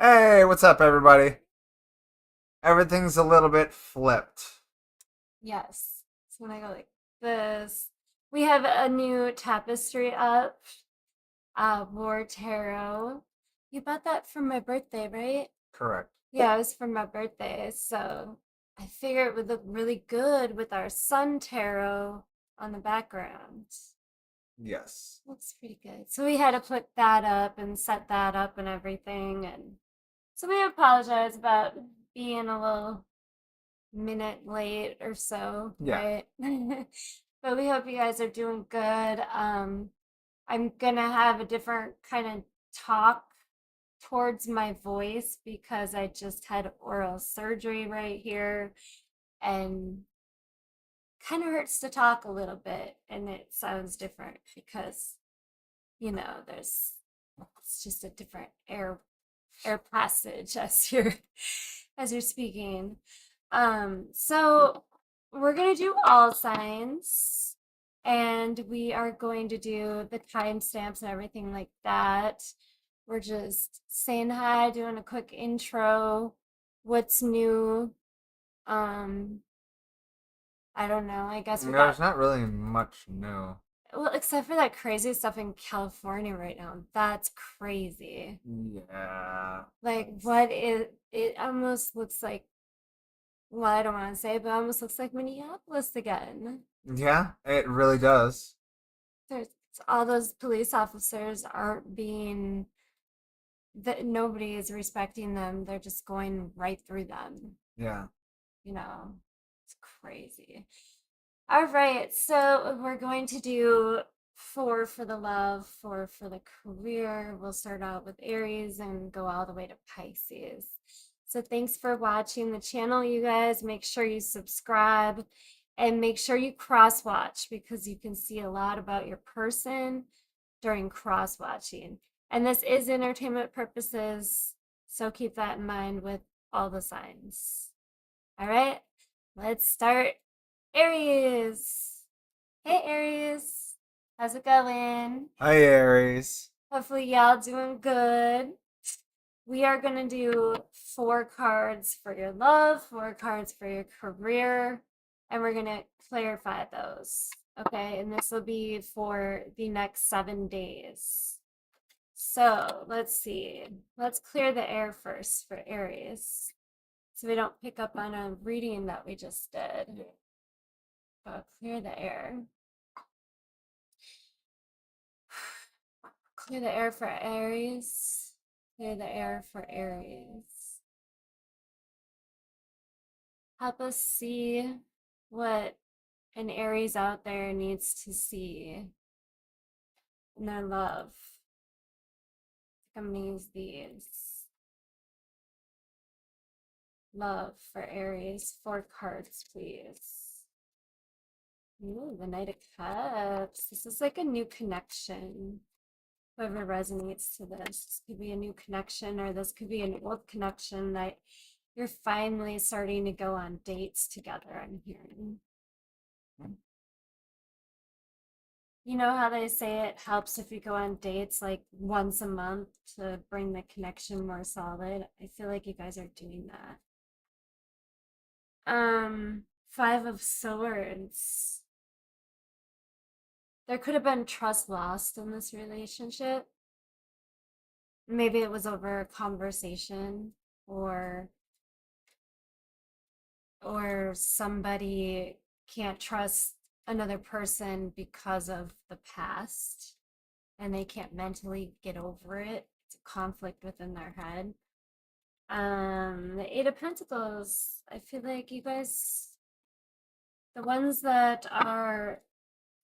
Hey, what's up, everybody? Everything's a little bit flipped. Yes. So when I go like this, we have a new tapestry up. War Tarot. You bought that for my birthday, right? Correct. Yeah, it was for my birthday. So I figure it would look really good with our sun tarot on the background. Yes. Looks pretty good. So we had to put that up and set that up and everything. And so we apologize about being a little minute late or so, Yeah. right? But we hope you guys are doing good. I'm gonna have a different kind of talk towards my voice because I just had oral surgery right here and kind of hurts to talk a little bit and it sounds different because there's it's just a different air passage as you're speaking. So we're gonna do all signs, and we are going to do the timestamps and everything like that. We're just saying hi, doing a quick intro. What's new? Um, I don't know. I guess we There's got not really much new. well, except for that crazy stuff in California right now. That's crazy. Yeah. Like, what is it? Almost looks like, well, I don't want to say it, but it almost looks like Minneapolis again. Yeah, it really does. There's all those police officers aren't being that nobody is respecting them. They're just going right through them. Yeah. You know, it's crazy. All right, so we're going to do four for the love, four for the career. We'll start out with Aries and go all the way to Pisces. So thanks for watching the channel, you guys. Make sure you subscribe and make sure you cross watch because you can see a lot about your person during cross watching. And this is entertainment purposes, so keep that in mind with all the signs. All right, let's start. Aries. Hey, Aries. How's it going? Hi, Aries. Hopefully, y'all doing good. We are going to do four cards for your love, four cards for your career, and we're going to clarify those. Okay, and this will be for the next 7 days. So let's see. Let's clear the air first for Aries so we don't pick up on a reading that we just did. Clear the air. Clear the air for Aries. Clear the air for Aries. Help us see what an Aries out there needs to see in their love. I'm gonna use these. Love for Aries. Four cards, please. Ooh, the Knight of Cups. This is like a new connection. Whoever resonates to this could be a new connection, or this could be an old connection that you're finally starting to go on dates together, I'm hearing. You know how they say it helps if you go on dates like once a month to bring the connection more solid? I feel like you guys are doing that. Five of Swords. There could have been trust lost in this relationship. Maybe it was over a conversation or somebody can't trust another person because of the past and they can't mentally get over it. It's a conflict within their head. The Eight of Pentacles. I feel like you guys, the ones that are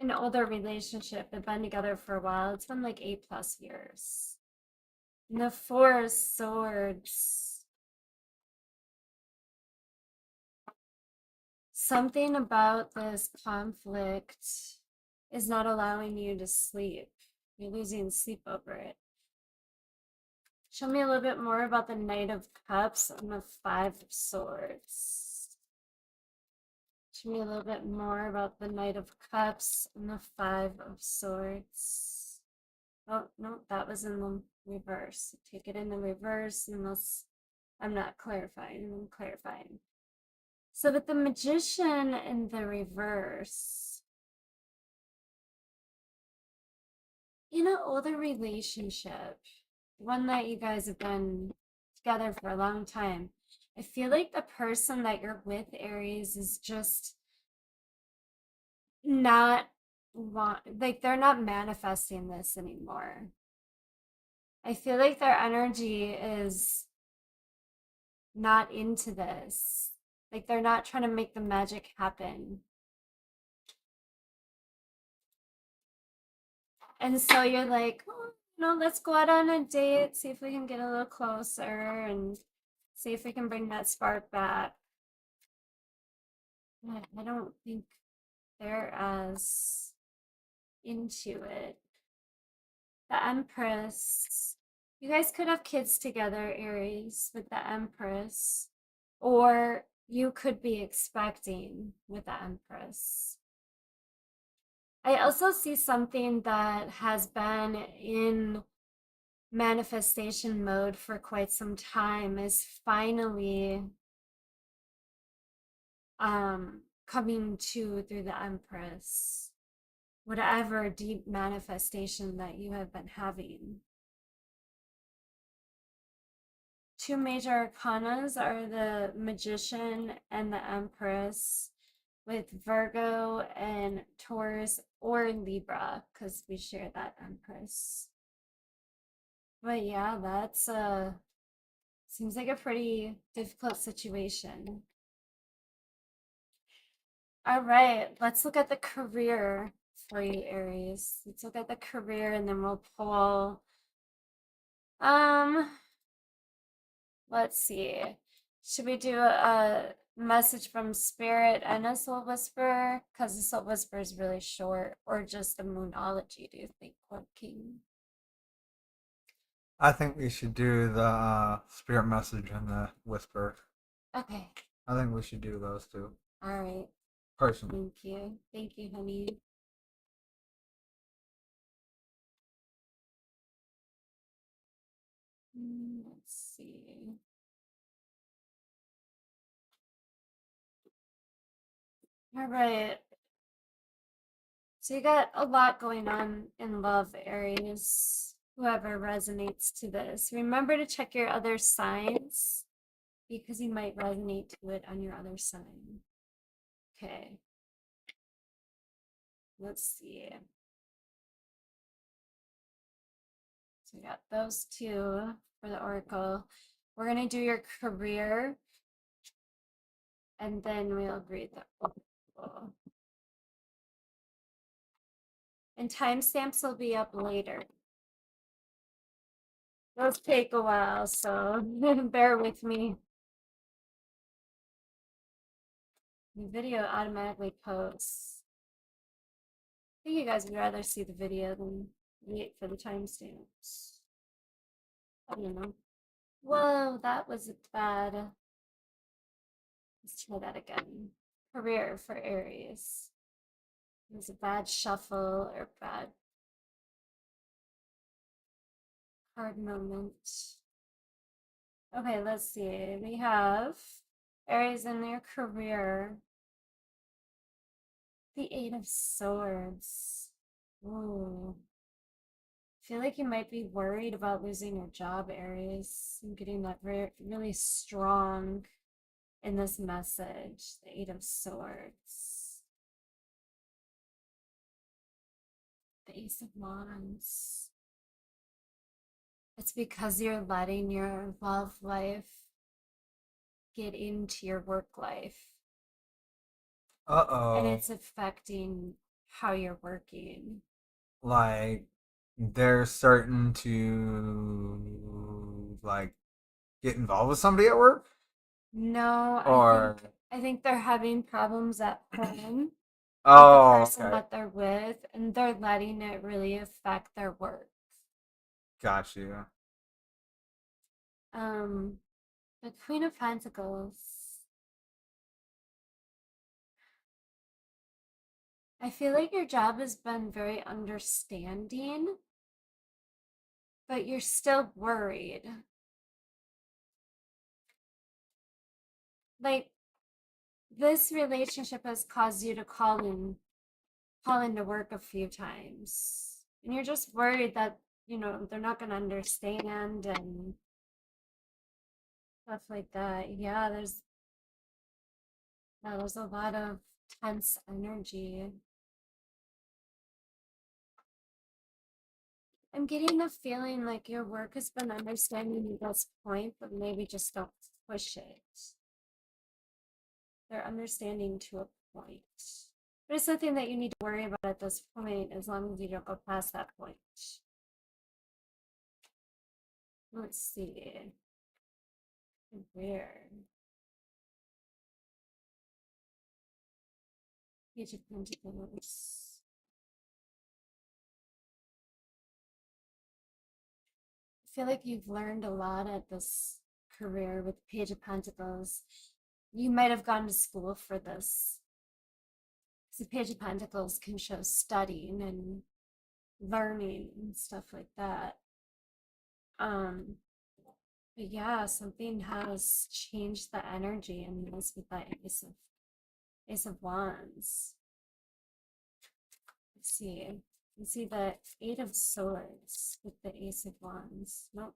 in an older relationship, have been together for a while. It's been like 8+ years. And the Four of Swords. Something about this conflict is not allowing you to sleep. You're losing sleep over it. Show me a little bit more about the Knight of Cups and the Five of Swords. Show me a little bit more about the Knight of Cups and the Five of Swords. Oh, no, that was in the reverse. Take it in the reverse unless I'm not clarifying. I'm clarifying. So with the Magician in the reverse, in an older relationship, one that you guys have been together for a long time, I feel like the person that you're with, Aries, is just not like they're not manifesting this anymore. I feel like their energy is not into this. Like they're not trying to make the magic happen. And so you're like, oh, let's go out on a date, see if we can get a little closer and see if we can bring that spark back. I don't think they're as into it. The Empress. You guys could have kids together, Aries, with the Empress. Or you could be expecting with the Empress. I also see something that has been in manifestation mode for quite some time is finally coming to through the Empress. Whatever deep manifestation that you have been having. Two major arcanas are the Magician and the Empress, with Virgo and Taurus or Libra, because we share that Empress. But yeah, that's seems like a pretty difficult situation. All right, let's look at the career for you, Aries. Let's look at the career and then we'll pull um let's see. Should we do a message from Spirit and a Soul Whisper? Because the Soul Whisper is really short, or just a Moonology, do you think, WarQueen? I think we should do the spirit message and the whisper. Okay. I think we should do those two. All right. Personally. Thank you. Thank you, honey. Let's see. All right. So you got a lot going on in love, Aries. Whoever resonates to this. Remember to check your other signs because you might resonate to it on your other sign. Okay. Let's see. So we got those two for the Oracle. We're going to do your career and then we'll read the Oracle. And timestamps will be up later. Those take a while, so bear with me. The video automatically posts. I think you guys would rather see the video than wait for the timestamps. I don't know. Whoa, that was bad. Let's try that again. Career for Aries. It was a bad shuffle or bad card moment. Okay, let's see. We have Aries in their career. The Eight of Swords. Ooh. I feel like you might be worried about losing your job, Aries. I'm getting that really strong in this message. The Eight of Swords. The Ace of Wands. It's because you're letting your love life get into your work life. And it's affecting how you're working. Like they're starting to like get involved with somebody at work? No, Or I think they're having problems at home with the oh, person okay. that they're with, and they're letting it really affect their work. Got you. The Queen of Pentacles. I feel like your job has been very understanding but you're still worried. Like, this relationship has caused you to call into work a few times. And you're just worried that, they're not going to understand and stuff like that. Yeah, there's a lot of tense energy. I'm getting the feeling like your work has been understanding you at this point, but maybe just don't push it. They're understanding to a point. But it's nothing that you need to worry about at this point as long as you don't go past that point. Let's see. Where? Page of Pentacles. I feel like you've learned a lot at this career with Page of Pentacles. You might have gone to school for this. Because the Page of Pentacles can show studying and learning and stuff like that. But yeah, something has changed the energy in this with that Ace of Wands. Let's see. You see the Eight of Swords with the Ace of Wands. Nope.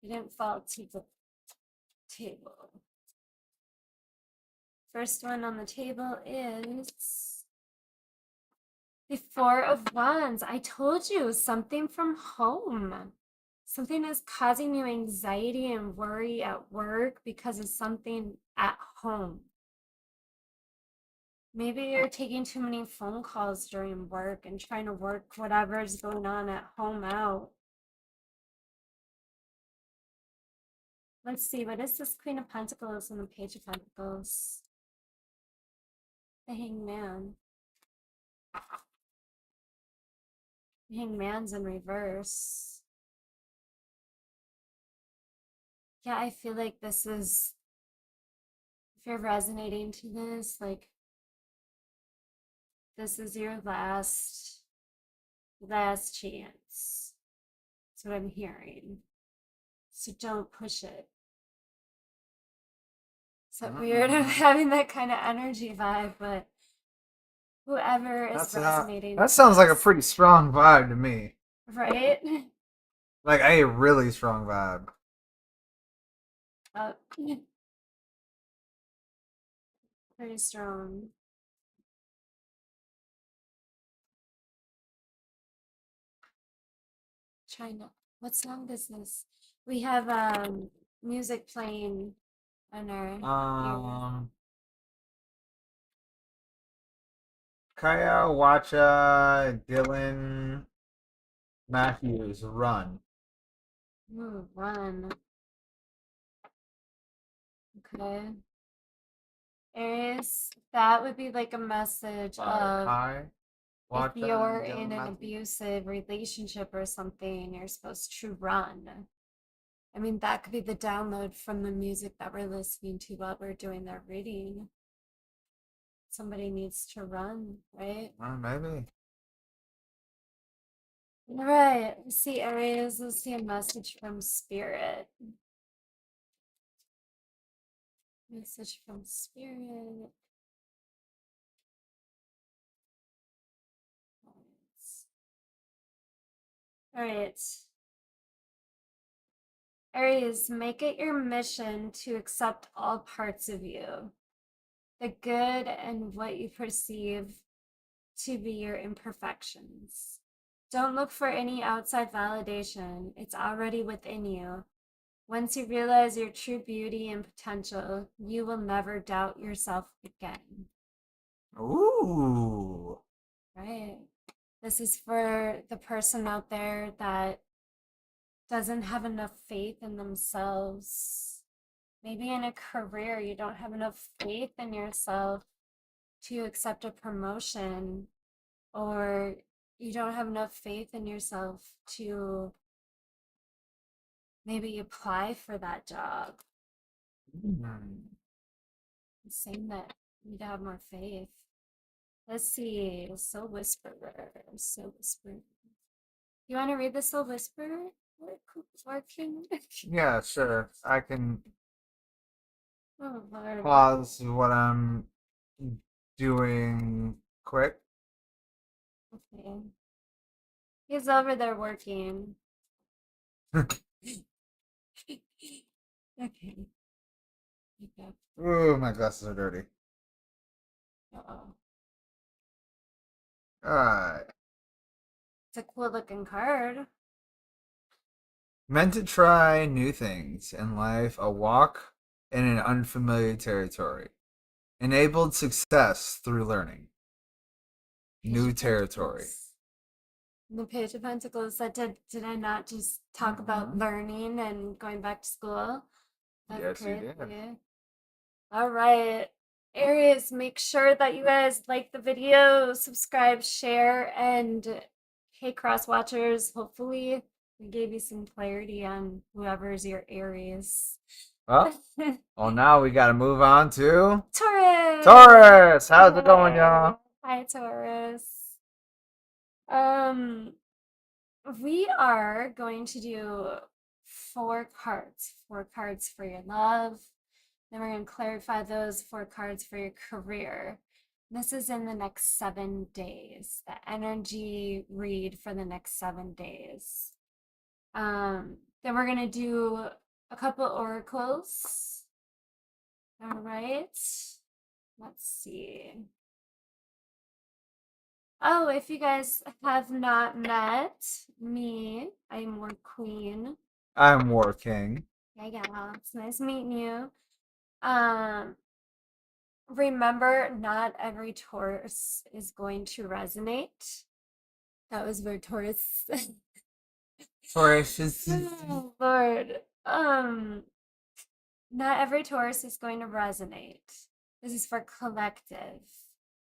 You didn't fall to the table. First one on the table is the Four of Wands. I told you, something from home. Something is causing you anxiety and worry at work because of something at home. Maybe you're taking too many phone calls during work and trying to work whatever's going on at home out. Let's see, what is this Queen of Pentacles and the Page of Pentacles? The Hangman. The Hangman's in reverse. Yeah, I feel like this is, if you're resonating to this, like, this is your last chance. That's what I'm hearing. So don't push it. Is that weird? I'm having that kind of energy vibe, but whoever is resonating. That sounds like a pretty strong vibe to me. Right? Like a really strong vibe. Pretty strong. China. What song is this? We have music playing on our Kaya Wacha Dylan Matthews Run. Ooh, Run. Okay. Aries, that would be like a message of if you're in an abusive relationship or something, you're supposed to run. I mean, that could be the download from the music that we're listening to while we're doing their reading. Somebody needs to run, right? Maybe. All right. Let's see, Aries. Let's see a message from Spirit. Message from Spirit. All right. Aries, make it your mission to accept all parts of you, the good and what you perceive to be your imperfections. Don't look for any outside validation. It's already within you. Once you realize your true beauty and potential, you will never doubt yourself again. Ooh. Right. This is for the person out there that doesn't have enough faith in themselves. Maybe in a career, you don't have enough faith in yourself to accept a promotion, or you don't have enough faith in yourself to maybe apply for that job. I'm saying that you need to have more faith. Let's see. Soul Whisperer. Soul Whisperer. You want to read the Soul Whisperer? Working. Yeah, sure. I can Oh, Lord. pause what I'm doing quick. Okay. He's over there working. Okay. Okay. Ooh, my glasses are dirty. Uh-oh. Alright. It's a cool looking card. Meant to try new things in life, a walk in an unfamiliar territory. Enabled success through learning. Page New of territory. Pentacles. The Page of Pentacles. That did I not just talk about learning and going back to school? That's Yes, you crazy. did. All right. Aries, make sure that you guys like the video, subscribe, share, and hey, cross watchers, hopefully we gave you some clarity on whoever's your Aries. Well, well, now we got to move on to Taurus. Taurus. How's it going, y'all? Hi, Taurus. Um, we are going to do four cards for your love. Then we're going to clarify those four cards for your career. This is in the next 7 days, the energy read for the next 7 days. Then we're going to do a couple oracles. All right. Let's see. Oh, if you guys have not met me, I'm WarQueen. I'm War King. Yeah, it's nice meeting you. Remember, not every Taurus is going to resonate. That was where Taurus. Taurus is. Oh, Lord. Not every Taurus is going to resonate. This is for collective.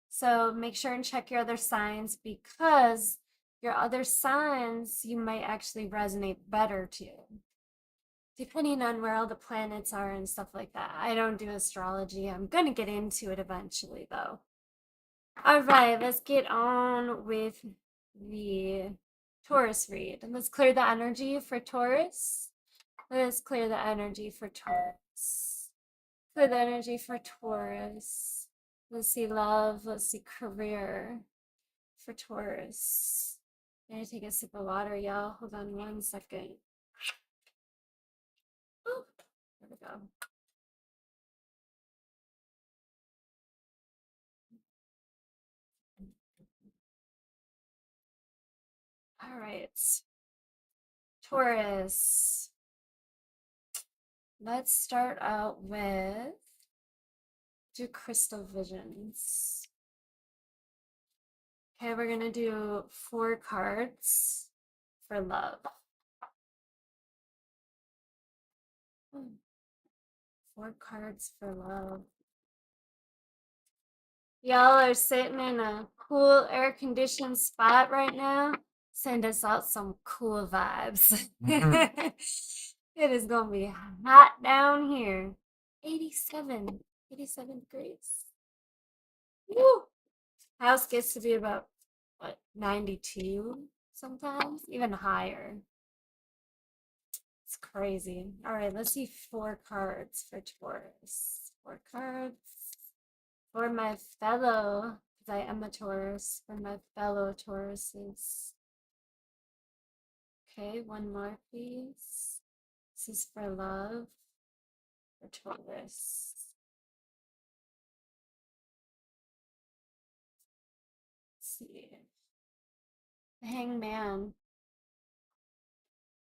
So make sure and check your other signs, because your other signs you might actually resonate better to, depending on where all the planets are and stuff like that. I don't do astrology. I'm going to get into it eventually, though. All right, let's get on with the Taurus read. Let's clear the energy for Taurus. Let's clear the energy for Taurus. Clear the energy for Taurus. Let's see love. Let's see career for Taurus. I'm gonna take a sip of water, y'all. Hold on 1 second. Oh, there we go. All right. Taurus. Let's start out with do crystal visions. Okay, we're gonna do 4 cards for love. 4 cards for love. Y'all are sitting in a cool air-conditioned spot right now. Send us out some cool vibes. It is gonna be hot down here. 87 degrees. Woo! House gets to be about, what, 92 sometimes? Even higher. It's crazy. All right, let's see 4 cards for Taurus. 4 cards for my fellow, because I am a Taurus, for my fellow Tauruses. Okay, 1 more, please. This is for love, for Taurus. Let's see. The Hangman.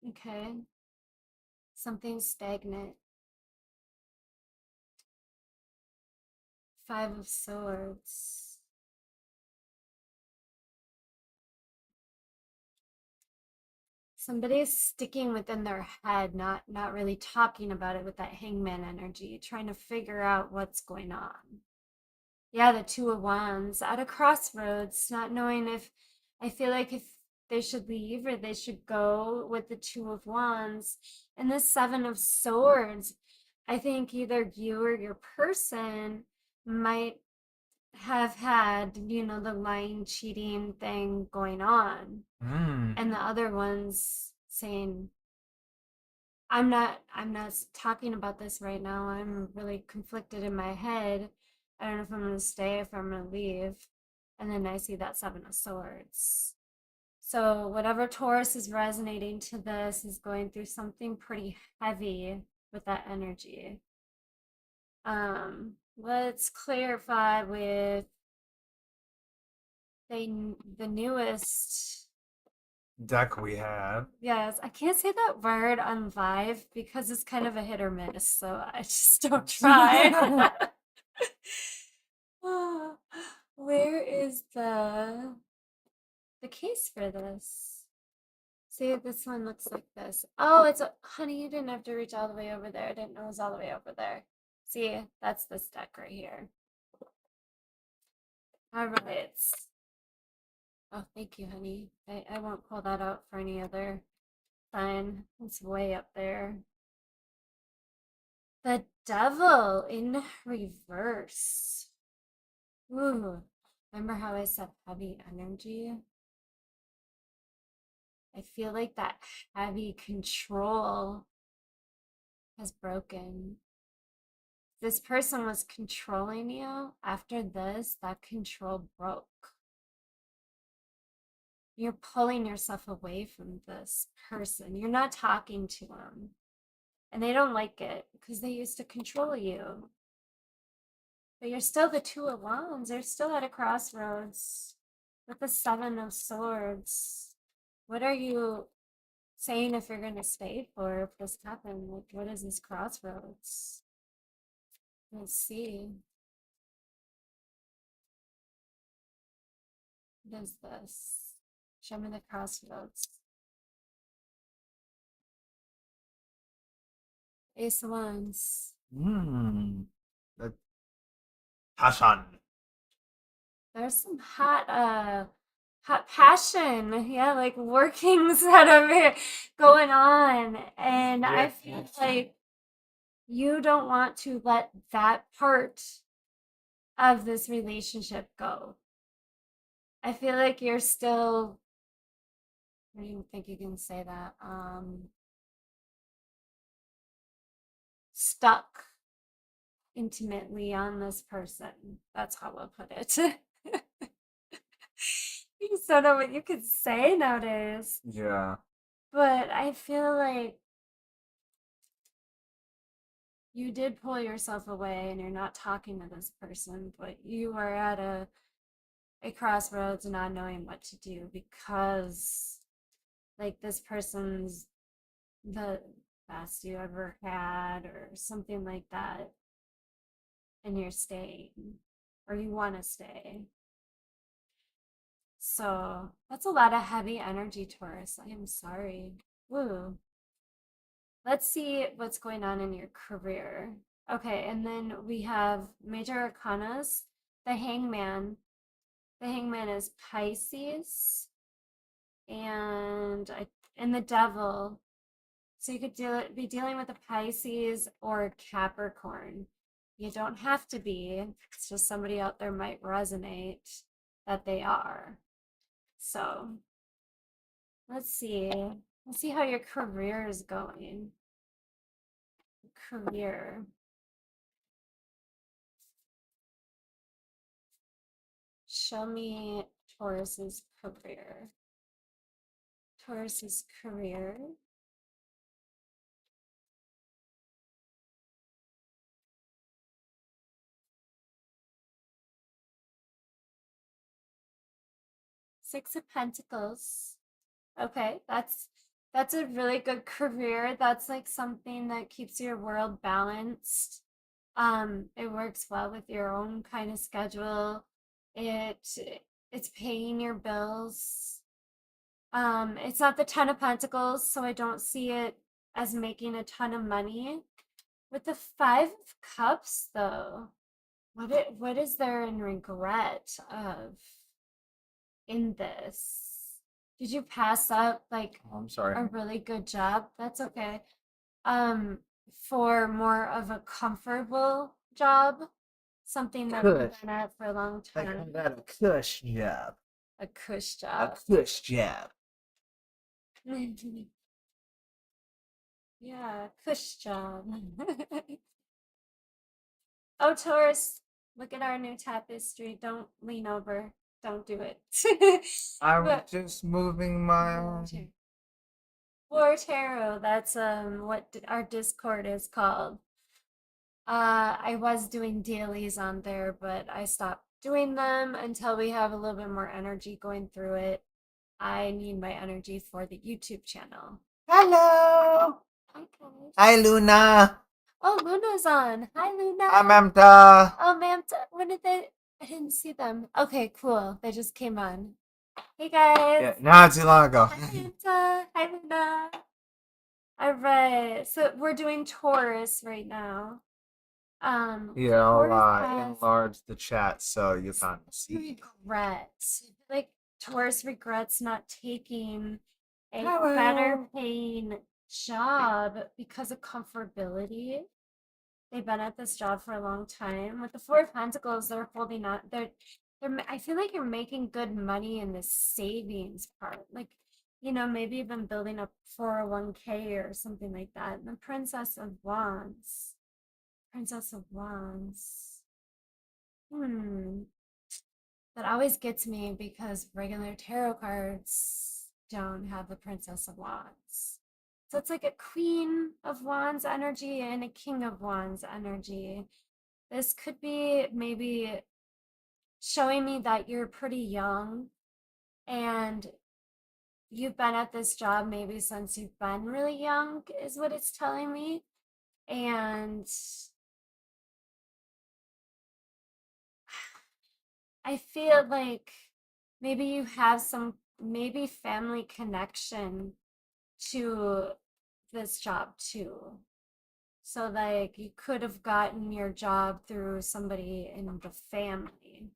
Okay. Something stagnant. 5 of Swords. Somebody's sticking within their head, not really talking about it with that Hangman energy, trying to figure out what's going on. Yeah, the 2 of Wands, at a crossroads, not knowing if, I feel like if they should leave or they should go with the 2 of Wands. And the 7 of Swords, I think either you or your person might have had, the lying, cheating thing going on. Mm. And the other one's saying, I'm not talking about this right now. I'm really conflicted in my head. I don't know if I'm gonna stay, if I'm gonna leave. And then I see that Seven of Swords. So whatever Taurus is resonating to this is going through something pretty heavy with that energy. Let's clarify with the newest. Deck we have. Yes, I can't say that word on live because it's kind of a hit or miss, so I just don't try. Where is the case for this? See, this one looks like this. Oh, honey, you didn't have to reach all the way over there. I didn't know it was all the way over there. See, that's this deck right here. All right. Oh, thank you, honey. I won't pull that out for any other sign. It's way up there. The Devil in reverse. Ooh, remember how I said heavy energy? I feel like that heavy control has broken. This person was controlling you. After this, that control broke. You're pulling yourself away from this person. You're not talking to them. And they don't like it because they used to control you. But you're still the Two of Wands. They're still at a crossroads with the Seven of Swords. What are you saying if you're going to stay for if this happened? Like, what is this crossroads? Let's see. What is this? Show me the crossroads. Ace of Wands. That passion. There's some hot passion. Yeah, like workings that are going on. And I feel like you don't want to let that part of this relationship go. I feel like you're still, I don't even think you can say that. Stuck intimately on this person. That's how I'll put it. You just don't know what you could say nowadays. Yeah. But I feel like you did pull yourself away and you're not talking to this person, but you are at a crossroads not knowing what to do because like this person's the best you ever had or something like that, and you're staying or you want to stay. So that's a lot of heavy energy, Taurus. I am sorry. Woo. Let's see what's going on in your career. Okay, and then we have major arcanas, the hangman. The hangman is Pisces and the devil. So you could be dealing with a Pisces or Capricorn. You don't have to be. It's just somebody out there might resonate that they are. So let's see. Let's see how your career is going. Career. Show me Taurus's career. Taurus's career. Six of Pentacles. Okay, that's a really good career. That's like something that keeps your world balanced. It works well with your own kind of schedule. It it's paying your bills. It's not the Ten of Pentacles, so I don't see it as making a ton of money. With the Five of Cups, though, what is there in regret of in this? Did you pass up like Oh, I'm sorry. a really good job? That's okay. Um, for more of a comfortable job, something that you've Cush. been at for a long They call time, that a cush job. a cush A job. cush job. Yeah, cush job. Oh, Taurus, look at our new tapestry. Don't lean over. Don't do it. I was But just moving my arm. War Tarot, that's what our Discord is called. I was doing dailies on there, but I stopped doing them until we have a little bit more energy going through it. I need my energy for the YouTube channel. Hello. Hi guys. Hi, Luna. Oh, Luna's on. Hi, Luna. Hi, Mamta. Oh, ma'am, when did they? I didn't see them. Okay, cool. They just came on. Hey guys. Yeah, not too long ago. Hi, Manta. Hi, Luna. All right. So we're doing Taurus right now. Yeah, I'll Taurus has enlarge the chat so you can see. regret. Like Taurus regrets not taking a better Hello. paying job because of comfortability. They've been at this job for a long time. With the Four of Pentacles, they're holding on. I feel like you're making good money in the savings part. Like, maybe you've been building up 401k or something like that. And the Princess of Wands. Princess of Wands. Hmm. That always gets me because regular tarot cards don't have the Princess of Wands. So it's like a Queen of Wands energy and a King of Wands energy. This could be maybe showing me that you're pretty young and you've been at this job maybe since you've been really young, is what it's telling me. And I feel like maybe you have some maybe family connection to this job too. So like you could have gotten your job through somebody in the family.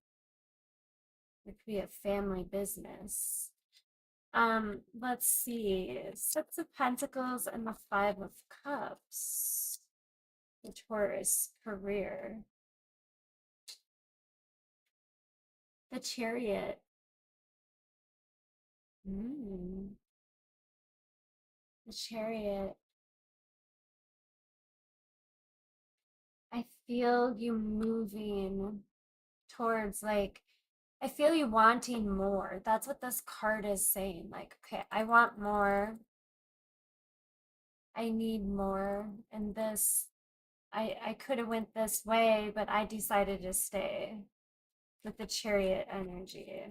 It could be a family business. Let's see. Six of Pentacles and the Five of Cups. The Taurus career. The Chariot. Mm, the Chariot. I feel you moving towards like I feel you wanting more. That's what this card is saying. Like, okay, I want more. I need more. And this I could have went this way, but I decided to stay with the Chariot energy.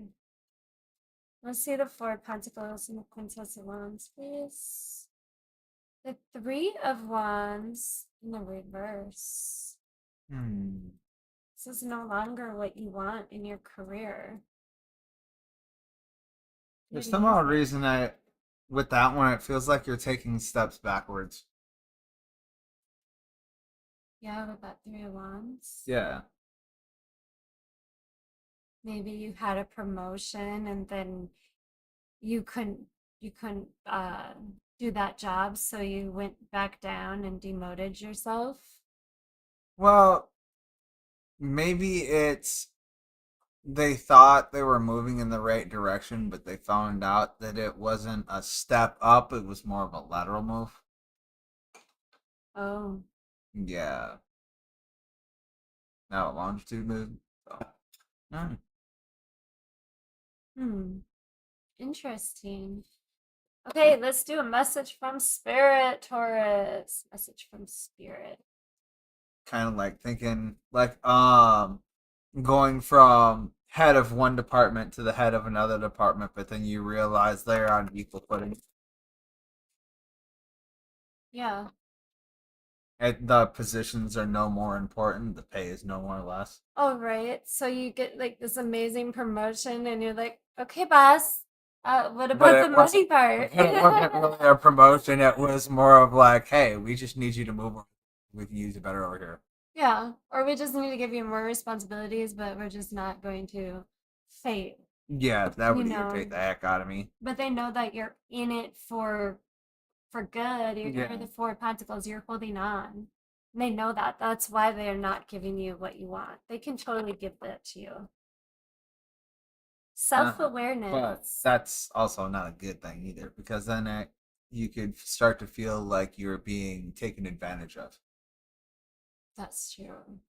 Let's see the Four of Pentacles and the Princess of Wands, please. The Three of Wands in the reverse. Hmm. This is no longer what you want in your career. For What do some you odd think? reason, with that one, it feels like you're taking steps backwards. Yeah, with that Three of Wands. Yeah. Maybe you had a promotion and then you couldn't do that job, so you went back down and demoted yourself. Well, maybe it's they thought they were moving in the right direction, but they found out that it wasn't a step up, it was more of a lateral move. Oh. Yeah. Now a longitude move. So, mm. Hmm. Interesting. Okay, let's do a message from Spirit, Taurus. Message from Spirit. Kind of like thinking like going from head of one department to the head of another department, but then you realize they're on equal footing. Yeah. The positions are no more important. The pay is no more less. Oh, right. So you get like this amazing promotion and you're like, okay, boss, what But about the it wasn't. money part? But it wasn't really a promotion. It was more of like, hey, we just need you to move. We can use you better over here. Yeah. Or we just need to give you more responsibilities, but we're just not going to fight, Yeah, that you would know. irritate the heck out of me. But they know that you're in it for good. You're Yeah. the Four of Pentacles. You're holding on. And they know that. That's why they're not giving you what you want. They can totally give that to you. Uh-huh. But Self-awareness. that's also not a good thing either because then you could start to feel like you're being taken advantage of. That's true.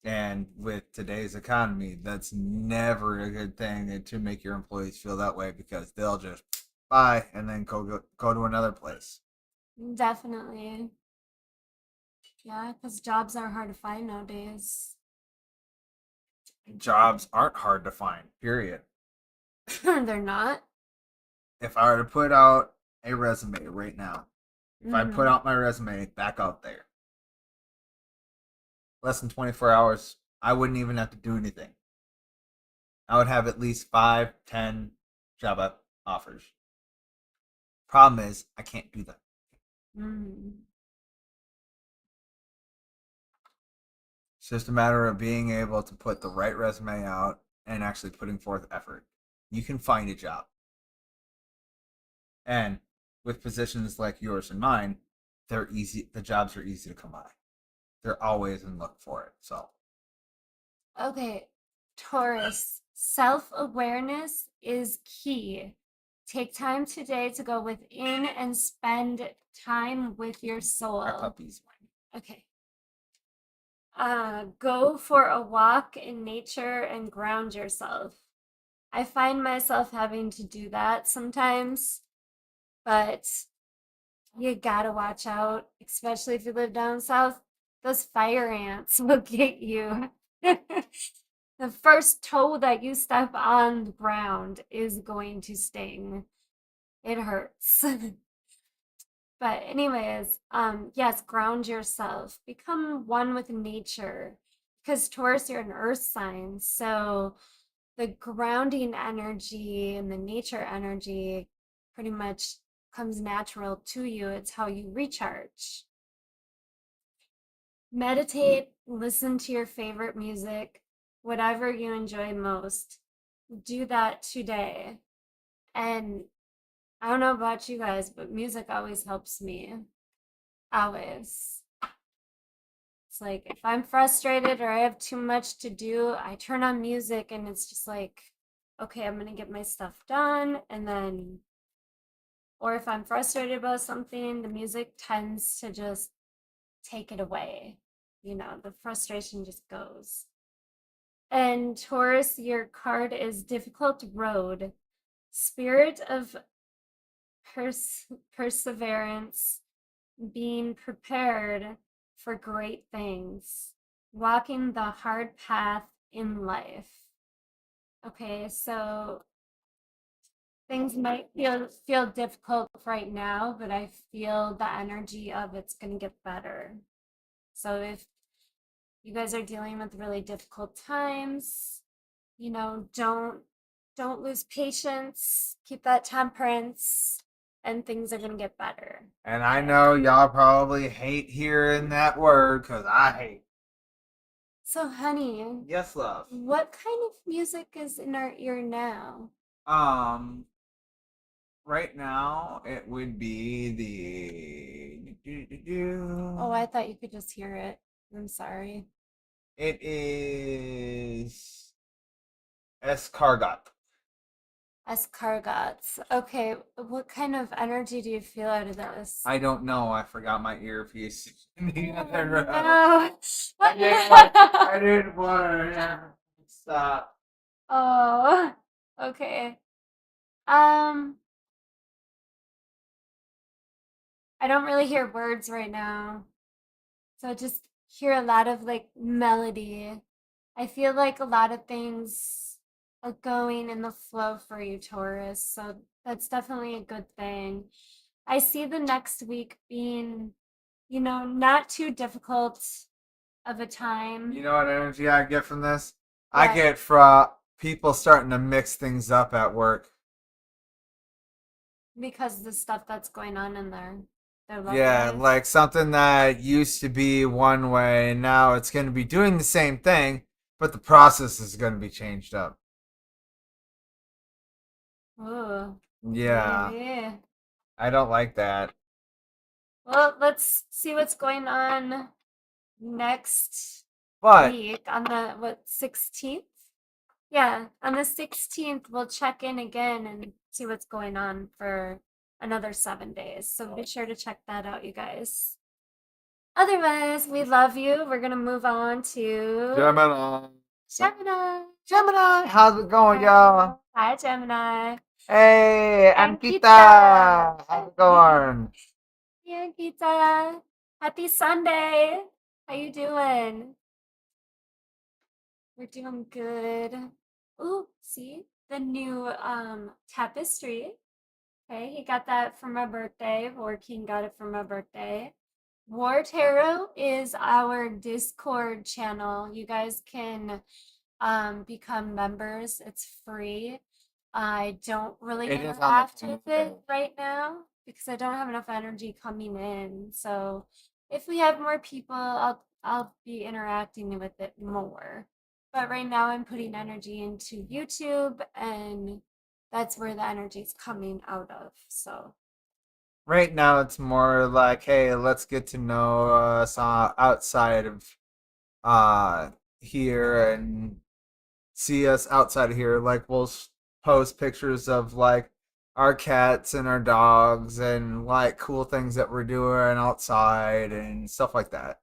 And with today's economy, that's never a good thing to make your employees feel that way, because they'll just bye and then go to another place. Definitely. Yeah, because jobs are hard to find nowadays. Jobs aren't hard to find, period. They're not. If I were to put out a resume right now, if I put Mm-hmm. out my resume back out there, less than 24 hours, I wouldn't even have to do anything. I would have at least 5, 10 job offers. Problem is, I can't do that. Mm-hmm. It's just a matter of being able to put the right resume out and actually putting forth effort. You can find a job. And with positions like yours and mine, they're easy. The jobs are easy to come by. They're always in look for it. So Okay, Taurus, self-awareness is key. Take time today to go within and spend time with your our soul. puppies. Okay. Go for a walk in nature and ground yourself. I find myself having to do that sometimes, but you gotta watch out, especially if you live down south. Those fire ants will get you. The first toe that you step on the ground is going to sting. It hurts. But anyways, yes, ground yourself. Become one with nature. Because Taurus, you're an earth sign. So the grounding energy and the nature energy pretty much comes natural to you. It's how you recharge. Meditate, listen to your favorite music, whatever you enjoy most. Do that today. And I don't know about you guys, but music always helps me. Always. It's like if I'm frustrated or I have too much to do, I turn on music and it's just like, okay, I'm gonna get my stuff done. And then, or if I'm frustrated about something, the music tends to just take it away. You know, the frustration just goes. And Taurus, your card is difficult road, spirit of perseverance, being prepared for great things, walking the hard path in life. Okay, so things might feel difficult right now, but I feel the energy of it's going to get better. So if you guys are dealing with really difficult times, you know, don't lose patience, keep that temperance, and things are going to get better. And I know y'all probably hate hearing that word, because I hate. So, honey, Yes, love. what kind of music is in our ear now? Um, right now it would be Oh, I thought you could just hear it. I'm sorry. it is escargot. Escargots. Okay, what kind of energy do you feel out of this? I don't know. I forgot my earpiece in the other room. No. I didn't want to stop. Oh, okay. Um, I don't really hear words right now. So I just hear a lot of like melody. I feel like a lot of things are going in the flow for you, Taurus. So that's definitely a good thing. I see the next week being, you know, not too difficult of a time. You know what energy I get from this? I What? get from people starting to mix things up at work. Because the stuff that's going on in their love Yeah, life. like something that used to be one way, and now it's going to be doing the same thing, but the process is going to be changed up. Ooh, Yeah, maybe. I don't like that. Well, let's see what's going on next But week on the what 16th? Yeah, on the 16th we'll check in again and see what's going on for another 7 days. So be sure to check that out, you guys. Otherwise, we love you. We're gonna move on to Gemini. Gemini. Gemini, how's it going, y'all? Hi, Gemini. Hey, Ankita. Ankita, how's it going? Hey, Ankita. Happy Sunday. How you doing? We're doing good. Ooh, see the new tapestry. Okay, he got that for my birthday. WarQueen got it for my birthday. War Tarot is our Discord channel. You guys can become members. It's free. I don't really It is on the interact with Wednesday. it right now because I don't have enough energy coming in. So if we have more people, I'll be interacting with it more. But right now I'm putting energy into YouTube and that's where the energy is coming out of. So Right now, it's more like, hey, let's get to know us outside of uh here and see us outside of here. Like we'll post pictures of like our cats and our dogs and like cool things that we're doing outside and stuff like that.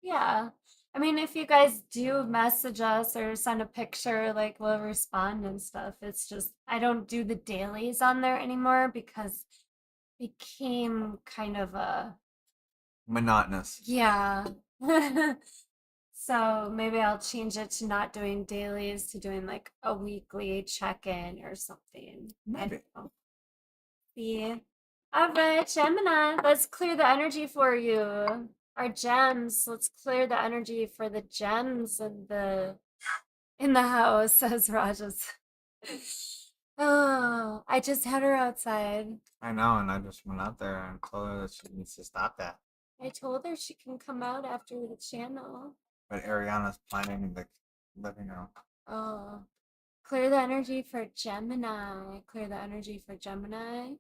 yeah. I mean, if you guys do message us or send a picture, like we'll respond and stuff. It's just I don't do the dailies on there anymore because it became kind of a Monotonous. yeah. So maybe I'll change it to not doing dailies to doing like a weekly check-in or something. I Maybe. don't know. See. All right, Gemini, let's clear the energy for you. Our gems, let's clear the energy for the gems in the house, says Rajas. Oh, I just had her outside. I know, and I just went out there and told her that she needs to stop that. I told her she can come out after the channel. But Ariana's planning the living room. Oh, clear the energy for Gemini. Clear the energy for Gemini.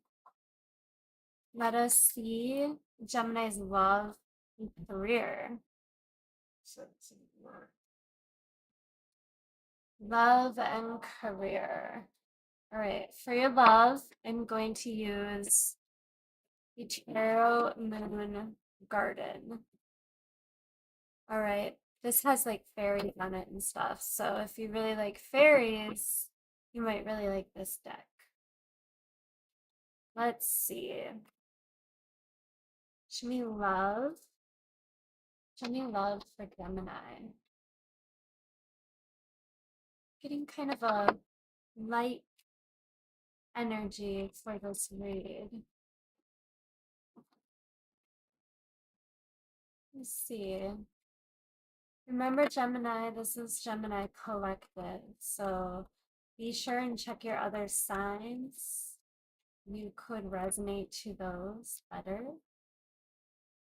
Let us see Gemini's love and career. Love and career. All right, for your love, I'm going to use the Tarot Moon Garden. All right, this has like fairies on it and stuff. So if you really like fairies, you might really like this deck. Let's see. Show me love. Show me love for Gemini. Getting kind of a light energy for this read. Let's see. Remember, Gemini, this is Gemini Collective. So be sure and check your other signs. You could resonate to those better.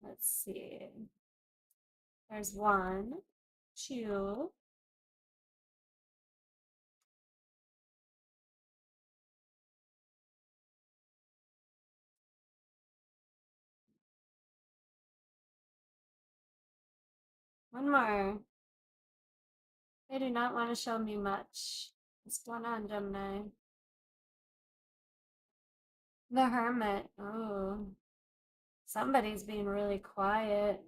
Let's see. There's one, two, one more. They do not want to show me much. What's going on, Gemini? The Hermit. Oh, somebody's being really quiet.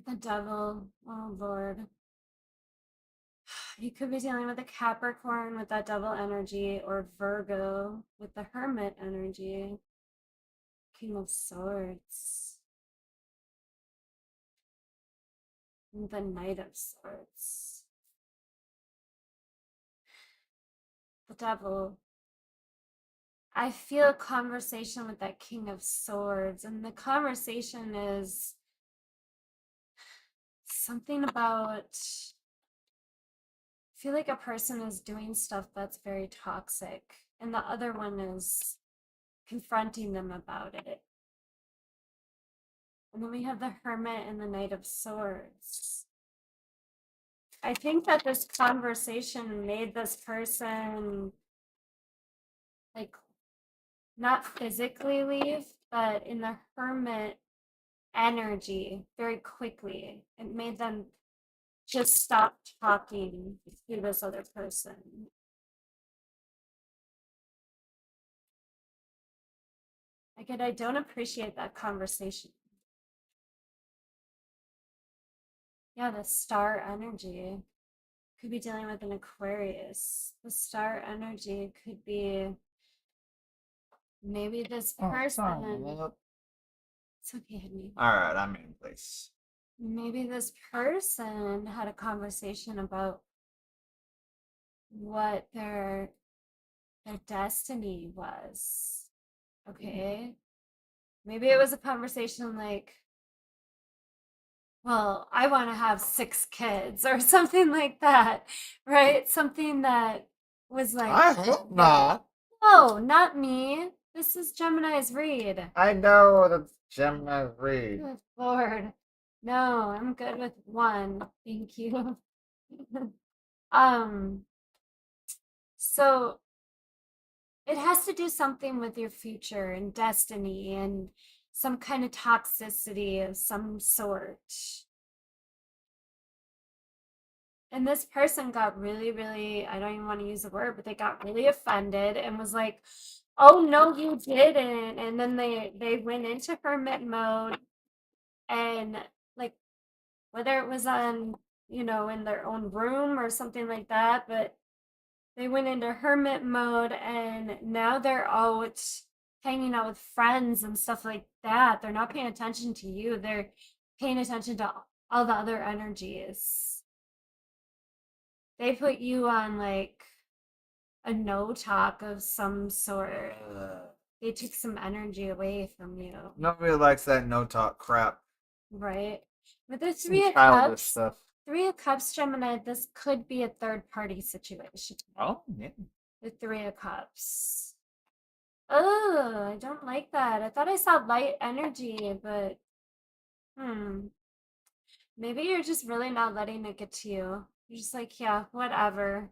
The Devil. Oh, Lord. You could be dealing with a Capricorn with that double energy or Virgo with the Hermit energy. King of Swords. And the Knight of Swords. The Devil. I feel a conversation with that King of Swords, and the conversation is something about. I feel like a person is doing stuff that's very toxic, and the other one is confronting them about it. And then we have the Hermit and the Knight of Swords. I think that this conversation made this person like not physically leave, but in the Hermit energy very quickly. It made them just stop talking to this other person. Again, I don't appreciate that conversation. Yeah, the star energy could be dealing with an Aquarius. The star energy could be maybe this person. It's okay, honey. All right, I'm in place. Maybe this person had a conversation about what their destiny was. Okay. Maybe it was a conversation like, well, I want to have 6 kids or something like that, right? Something that was like, I hope not. no, not me. This is Gemini's read. I know that's Gemini's read. Good Lord. No, I'm good with one. Thank you. um, so it has to do something with your future and destiny and some kind of toxicity of some sort. And this person got really, really, I don't even want to use the word, but they got really offended and was like, oh no, you didn't. And then they went into hermit mode and like whether it was on, in their own room or something like that, but they went into hermit mode and now they're out hanging out with friends and stuff like that. They're not paying attention to you. They're paying attention to all the other energies. They put you on like a no talk of some sort. They took some energy away from you. Nobody likes that no talk crap. Right. With the Some Three of childish Cups, stuff. 3 of Cups, Gemini, this could be a third party situation. Oh, yeah. The 3 of Cups. Oh, I don't like that. I thought I saw light energy, but maybe you're just really not letting it get to you. You're just like, yeah, whatever.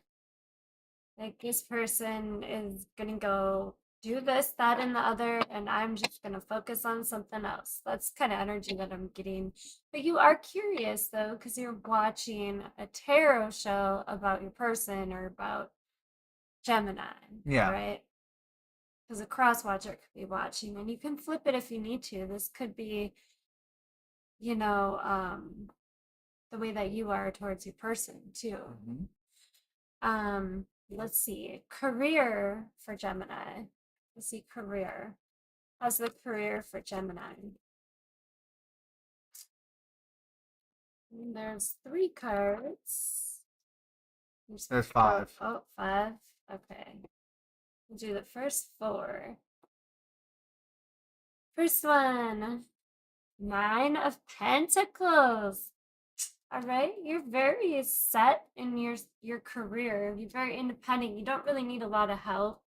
Like this person is gonna go do this, that, and the other, and I'm just gonna focus on something else. That's kind of energy that I'm getting. But you are curious though, because you're watching a tarot show about your person or about Gemini. Yeah. Right? Because a cross watcher could be watching, and you can flip it if you need to. This could be, the way that you are towards your person too. Let's see. Career for Gemini. Let's see, career. How's the career for Gemini? There's 3 cards. There's 5. Oh, 5. Okay. We'll do the first 4. First one, 9 of Pentacles. All right, you're very set in your career. You're very independent. You don't really need a lot of help.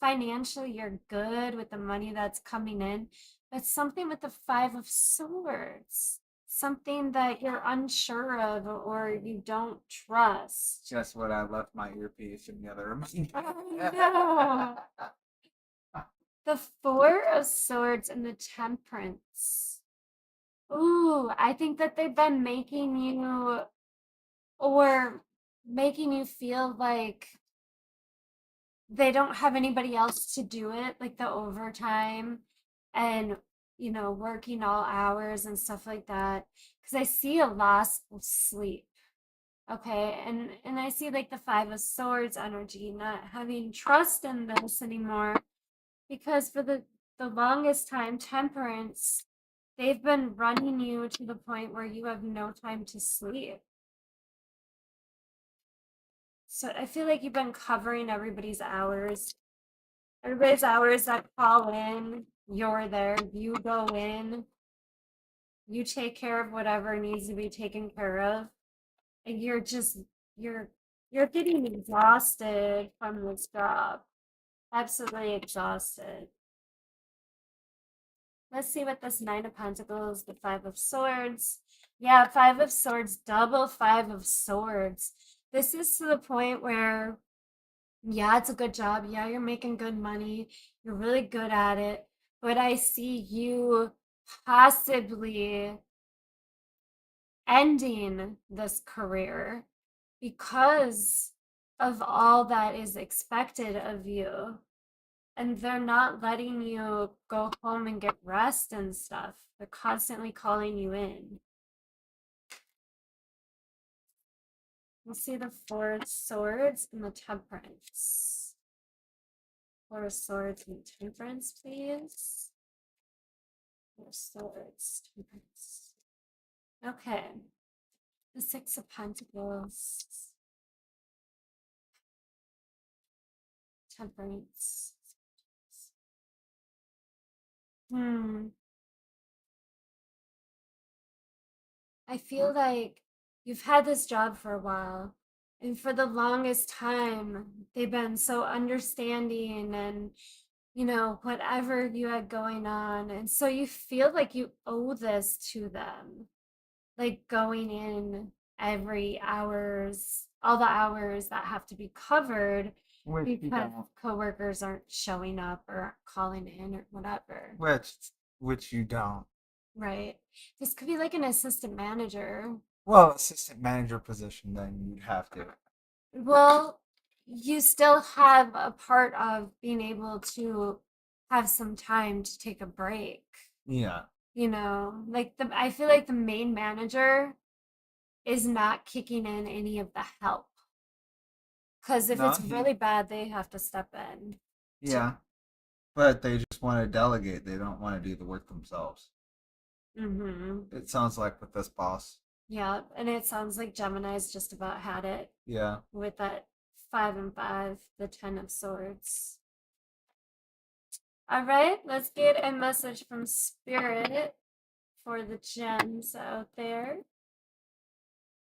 Financially, you're good with the money that's coming in. But something with the 5 of Swords, something that you're unsure of or you don't trust. Just what I left my earpiece in the other room. Oh, no. The 4 of Swords and the Temperance. Ooh, I think that they've been making you feel like they don't have anybody else to do it, like the overtime and, working all hours and stuff like that. Because I see a loss of sleep. Okay. And I see like the 5 of Swords energy, not having trust in this anymore. Because for the longest time, Temperance, they've been running you to the point where you have no time to sleep. So I feel like you've been covering everybody's hours. Everybody's hours that call in, you're there. You go in, you take care of whatever needs to be taken care of. And you're getting exhausted from this job. Absolutely exhausted. Let's see what this 9 of Pentacles, the 5 of Swords. Yeah, 5 of Swords, double 5 of Swords. This is to the point where, yeah, it's a good job. Yeah, you're making good money. You're really good at it. But I see you possibly ending this career because of all that is expected of you. and they're not letting you go home and get rest and stuff. They're constantly calling you in. We'll see the Four of Swords and the Temperance. Four of Swords and Temperance, please. Four of Swords, Temperance. Okay. The Six of Pentacles. Temperance. I feel like you've had this job for a while, and for the longest time, they've been so understanding and, whatever you had going on. And so you feel like you owe this to them, like going in every hours, all the hours that have to be covered Which you because don't. coworkers aren't showing up or calling in or whatever. Which you don't. Right. This could be like an assistant manager. Well, assistant manager position, then you'd have to. Well, you still have a part of being able to have some time to take a break. Yeah. Like I feel like the main manager is not kicking in any of the help. Because if No, it's really bad, they have to step in. Yeah. But they just want to delegate. They don't want to do the work themselves. Mm-hmm. It sounds like with this boss. Yeah, and it sounds like Gemini's just about had it Yeah. with that 5 and 5, the 10 of Swords. All right, let's get a message from Spirit for the gems out there.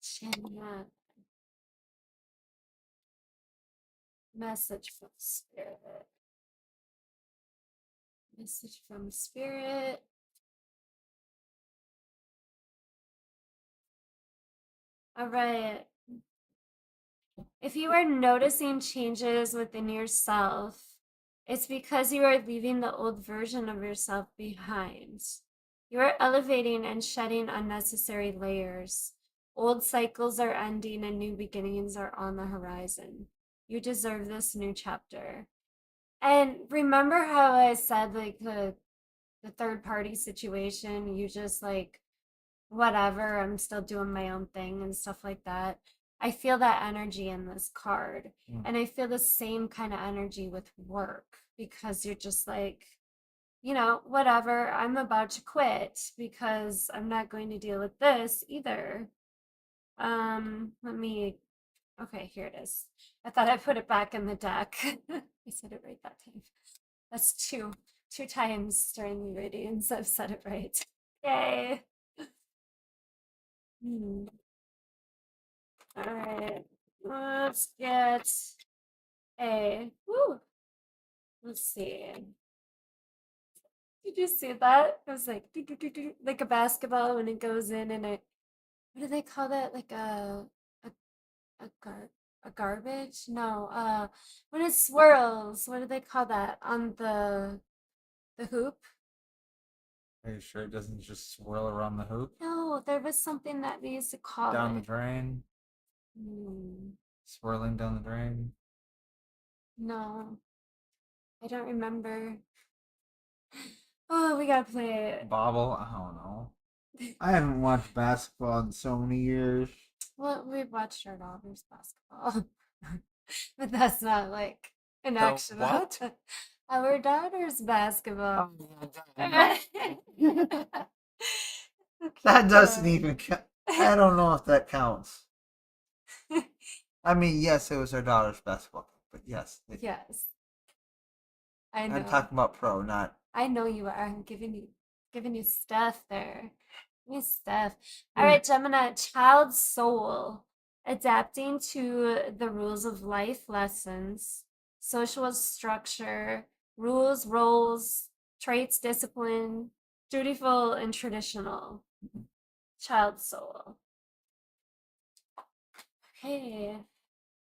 Gemini. Message from Spirit. Message from Spirit. All right. If you are noticing changes within yourself, it's because you are leaving the old version of yourself behind. You are elevating and shedding unnecessary layers. Old cycles are ending and new beginnings are on the horizon. You deserve this new chapter. And remember how I said like the third party situation, you just like whatever, I'm still doing my own thing and stuff like that. I feel that energy in this card. And I feel the same kind of energy with work because you're just like, whatever, I'm about to quit because I'm not going to deal with this either. Okay, here it is. I thought I put it back in the deck. I said it right that time. That's two times during the readings I've said it right. Yay. All right, let's get woo. Let's see. Did you see that? It was like like a basketball when it goes in and it. What do they call that? Like a a gar a garbage? No. When it swirls, what do they call that on the hoop? Are you sure it doesn't just swirl around the hoop? No, there was something that we used to call Down the it. drain? Swirling down the drain? No, I don't remember. Oh, we gotta play it. Bobble? I don't know. I haven't watched basketball in so many years. Well, we've watched our daughter's basketball, but that's not like an The actual. what? Our daughter's basketball. That doesn't even count. I don't know if that counts. I mean, yes, it was our daughter's basketball, but yes. Yes, I I'm know. talking about pro, not. I know you are. I'm giving you stuff there. New stuff. All right, Gemini, child soul, adapting to the rules of life lessons, social structure, rules, roles, traits, discipline, dutiful and traditional. Child soul. Okay.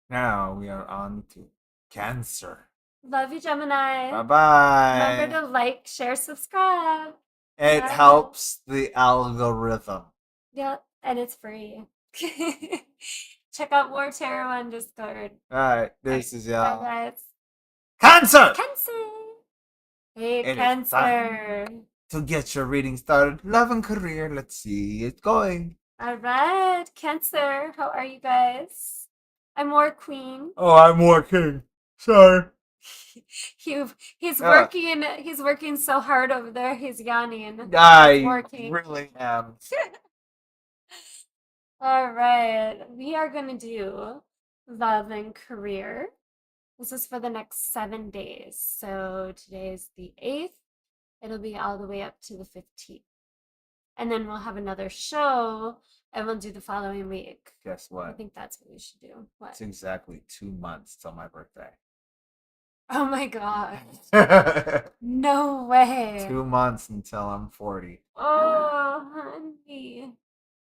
Now we are on to Cancer. Love you, Gemini. Bye bye. Remember to like, share, subscribe. It helps the algorithm. Yep, and it's free. Check out War Tarot on Discord. Alright, this is Bye, y'all. guys. Cancer! Cancer! Hey, It is time Cancer. to get your reading started. Love and career. Let's see it going. All right, Cancer. How are you guys? I'm WarQueen. Oh, I'm working. Sorry. He, he's Uh, working. He's working so hard over there. He's yawning. It's I working. really am. All right, we are gonna do love and career. This is for the next 7 days. So today's the 8th. It'll be all the way up to the 15th. And then we'll have another show and we'll do the following week. Guess I what? think that's what we should do. What? It's exactly 2 months till my birthday. Oh my god. No way. 2 months until I'm 40. Oh, honey.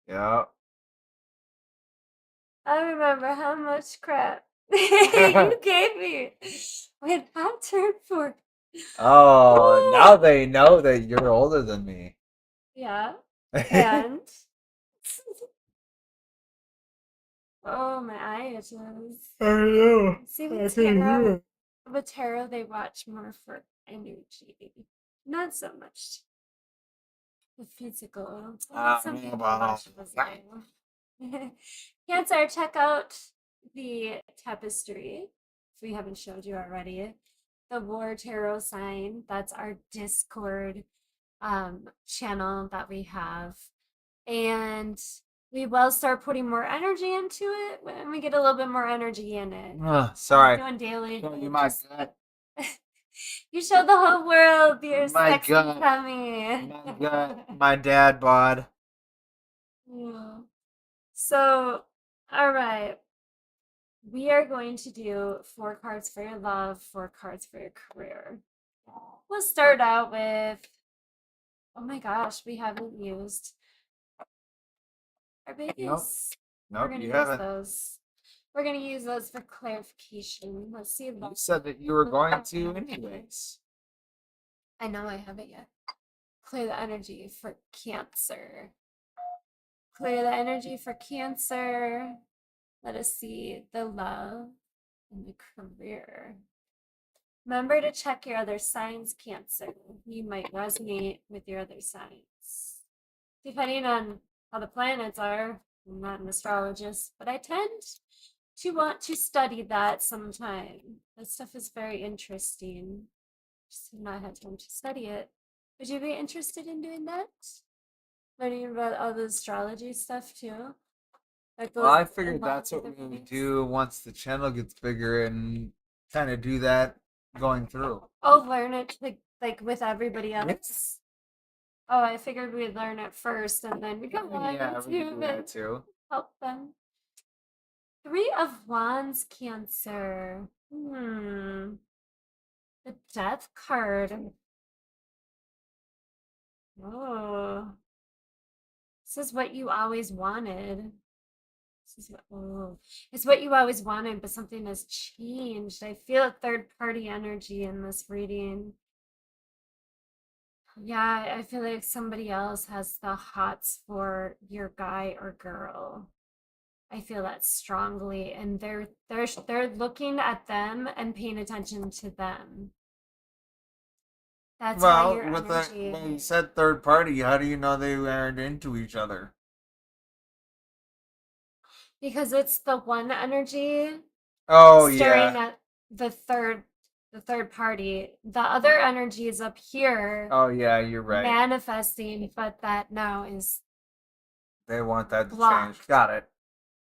Yep. I remember how much crap you gave me when I turned 40. Oh, now Ooh. they know that you're older than me. Yeah. I And oh, my eye itches. know. See, I can hear it. with tarot, they watch more for energy, not so much the physical. I Some don't know people about watch that. physical. Cancer, check out the tapestry if we haven't showed you already. The War Tarot sign, that's our Discord channel that we have. And we will start putting more energy into it when we get a little bit more energy in it. Sorry. Doing daily. Show you my gut. You showed the whole world your My sexy gut. tummy. My gut. My dad bod. Yeah. So, all right. We are going to do 4 cards for your love, 4 cards for your career. We'll start out with, oh my gosh, we haven't used our Nope. babies. We're Nope, going to you use haven't. those. We're going to use those for clarification. Let's see. You said that you were going to anyways. I know I haven't yet. Clear the energy for Cancer. Clear the energy for Cancer. Let us see the love and the career. Remember to check your other signs, Cancer. You might resonate with your other signs. Depending on how the planets are, I'm not an astrologist, but I tend to want to study that sometime. That stuff is very interesting. Just have not had time to study it. Would you be interested in doing that? Learning about all the astrology stuff too? That Well, goes I figured along that's with what we would everything. do once the channel gets bigger and kind of do that going through. Oh, learn it like with everybody Yes. else. Oh, I figured we'd learn it first and then we go on Yeah, we can do YouTube that and too. help them. 3 of Wands, Cancer. The Death card. Oh, this is what you always wanted. This is what, oh, it's what you always wanted, but something has changed. I feel a third party energy in this reading. Yeah, I feel like somebody else has the hots for your guy or girl. I feel that strongly, and they're looking at them and paying attention to them. That's why Well, your with that, energy, when you said third party, how do you know they aren't into each other? because it's the one energy Oh staring yeah. at the third party. The other energy is up here Oh yeah, you're right. manifesting, but that now is They want that to change. blocked. Got it.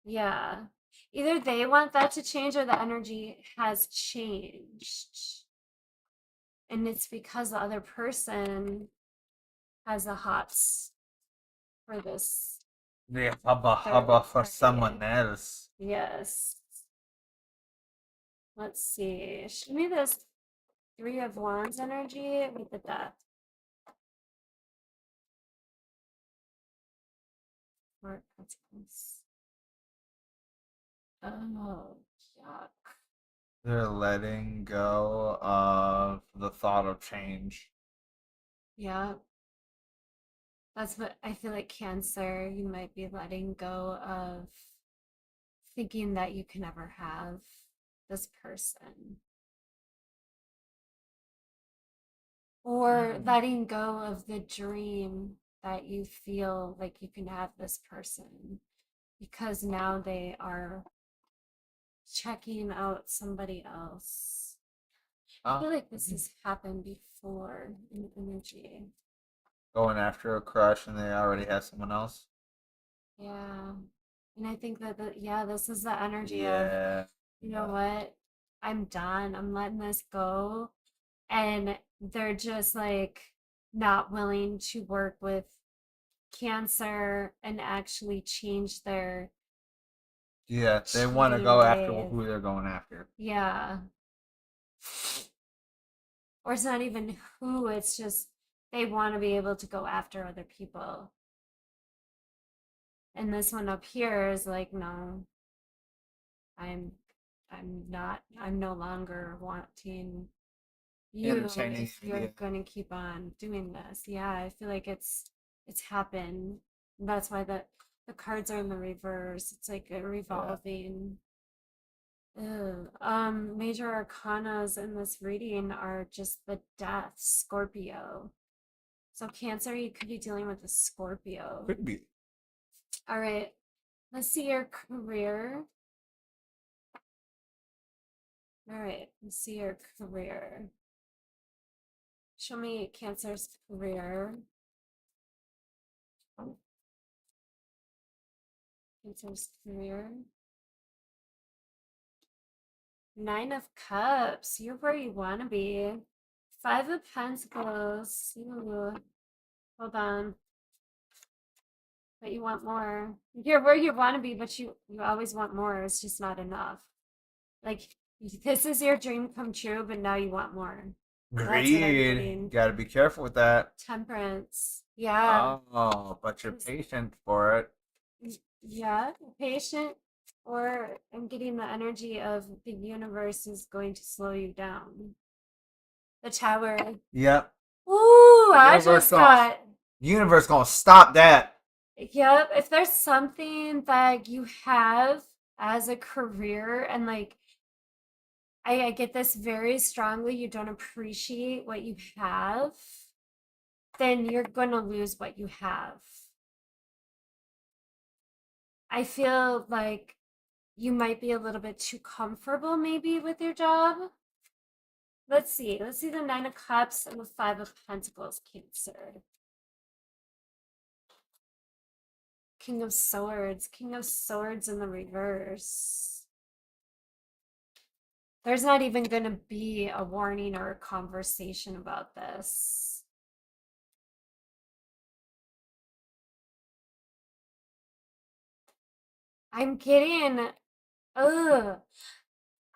Yeah. Either they want that to change or the energy has changed. And it's because the other person has the hots for this The hubba third hubba for party. someone else. Yes. Let's see. Show me this 3 of Wands energy with the Death. Four of Pentacles. Oh, yuck. They're letting go of the thought of change. Yeah. That's what I feel like, Cancer. You might be letting go of thinking that you can never have this person. or letting go of the dream that you feel like you can have this person because now they are checking out somebody else. I Oh, feel like this has happened before in energy. going after a crush and they already have someone else. Yeah. And I think that, yeah, this is the energy of, Yeah. you know what? I'm done. I'm letting this go. And they're just like not willing to work with Cancer and actually change their Yeah, they want to cheating go after ways. who they're going after. Yeah. Or it's not even who, it's just they want to be able to go after other people. And this one up here is like, no, I'm I'm no longer wanting you Entertaining if the you're idea. gonna keep on doing this. Yeah, I feel like it's happened. That's why the cards are in the reverse. It's like a Yeah. revolving. Ew. Major arcanas in this reading are just the death, Scorpio. So Cancer, you could be dealing with a Scorpio. Could be. All right, let's see your career. All right, let's see your career. Show me Cancer's career. Cancer's career. Nine of Cups. You're where you want to be. Five of Pentacles. Ooh, hold on. But you want more. You're where you want to be, but you always want more. It's just not enough. Like this is your dream come true, but now you want more. That's what I'm Greed. getting. Got to be careful with that. Temperance. Yeah. Oh, but you're patient for it. Yeah, patient, or I'm getting the energy of the universe is going to slow you down. The Tower. Yep. Ooh, The I universe just gonna got. universe gonna stop that. Yep, if there's something that you have as a career, and like I get this very strongly, you don't appreciate what you have, then you're gonna lose what you have. I feel like you might be a little bit too comfortable maybe with your job. Let's see. Let's see the Nine of Cups and the Five of Pentacles, Cancer. King of Swords. King of Swords in the reverse. There's not even going to be a warning or a conversation about this. I'm getting, ugh.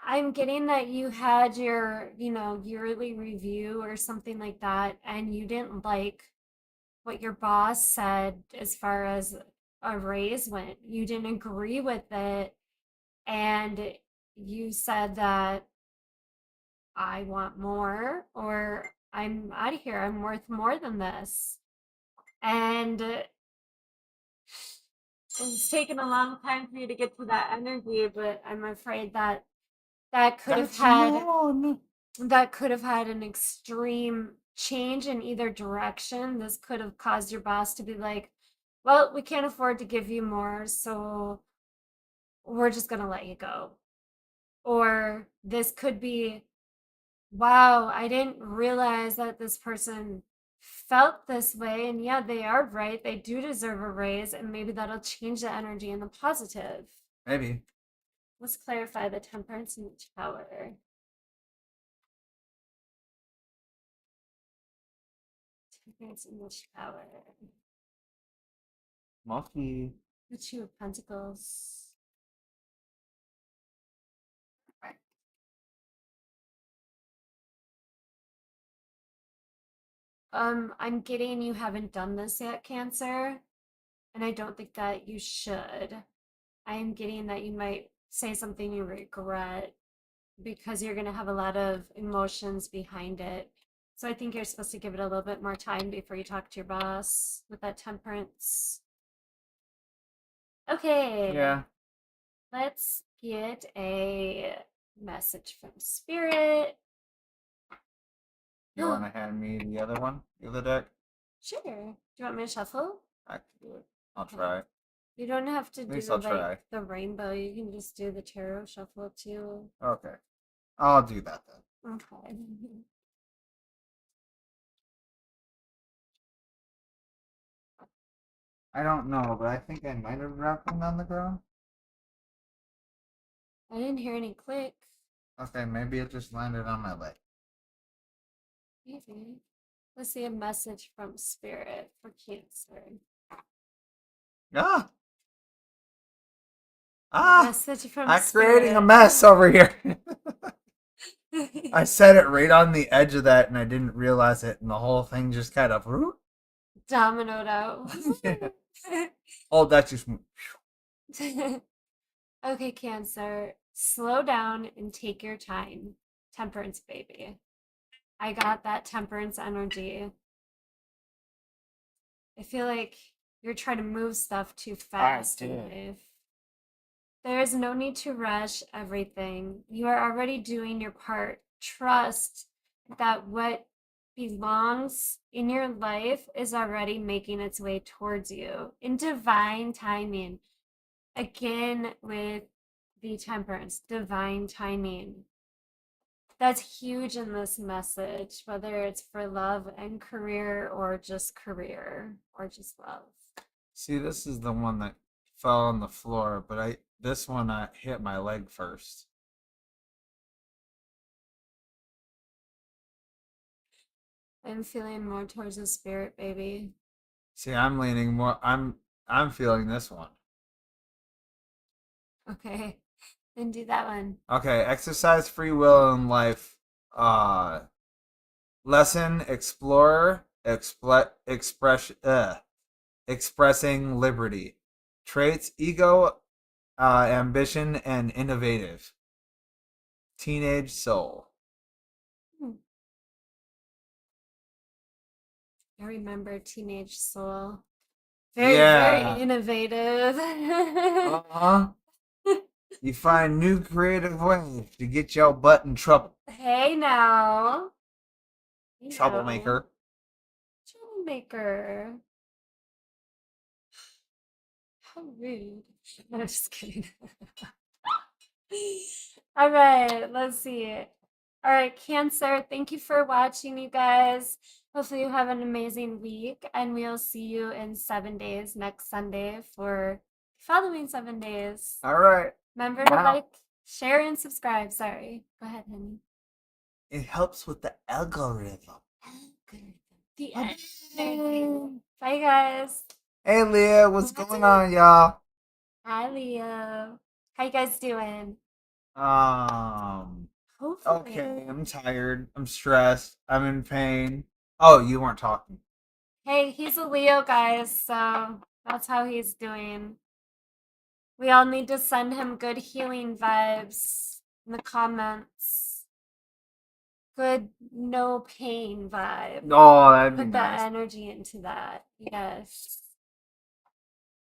I'm getting that you had your, yearly review or something like that, and you didn't like what your boss said as far as a raise went. You didn't agree with it, and you said that I want more, or I'm out of here. I'm worth more than this. And it's taken a long time for you to get to that energy, but I'm afraid that that could have That's had on. that could have had an extreme change in either direction. This could have caused your boss to be like, well, we can't afford to give you more, so we're just going to let you go. Or this could be, wow, I didn't realize that this person felt this way. And yeah, they are right. They do deserve a raise, and maybe that'll change the energy in the positive. Maybe. Let's clarify the Temperance and the Tower. Temperance and the Tower. Monkey. The Two of Pentacles. I'm getting you haven't done this yet, Cancer, and I don't think that you should. I am getting that you might say something you regret because you're going to have a lot of emotions behind it. So I think you're supposed to give it a little bit more time before you talk to your boss with that temperance. Okay, Yeah. let's get a message from Spirit. You want to hand me the other one, the other deck? Sure. Do you want me to shuffle? I can do it. I'll Okay. try. You don't have to At least do I'll try. like the rainbow. You can just do the tarot shuffle too. Okay. I'll do that then. Okay. I don't know, but I think I might have dropped them on the ground. I didn't hear any click. Okay, maybe it just landed on my leg. Maybe. Let's see a message from Spirit for Cancer. Ah! Ah! Message from I'm Spirit. creating a mess over here. I set it right on the edge of that and I didn't realize it, and the whole thing just kind of Dominoed out. yeah. Oh, that just Okay, Cancer. Slow down and take your time. Temperance, baby. I got that temperance energy. I feel like you're trying to move stuff too fast in life. There is no need to rush everything. You are already doing your part. Trust that what belongs in your life is already making its way towards you in divine timing. Again, with the temperance, divine timing. That's huge in this message, whether it's for love and career or just love. see. This is the one that fell on the floor, but this one I hit my leg first. I'm feeling more towards the spirit, baby. See, I'm leaning more. I'm feeling this one. Okay, then do that one. Okay, exercise free will in life. Uh, lesson explorer expressing liberty. Traits ego, ambition, and innovative. Teenage soul. Hmm. I remember teenage soul. Very, Yeah. very innovative. Uh-huh. You find new creative ways to get your butt in trouble. Hey now. You know. Troublemaker. Troublemaker. How rude. No, just kidding. All right, let's see. All right, Cancer, thank you for watching, you guys. Hopefully, you have an amazing week, and we'll see you in 7 days next Sunday for following 7 days. All right. Remember to like, share, and subscribe. Sorry. Go ahead, honey. It helps with the algorithm. The end. Bye, guys. Hey, Leah, what's going on, y'all? Hi, Leo. How you guys doing? Hopefully. Okay, I'm tired. I'm stressed. I'm in pain. Oh, you weren't talking. Hey, he's a Leo, guys, so that's how he's doing. We all need to send him good healing vibes in the comments. Good no pain vibe. Oh, that'd be Put that nice. energy into that. Yes.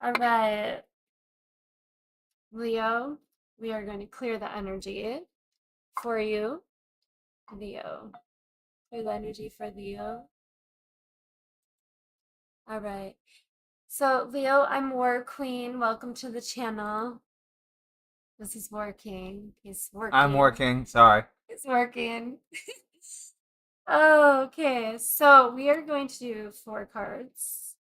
All right. Leo, we are going to clear the energy for you. Leo. Clear the energy for Leo. All right. So, Leo, I'm WarQueen. Welcome to the channel. This is working. He's working. I'm working. Sorry. It's working. Okay, so we are going to do 4 cards.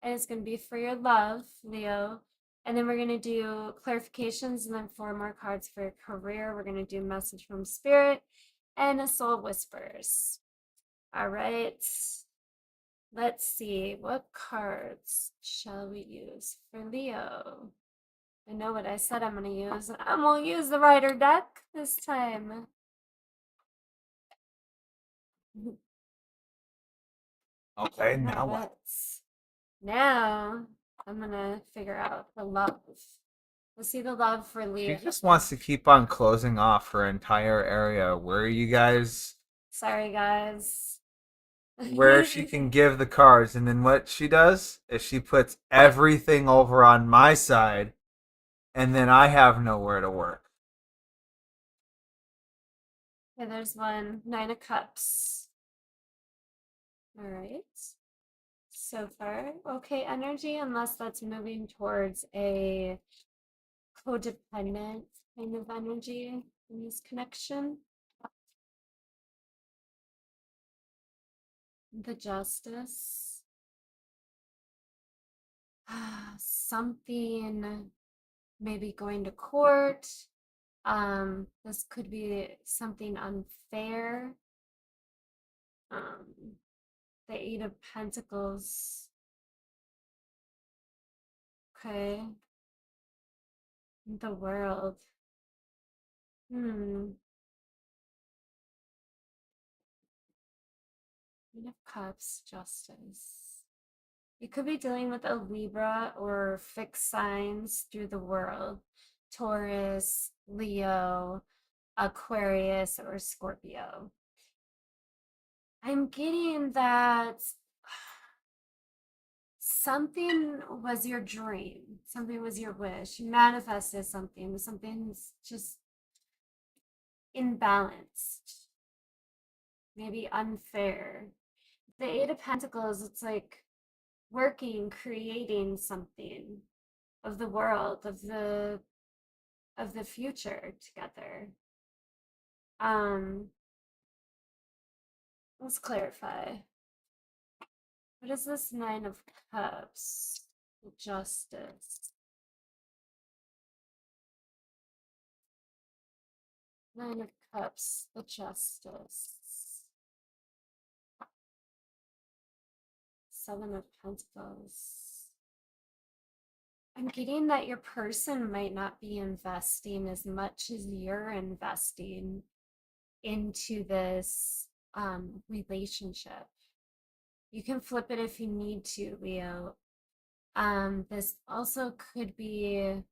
And it's going to be for your love, Leo. And then we're going to do clarifications and then 4 more cards for your career. We're going to do message from spirit and a soul whispers. All right. Let's see. What cards shall we use for Leo? I know what I said I'm going to use. I'm going to use the Rider deck this time. Okay, now what? Now I'm going to figure out the love. Let's see the love for Leo. She just wants to keep on closing off her entire area. Where you guys? Sorry, guys. Where she can give the cards, and then what she does is she puts everything over on my side, and then I have nowhere to work. Okay, there's one. 9 of Cups. All right. So far, okay energy, unless that's moving towards a codependent kind of energy in this connection. The justice. Something maybe going to court. This could be something unfair. Um, the Eight of Pentacles. Okay. The world. Hmm. Queen of Cups, justice. You could be dealing with a Libra or fixed signs through the world. Taurus, Leo, Aquarius, or Scorpio. I'm getting that something was your dream, something was your wish. You manifested something, something's just imbalanced, maybe unfair. The Eight of Pentacles, it's like working, creating something of the world, of the future together. Let's clarify. What is this Nine of Cups? Justice. Nine of Cups, the Justice. Seven of Pentacles. I'm getting that your person might not be investing as much as you're investing into this relationship. You can flip it if you need to, Leo. This also could be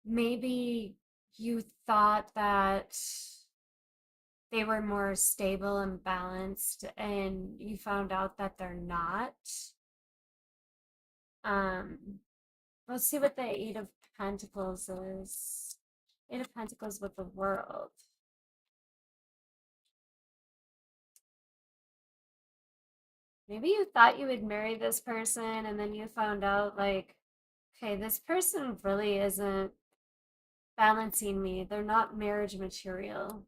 maybe you thought that they were more stable and balanced, and you found out that they're not. Let's see what the Eight of Pentacles is. Eight of Pentacles with the world. Maybe you thought you would marry this person and then you found out, like, okay, this person really isn't balancing me. They're not marriage material.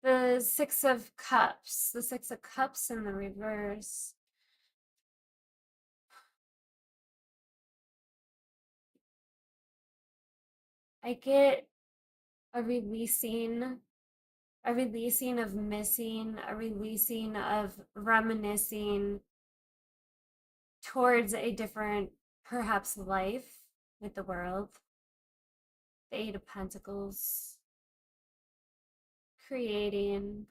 The Six of Cups. The Six of Cups in the reverse. I get a releasing of missing, a releasing of reminiscing towards a different, perhaps, life with the world. The Eight of Pentacles. Creating.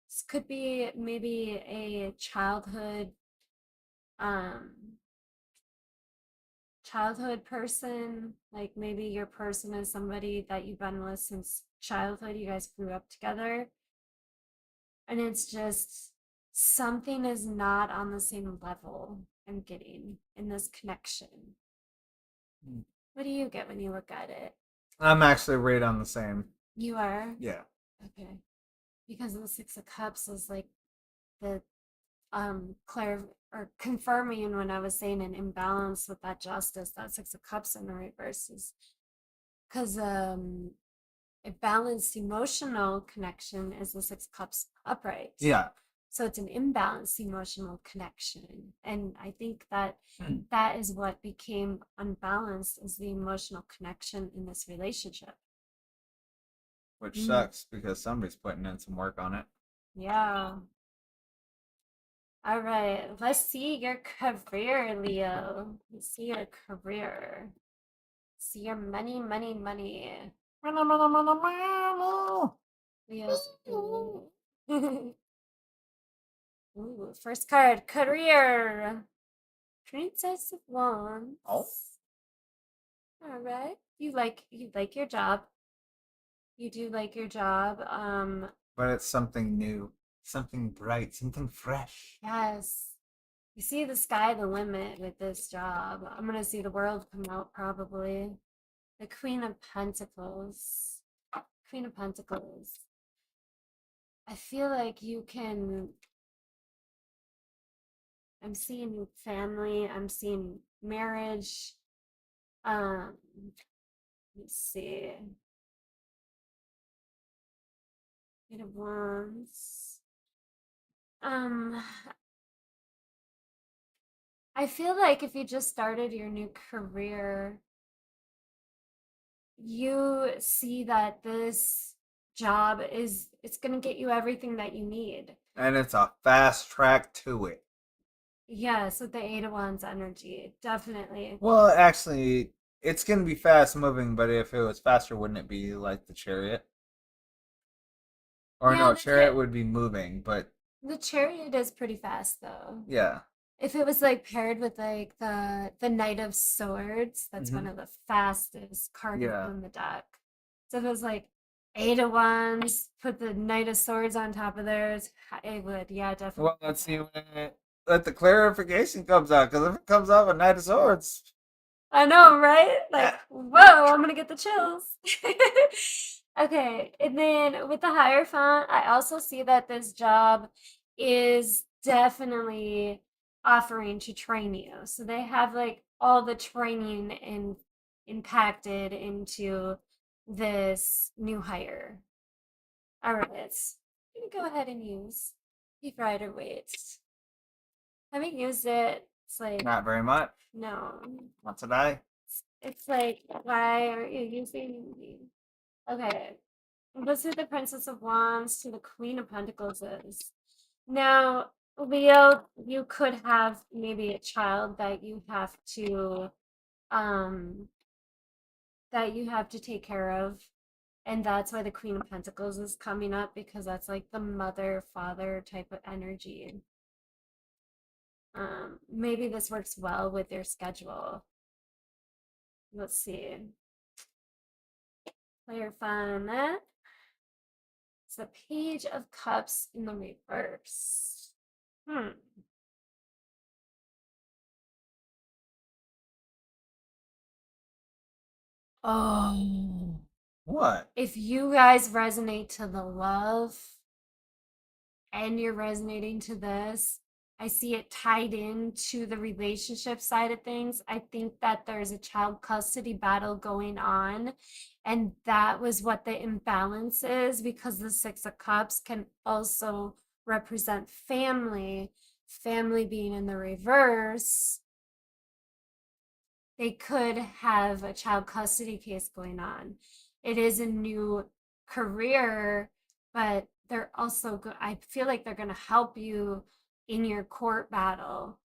This could be maybe a um, childhood person. Like maybe your person is somebody that you've been with since childhood. You guys grew up together. And it's just something is not on the same level I'm getting in this connection. What do you get when you look at it? I'm actually right on the same. You are? Yeah. Okay. Because the Six of Cups is like the or confirming when I was saying an imbalance with that justice, that Six of Cups in the reverse is because a balanced emotional connection is the Six of Cups upright. Yeah. So it's an imbalanced emotional connection. And I think that that is what became unbalanced, is the emotional connection in this relationship. Which sucks because somebody's putting in some work on it. Yeah. All right. Let's see your career, Leo. Let's see your career. See your money, money, money. Leo's. Ooh, first card, career. Princess of Wands. Oh. All right. You like your job. You do like your job. But it's something new, something bright, something fresh. Yes. You see the sky the limit with this job. I'm gonna see the world come out probably. The Queen of Pentacles. Queen of Pentacles. I feel like you can. I'm seeing family. I'm seeing marriage. Um, let's see. Eight of Wands. Um, I feel like if you just started your new career, you see that this job is it's going to get you everything that you need. And it's a fast track to it. Yes, with the Eight of Wands energy, definitely. Well, actually, it's going to be fast moving, but if it was faster, wouldn't it be like the chariot? Or Yeah, no, chariot would be moving, but the chariot is pretty fast though. yeah. If it was like paired with like the Knight of Swords, that's one Hmm. of the fastest cards Yeah. in the deck. So if it was like Eight of Wands, put the Knight of Swords on top of theirs, it would, yeah, definitely. Well, let's see when let the clarification comes out, because if it comes out with Knight of Swords, I know, right? Like, eh, whoa, I'm gonna get the chills. Okay, and then with the Hierophant, I also see that this job is definitely offering to train you. So they have like all the training impacted into this new hire. All right, I'm gonna go ahead and use the Rider Weights. Haven't used it. It's like, not very much. no. What's a die? It's like, why aren't you using me? Okay, let's see what the Princess of Wands to the Queen of Pentacles is. Now, Leo, you could have maybe a child um, that you have to take care of. And that's why the Queen of Pentacles is coming up because that's like the mother, father type of energy. Maybe this works well with your schedule. Let's see. Clarify on that. It's the Page of Cups in the reverse. Hmm. Oh. What? If you guys resonate to the love and you're resonating to this, I see it tied into the relationship side of things. I think that there's a child custody battle going on. And that was what the imbalance is because the Six of Cups can also represent family, family being in the reverse. They could have a child custody case going on. It is a new career, but they're also good. I feel like they're going to help you in your court battle.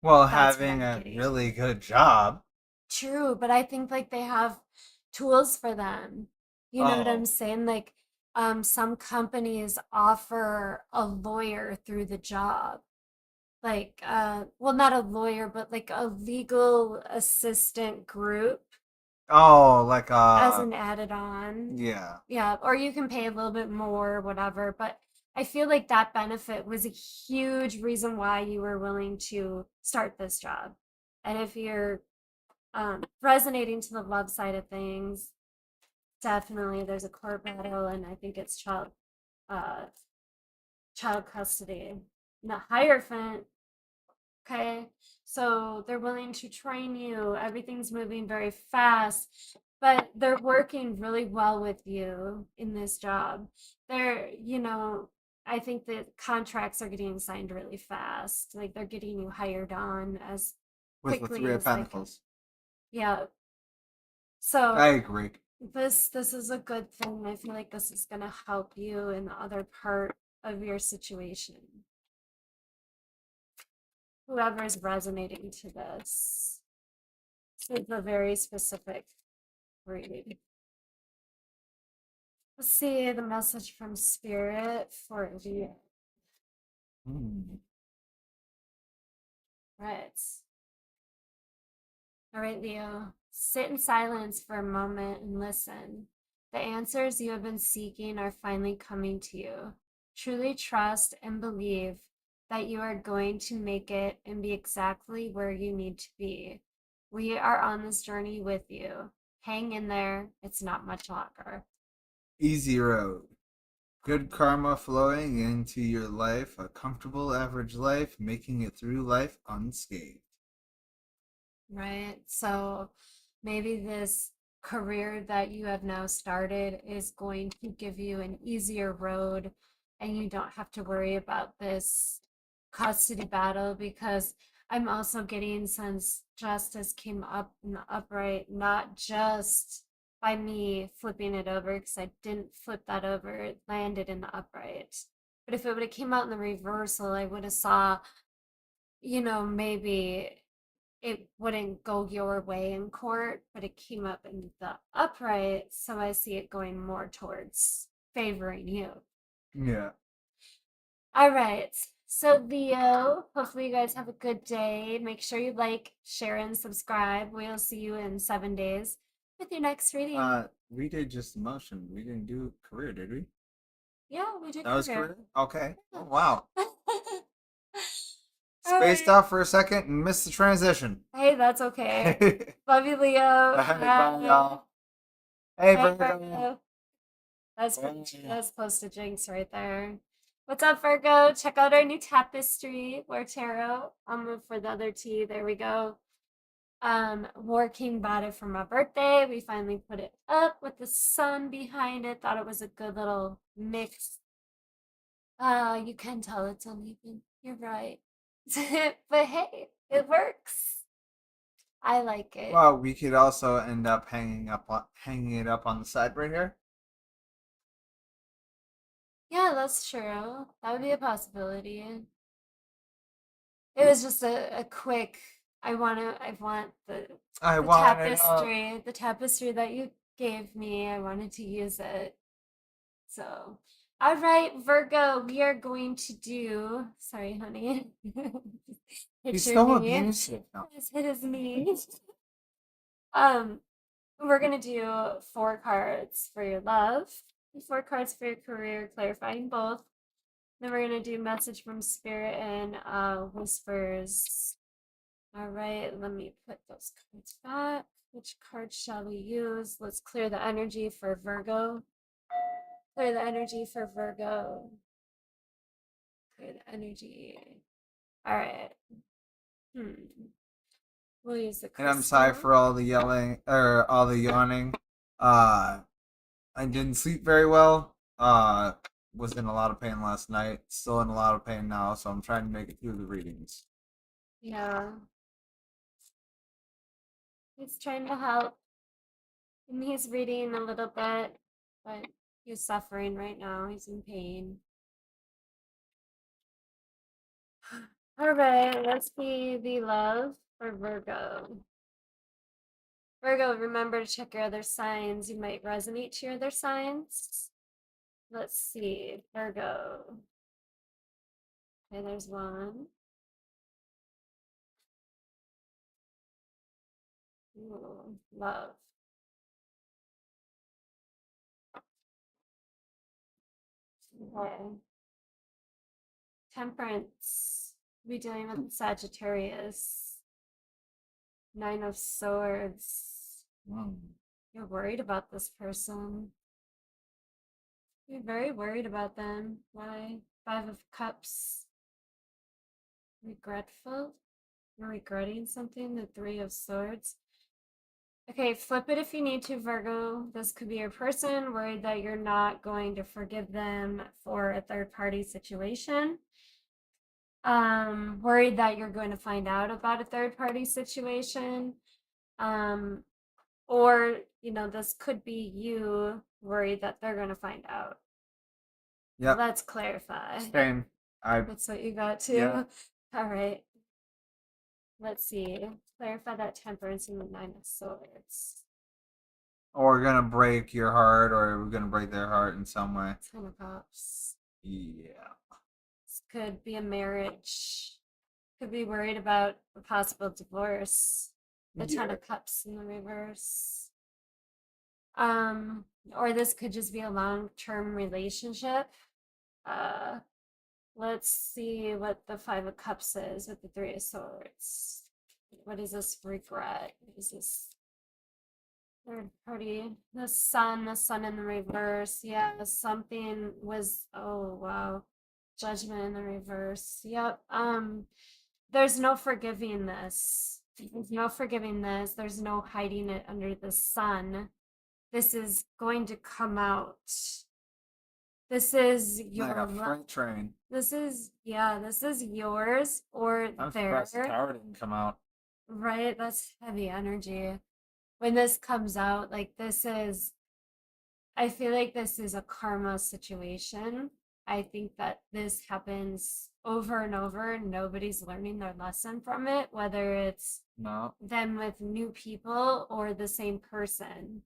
Well, That's what having I'm a getting. really good job. True, but I think like they have tools for them. You know what I'm Oh, saying? Like some companies offer a lawyer through the job. Like well, not a lawyer, but like a legal assistant group oh, like as an added on. yeah. Yeah, or you can pay a little bit more, whatever. But I feel like that benefit was a huge reason why you were willing to start this job. And if you're resonating to the love side of things, definitely there's a court battle, and I think it's uh, child custody. And the Hierophant. Okay, so they're willing to train you. Everything's moving very fast, but they're working really well with you in this job. I think the contracts are getting signed really fast. Like they're getting you hired on as With the quickly Three of as they can. Pentacles. Yeah. I So agree. this is a good thing. I feel like this is gonna help you in the other part of your situation. Whoever's resonating to this. It's a very specific read. Let's see the message from Spirit for the Hmm. right. All right, Leo. Sit in silence for a moment and listen. The answers you have been seeking are finally coming to you. Truly trust and believe that you are going to make it and be exactly where you need to be. We are on this journey with you. Hang in there. It's not much longer. Easy road. Good karma flowing into your life, a comfortable average life, making it through life unscathed. Right? So maybe this career that you have now started is going to give you an easier road and you don't have to worry about this custody battle because I'm also getting since justice came up in the upright, not just by me flipping it over because I didn't flip that over, it landed in the upright. But if it would have came out in the reversal, I would have saw, maybe it wouldn't go your way in court, but it came up in the upright, so I see it going more towards favoring you. Yeah. All right. So, Leo, hopefully you guys have a good day. Make sure you like, share, and subscribe. We'll see you in 7 days with your next reading. We did just emotion. We didn't do career, did we? Yeah, we did That was career. career? Okay. Oh, wow. All Spaced right. out for a second and missed the transition. Hey, that's okay. Love you, Leo. Bye, bye, Bye. y'all. Hey, Hey, Virgo. Virgo. That's Bye. that's close to jinx right there. What's up, Virgo? Check out our new tapestry, War Tarot. I'll move for the other T. There we go. WarQueen bought it for my birthday. We finally put it up with the sun behind it. Thought it was a good little mix. You can tell it's uneven. You're right. But hey, it works. I like it. Well, we could also end up hanging it up on the side right here. Yeah, that's true. That would be a possibility. It was just a quick. I want I the want it up. tapestry that you gave me. I wanted to use it. So, all right, Virgo, we are going to do. Sorry, honey. He's Hit your so knee. abusive. No. Just hit his knee. Um, we're gonna do 4 cards for your love, 4 cards for your career, clarifying both. Then we're gonna do message from spirit and whispers. All right, let me put those cards back. Which card shall we use? Let's clear the energy for Virgo. Clear the energy for Virgo. Clear the energy. All right. We'll use the And I'm sorry crystal. for all the yelling or all the yawning. Uh, I didn't sleep very well. Was in a lot of pain last night. Still in a lot of pain now, so I'm trying to make it through the readings. Yeah, he's trying to help. And he's reading a little bit, but he's suffering right now. He's in pain. All right, let's see the love for Virgo. Virgo, remember to check your other signs. You might resonate to your other signs. Let's see, Virgo. Okay, there's one. Ooh, love. Okay. Temperance. We're dealing with Sagittarius. 9 of Swords. You're worried about this person. You're very worried about them. Why? 5 of Cups. Regretful? You're regretting something? The 3 of Swords. Okay, flip it if you need to, Virgo. This could be your person worried that you're not going to forgive them for a third party situation. Worried that you're going to find out about a third party situation. Um, or, this could be you worried that they're going to find out. Yep. Let's clarify. Same. That's what you got too? Yeah. All right. Let's see. Clarify that temperance in the 9 of Swords. Or we're gonna break your heart, or we're gonna break their heart in some way. 10 of Cups. Yeah. This could be a marriage. Could be worried about a possible divorce. The 10 of Cups in the reverse. Or this could just be a long-term relationship. Uh, let's see what the 5 of Cups is with the 3 of Swords. What is this regret? What is this? Third party. The sun in the reverse. Yeah, something was, oh wow. Judgment in the reverse. Yep. There's no forgiving this. There's no forgiving this. There's no hiding it under the sun. This is going to come out. This is Like your a freight train. this is, yeah, this is yours or I'm surprised the their, tower didn't come out. right? That's heavy energy. When this comes out, like this is, I feel like this is a karma situation. I think that this happens over and over. Nobody's learning their lesson from it, whether it's No. them with new people or the same person.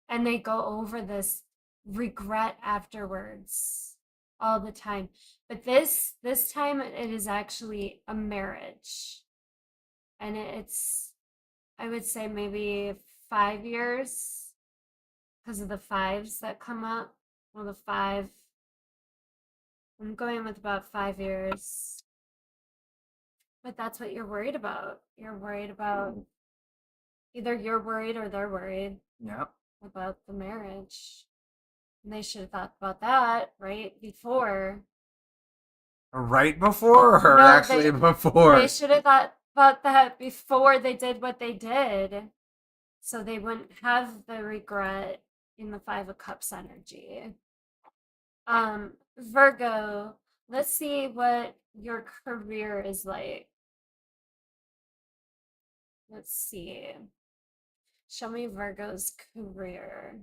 And they go over this regret afterwards all the time. But this time it is actually a marriage. And it's, I would say maybe 5 years because of the fives that come up. Well, the five, I'm going with about 5 years. But that's what you're worried about. You're worried about, either you're worried or they're worried Yep. about the marriage. And they should have thought about that right before. Right before, or No, actually they before? should have thought about that before they did what they did. So they wouldn't have the regret in the Five of Cups energy. Virgo, let's see what your career is like. Let's see. Show me Virgo's career.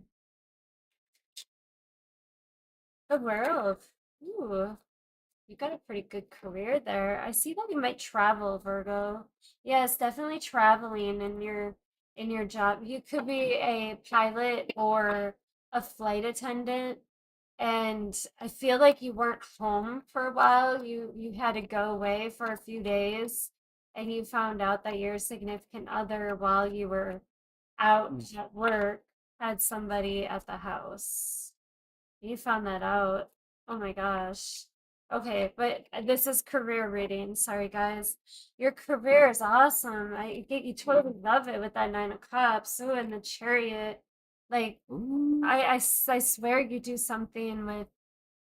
The world. Ooh, you got a pretty good career there. I see that you might travel, Virgo. Yes, definitely traveling in your job. You could be a pilot or a flight attendant. And I feel like you weren't home for a while. You had to go away for a few days and you found out that your significant other while you were out at work had somebody at the house. You found that out. Oh my gosh. Okay, but this is career reading. Sorry, guys. Your career is awesome. I get you totally love it with that Nine of Cups. Ooh, and the Chariot. Like, Ooh. I swear you do something with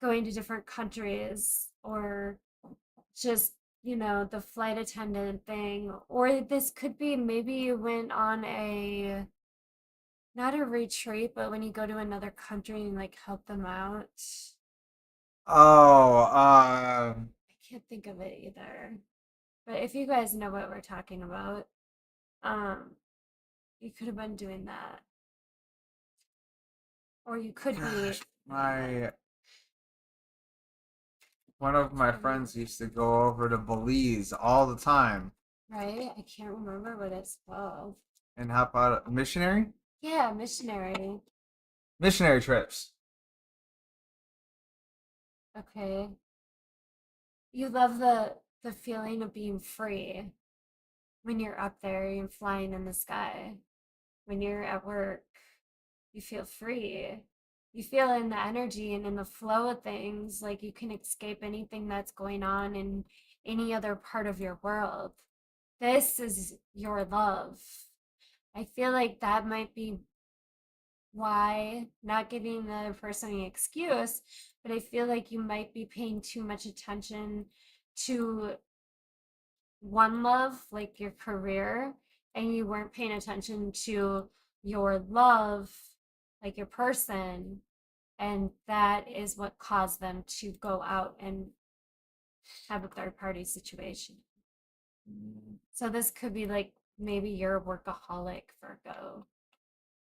going to different countries or just, the flight attendant thing. Or this could be maybe you went on a, not a retreat, but when you go to another country and like help them out. Oh, I can't think of it either. But if you guys know what we're talking about, um, you could have been doing that. Or you could be gosh, doing that. my one of my Tell me, friends used to go over to Belize all the time right? I can't remember what it's called. and help out missionary Yeah, missionary. missionary trips. Okay. You love the feeling of being free when you're up there and flying in the sky. When you're at work, you feel free. You feel in the energy and in the flow of things, like you can escape anything that's going on in any other part of your world. This is your love. I feel like that might be why, not giving the other person an excuse, but I feel like you might be paying too much attention to one love, like your career, and you weren't paying attention to your love, like your person, and that is what caused them to go out and have a third party situation. So this could be like maybe you're a workaholic, Virgo,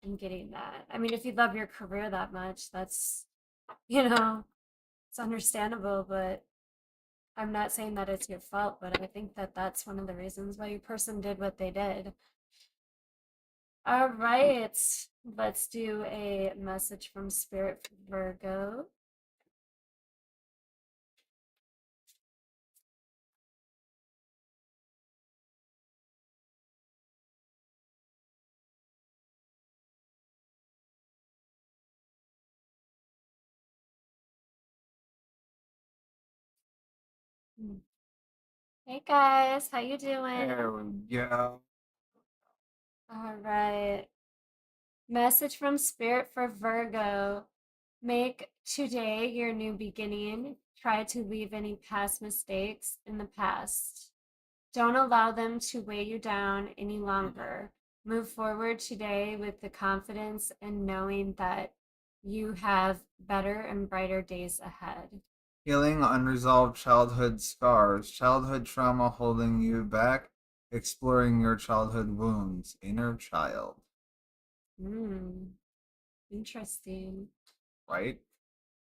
and getting that. I mean, if you love your career that much, that's, you know, it's understandable, but I'm not saying that it's your fault, but I think that that's one of the reasons why your person did what they did. All right, let's do a message from Spirit for Virgo. Hey guys, how you doing? There we go. All right. Message from Spirit for Virgo. Make today your new beginning. Try to leave any past mistakes in the past. Don't allow them to weigh you down any longer. Move forward today with the confidence and knowing that you have better and brighter days ahead. Healing unresolved childhood scars, childhood trauma holding you back, exploring your childhood wounds, inner child. Interesting. Right?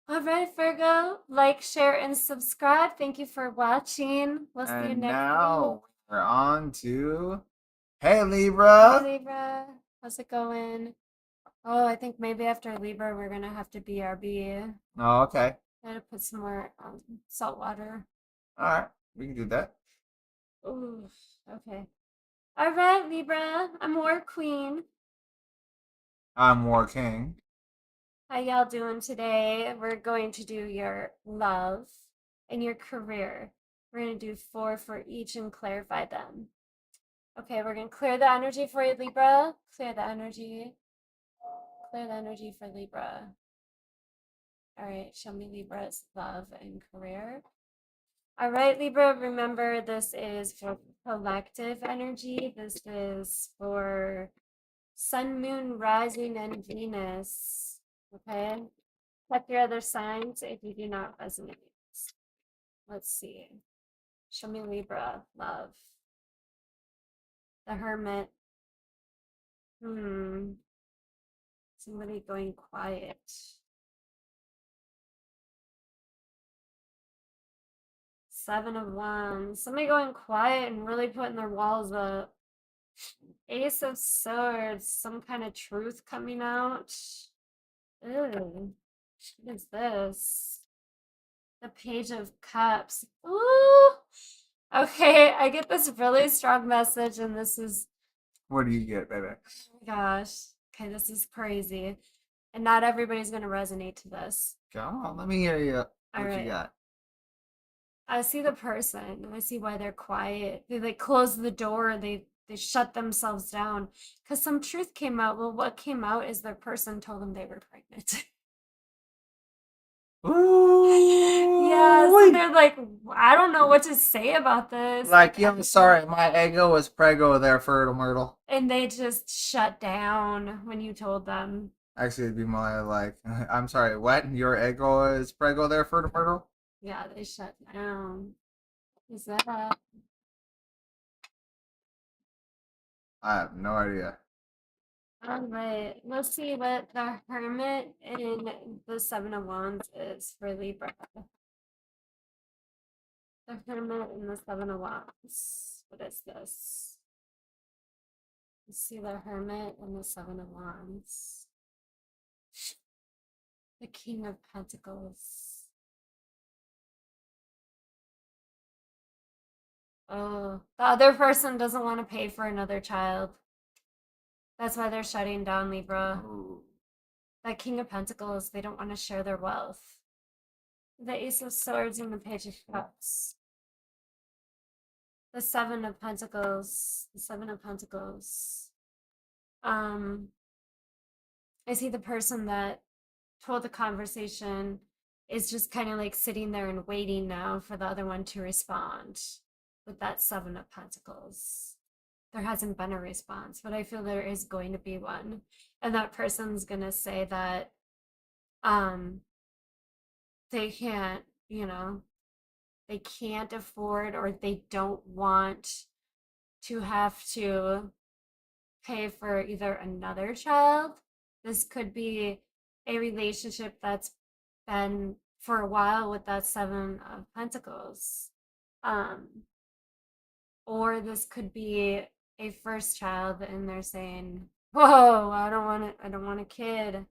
All right, Virgo, like, share, and subscribe. Thank you for watching. We'll see you And next week. now we're on to Hey Hi, Libra. Libra. How's it going? Oh, I think maybe after Libra, we're gonna have to BRB. Oh, okay. Gotta put some more salt water. All right. We can do that. Ooh, okay. All right, Libra. I'm WarQueen. I'm War King. How y'all doing today? We're going to do your love and your career. We're going to do 4 for each and clarify them. Okay, we're going to clear the energy for you, Libra. Clear the energy. Clear the energy for Libra. All right, show me Libra's love and career. All right, Libra, remember this is for collective energy. This is for Sun, Moon, Rising, and Venus. Okay? Check your other signs if you do not resonate. Let's see. Show me Libra, love. The Hermit. Somebody going quiet. Seven of Wands. Somebody going quiet and really putting their walls up. Ace of Swords. Some kind of truth coming out. Ew. What is this? The Page of Cups. Ooh. Okay, I get this really strong message, and this is, What do you get, baby? oh my gosh. Okay, this is crazy. And not everybody's going to resonate to this. Come on, let me hear you. All What you right. got? I see the person, and I see why they're quiet. They like close the door, they shut themselves down because some truth came out. Well, what came out is their person told them they were pregnant. Yeah, Ooh, so wait. they're like, I don't know what to say about this. Like, yeah, I'm sorry, my ego was prego there, Fertile Myrtle. And they just shut down when you told them. Actually, it'd be more like, I'm sorry, what? Your ego is prego there, Fertile Myrtle? Yeah, they shut down. Is that I have no idea. all right? Let's see what the Hermit in the Seven of Wands is for Libra. The Hermit and the Seven of Wands. What is this? Let's see the Hermit and the Seven of Wands. The King of Pentacles. Oh, the other person doesn't want to pay for another child. That's why they're shutting down Libra. Ooh. That King of Pentacles, they don't want to share their wealth. The Ace of Swords and the Page of Cups. The Seven of Pentacles. The Seven of Pentacles. I see the person that told the conversation is just kind of like sitting there and waiting now for the other one to respond with that Seven of Pentacles. There hasn't been a response, but I feel there is going to be one. And that person's going to say that they can't, they can't afford or they don't want to have to pay for either another child. This could be a relationship that's been for a while with that Seven of Pentacles. Or this could be a first child and they're saying, whoa, I don't want a kid.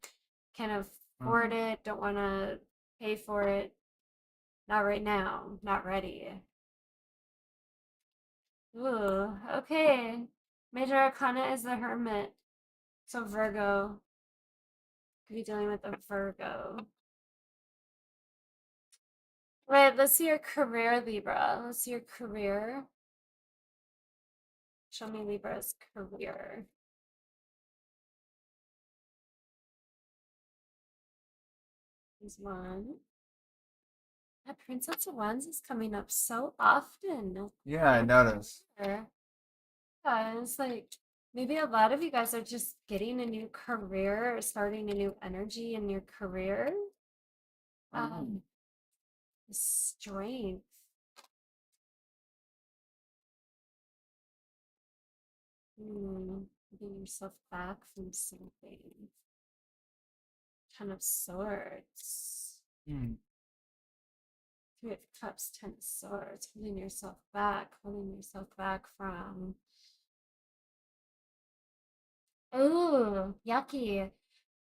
Can't afford it, don't want to pay for it. Not right now, not ready. Ooh, okay. Major Arcana is the Hermit. So Virgo. Could be dealing with a Virgo. Right, let's see your career, Libra. Let's see your career. Show me Libra's career. There's one. That Princess of Wands is coming up so often. Yeah, I in noticed. career. Yeah, it's like maybe a lot of you guys are just getting a new career or starting a new energy in your career. Um, Strength. Getting yourself back from something. 10 of Swords. Hmm. Three of Cups, 10 of Swords. Holding yourself back from. Ooh, yucky.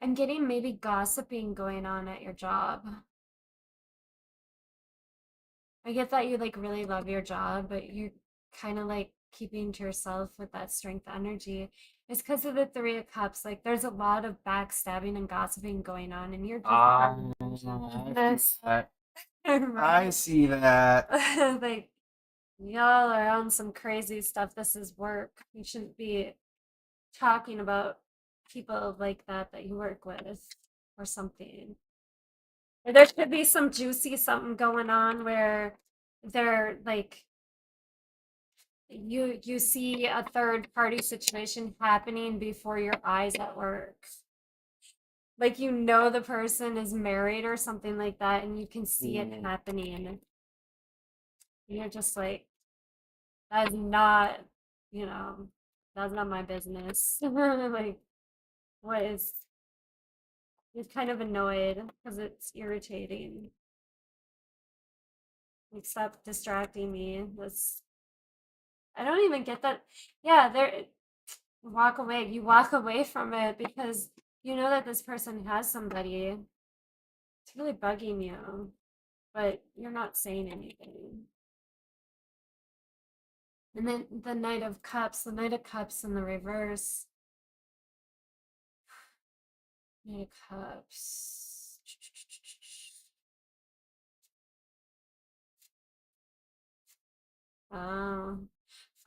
I'm getting maybe gossiping going on at your job. I get that you like really love your job, but you're kind of like keeping to yourself with that strength energy. It's because of the Three of Cups. Like there's a lot of backstabbing and gossiping going on, and you're just I see this, that. I right? see that. Like y'all are on some crazy stuff. This is work. You shouldn't be talking about people like that you work with or something. Or there should be some juicy something going on where they're like you see a third party situation happening before your eyes at work. Like you know the person is married or something like that and you can see it happening and you're just like that's not, you know, that's not my business. Like what is he's kind of annoyed because it's irritating. Like stop distracting me. That's I don't even get that. Yeah, there walk away. You walk away from it because you know that this person has somebody. It's really bugging you, but you're not saying anything. And then the Knight of Cups in the reverse. Knight of Cups. Oh,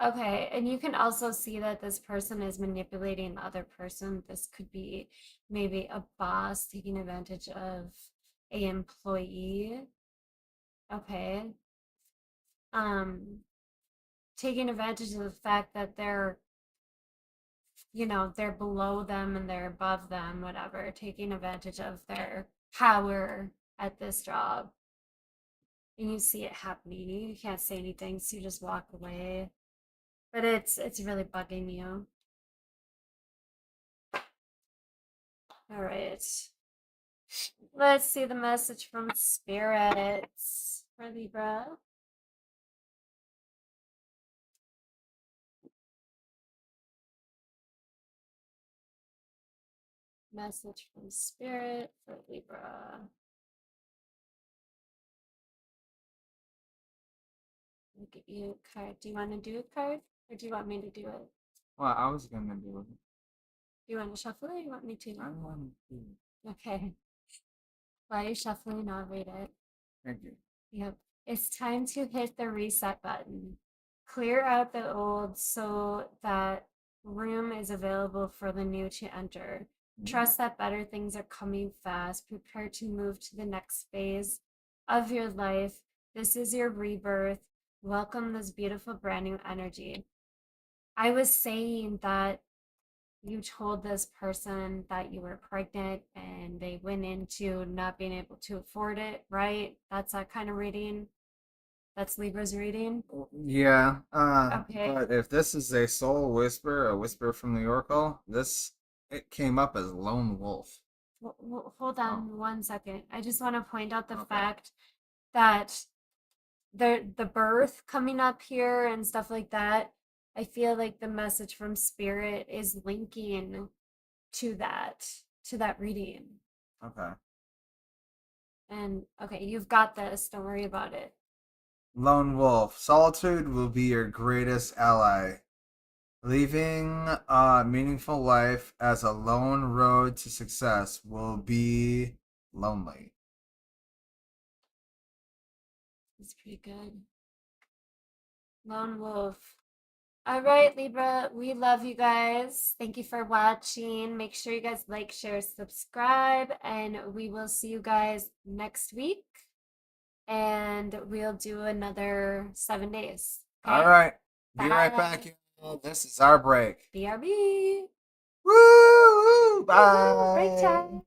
okay. And you can also see that this person is manipulating the other person. This could be maybe a boss taking advantage of a employee. Okay. Um, Taking advantage of the fact that they're below them and they're above them, whatever, taking advantage of their power at this job. And you see it happening. You can't say anything, so you just walk away. But it's really bugging you. All right. Let's see the message from spirits for Libra. Message from spirit for Libra. I'll give you a card. Do you want to do a card or do you want me to do it? Well, I was gonna do it. Do you want to shuffle it or you want me to? I want to. Okay. While you're shuffling, I'll read it. Thank you. Yep. It's time to hit the reset button. Clear out the old so that room is available for the new to enter. Trust that better things are coming fast. Prepare to move to the next phase of your life. This is your rebirth. Welcome this beautiful brand new energy. I was saying that you told this person that you were pregnant and they went into not being able to afford it, right? That's that kind of reading. That's Libra's reading. Yeah, Okay. but if this is a soul whisper, a whisper from the Oracle, it came up as lone wolf. Hold Oh, on 1 second. I just want to point out the okay. fact that the birth coming up here and stuff like that. I feel like the message from spirit is linking to that reading. Okay. And okay, you've got this. Don't worry about it. Lone wolf. Solitude will be your greatest ally. Leaving a meaningful life as a lone road to success will be lonely. It's pretty good. Lone wolf. All right, Libra, we love you guys. Thank you for watching. Make sure you guys like, share, subscribe, and we will see you guys next week. And we'll do another 7 days. All Okay? right. Be right back, Bye. y'all. This is our break. BRB. Woo! Woohoo! Break Bye. time.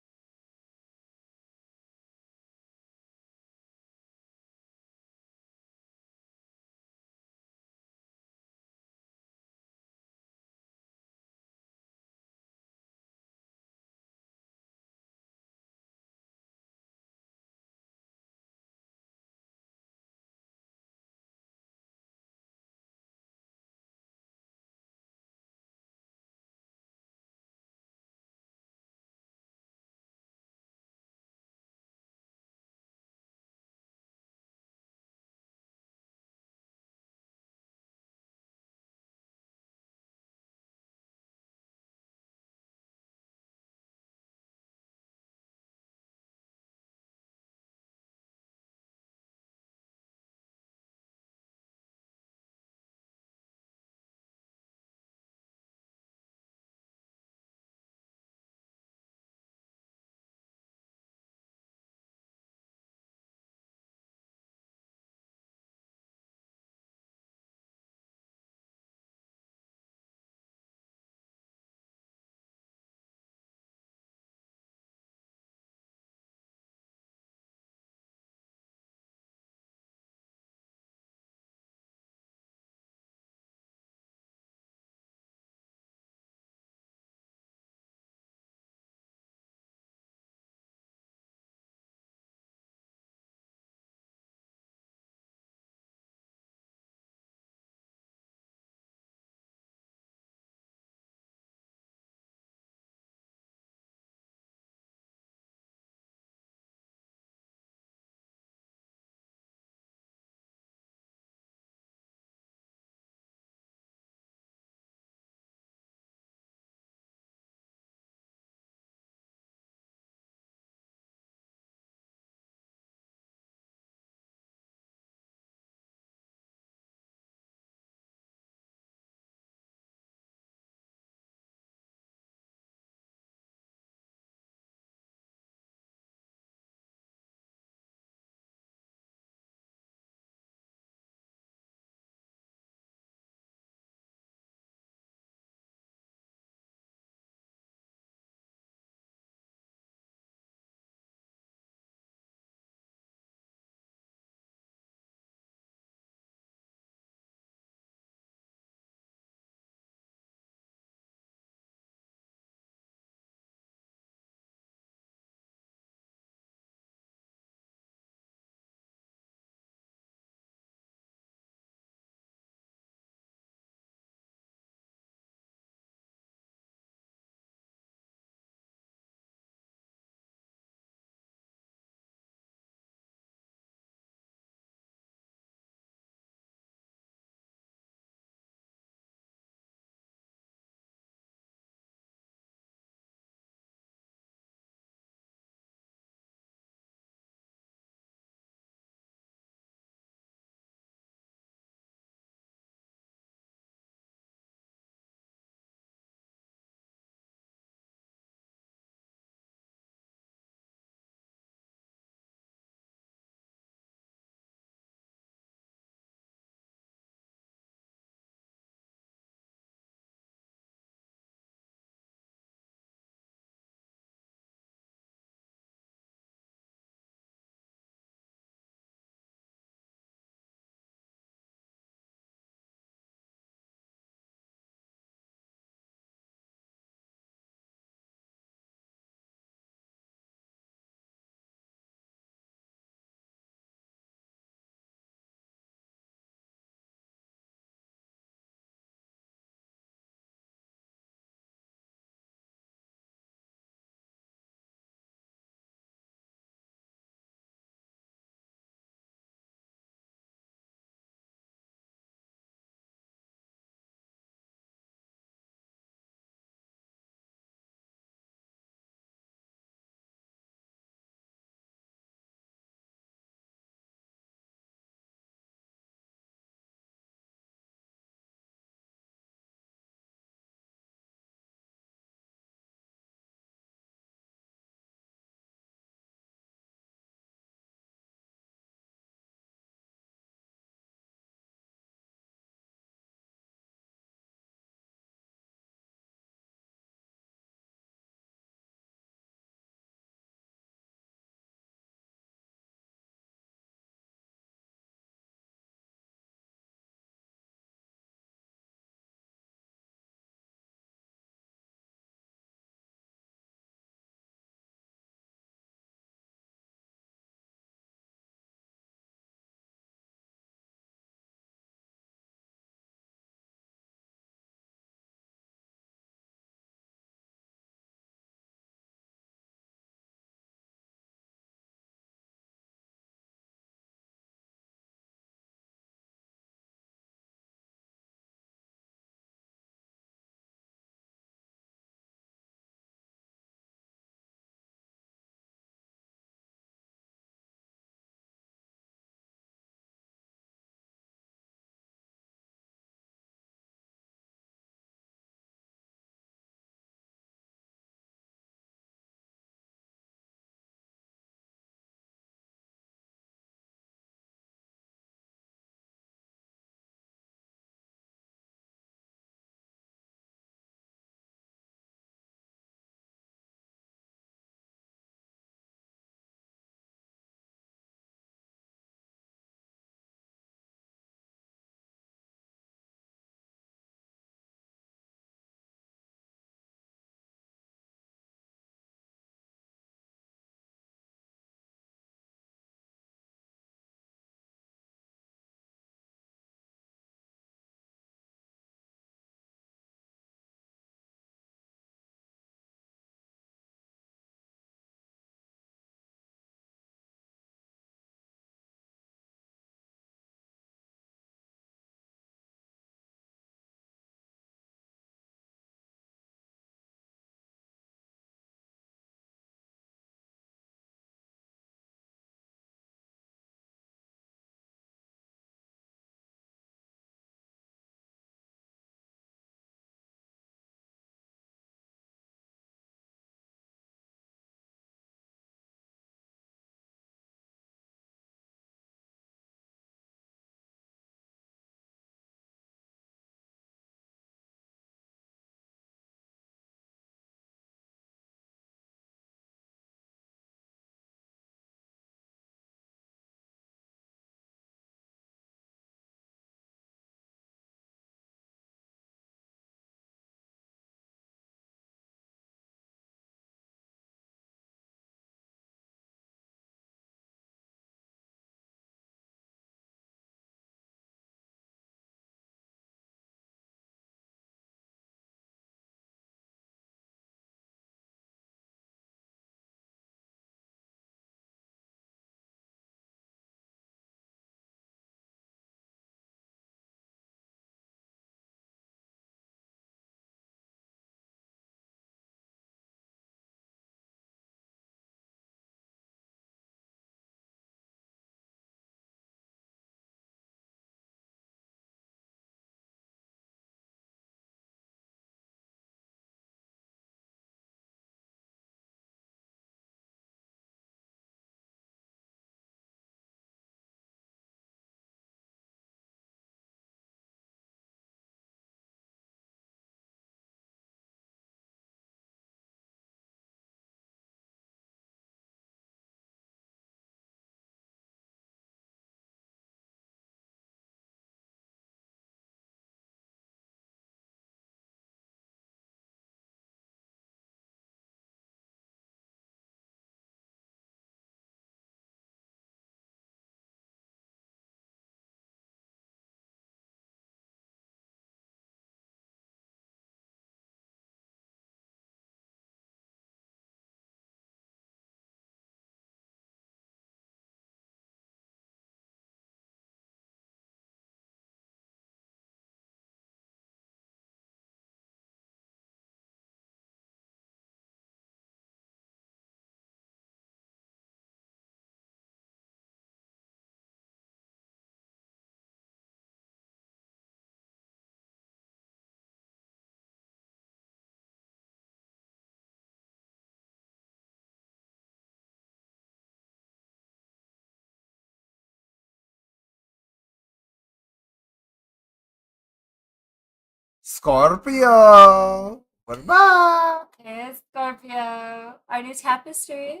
Scorpio. What about? Hey, Scorpio. Our new tapestry,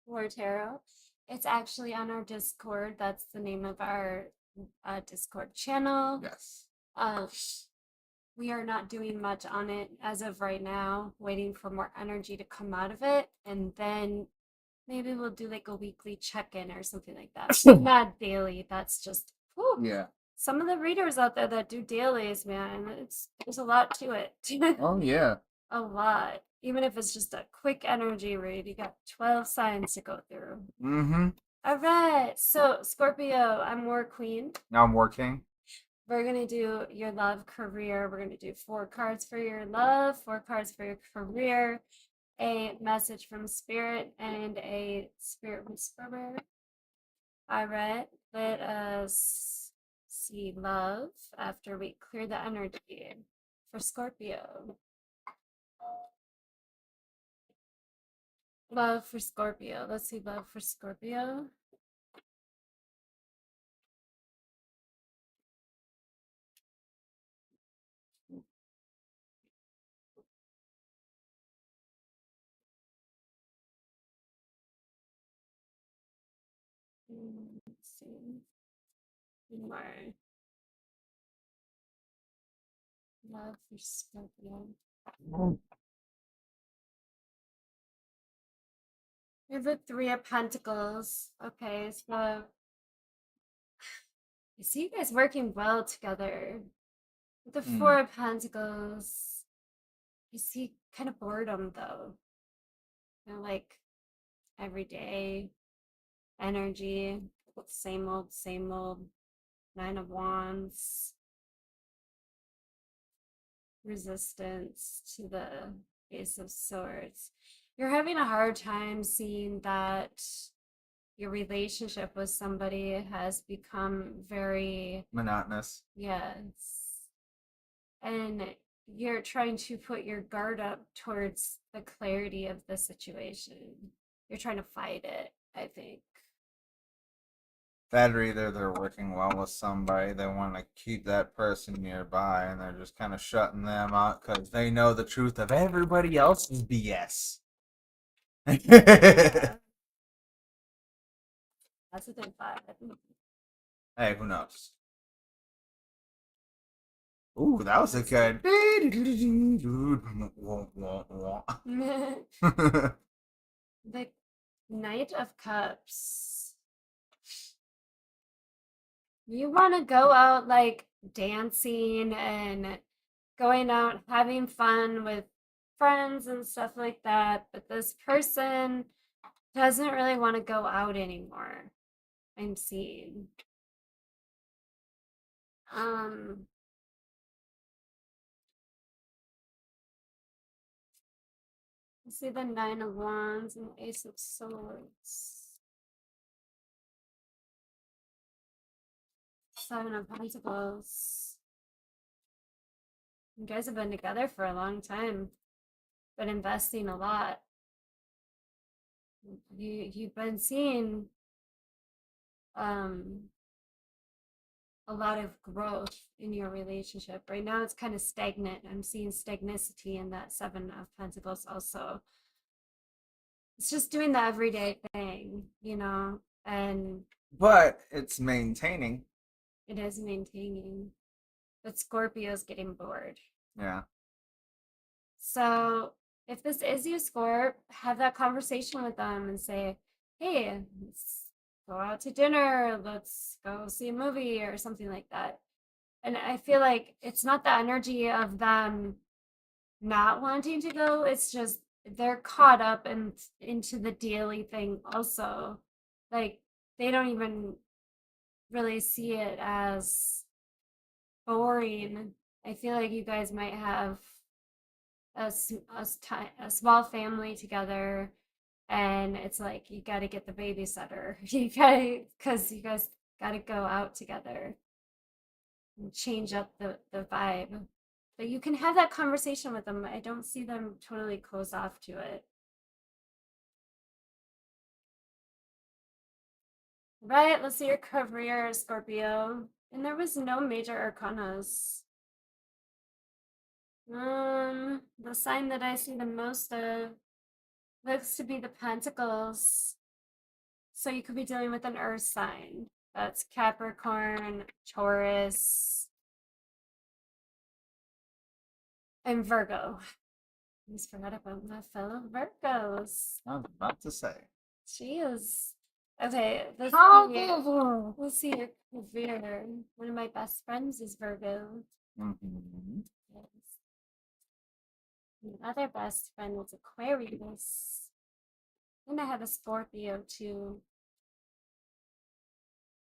War Tarot. It's actually on our Discord. That's the name of our Discord channel. Yes. Um, we are not doing much on it as of right now, waiting for more energy to come out of it. And then maybe we'll do like a weekly check-in or something like that. Not daily. That's just whew. Yeah. Some of the readers out there that do dailies, man, there's a lot to it. Oh yeah. A lot. Even if it's just a quick energy read, you got 12 signs to go through. Mm-hmm. All right. So, Scorpio, I'm WarQueen. Now I'm working. We're going to do your love career. We're going to do 4 cards for your love, 4 cards for your career, a message from spirit, and a spirit whisperer. All right. Let us see love after we clear the energy for Scorpio. Love for Scorpio. Let's see love for Scorpio. Let's see. More love for Scorpio. We have the 3 of Pentacles. Okay, so I see you guys working well together. With the 4 of Pentacles, I see kind of boredom though. You know, like everyday energy, same old, same old. 9 of Wands, resistance to the Ace of Swords. You're having a hard time seeing that your relationship with somebody has become very Monotonous. yes, and you're trying to put your guard up towards the clarity of the situation. You're trying to fight it, I think. That or either they're working well with somebody, they want to keep that person nearby, and they're just kind of shutting them out because they know the truth of everybody else's BS. Yeah, that's a good vibe. Hey, who knows? Ooh, that was a good. The Knight of Cups. You want to go out like dancing and going out having fun with friends and stuff like that, but this person doesn't really want to go out anymore. I'm seeing. Um I see the 9 of Wands and the Ace of Swords. 7 of Pentacles. You guys have been together for a long time, been investing a lot. You've been seeing um a lot of growth in your relationship. Right now it's kind of stagnant. I'm seeing stagnicity in that 7 of Pentacles also. It's just doing the everyday thing, you know, and But it's maintaining. it is maintaining. But Scorpio's getting bored. Yeah. So if this is you, Scorp, have that conversation with them and say, hey, let's go out to dinner, let's go see a movie or something like that. And I feel like it's not the energy of them not wanting to go, it's just they're caught up and into the daily thing also. Like they don't even really see it as boring. I feel like you guys might have a small family together, and it's like you got to get the babysitter. You got to because you guys got to go out together and change up the vibe. But you can have that conversation with them. I don't see them totally close off to it. Right, let's see your career, Scorpio. And there was no major arcanas. The sign that I see the most of looks to be the Pentacles. So you could be dealing with an earth sign. That's Capricorn, Taurus, and Virgo. I just forgot about my fellow Virgos. I was about to say. Jeez. Okay, let's see your career. One of my best friends is Virgo. Mm-hmm. Yes. My other best friend is Aquarius. And I have a Scorpio too.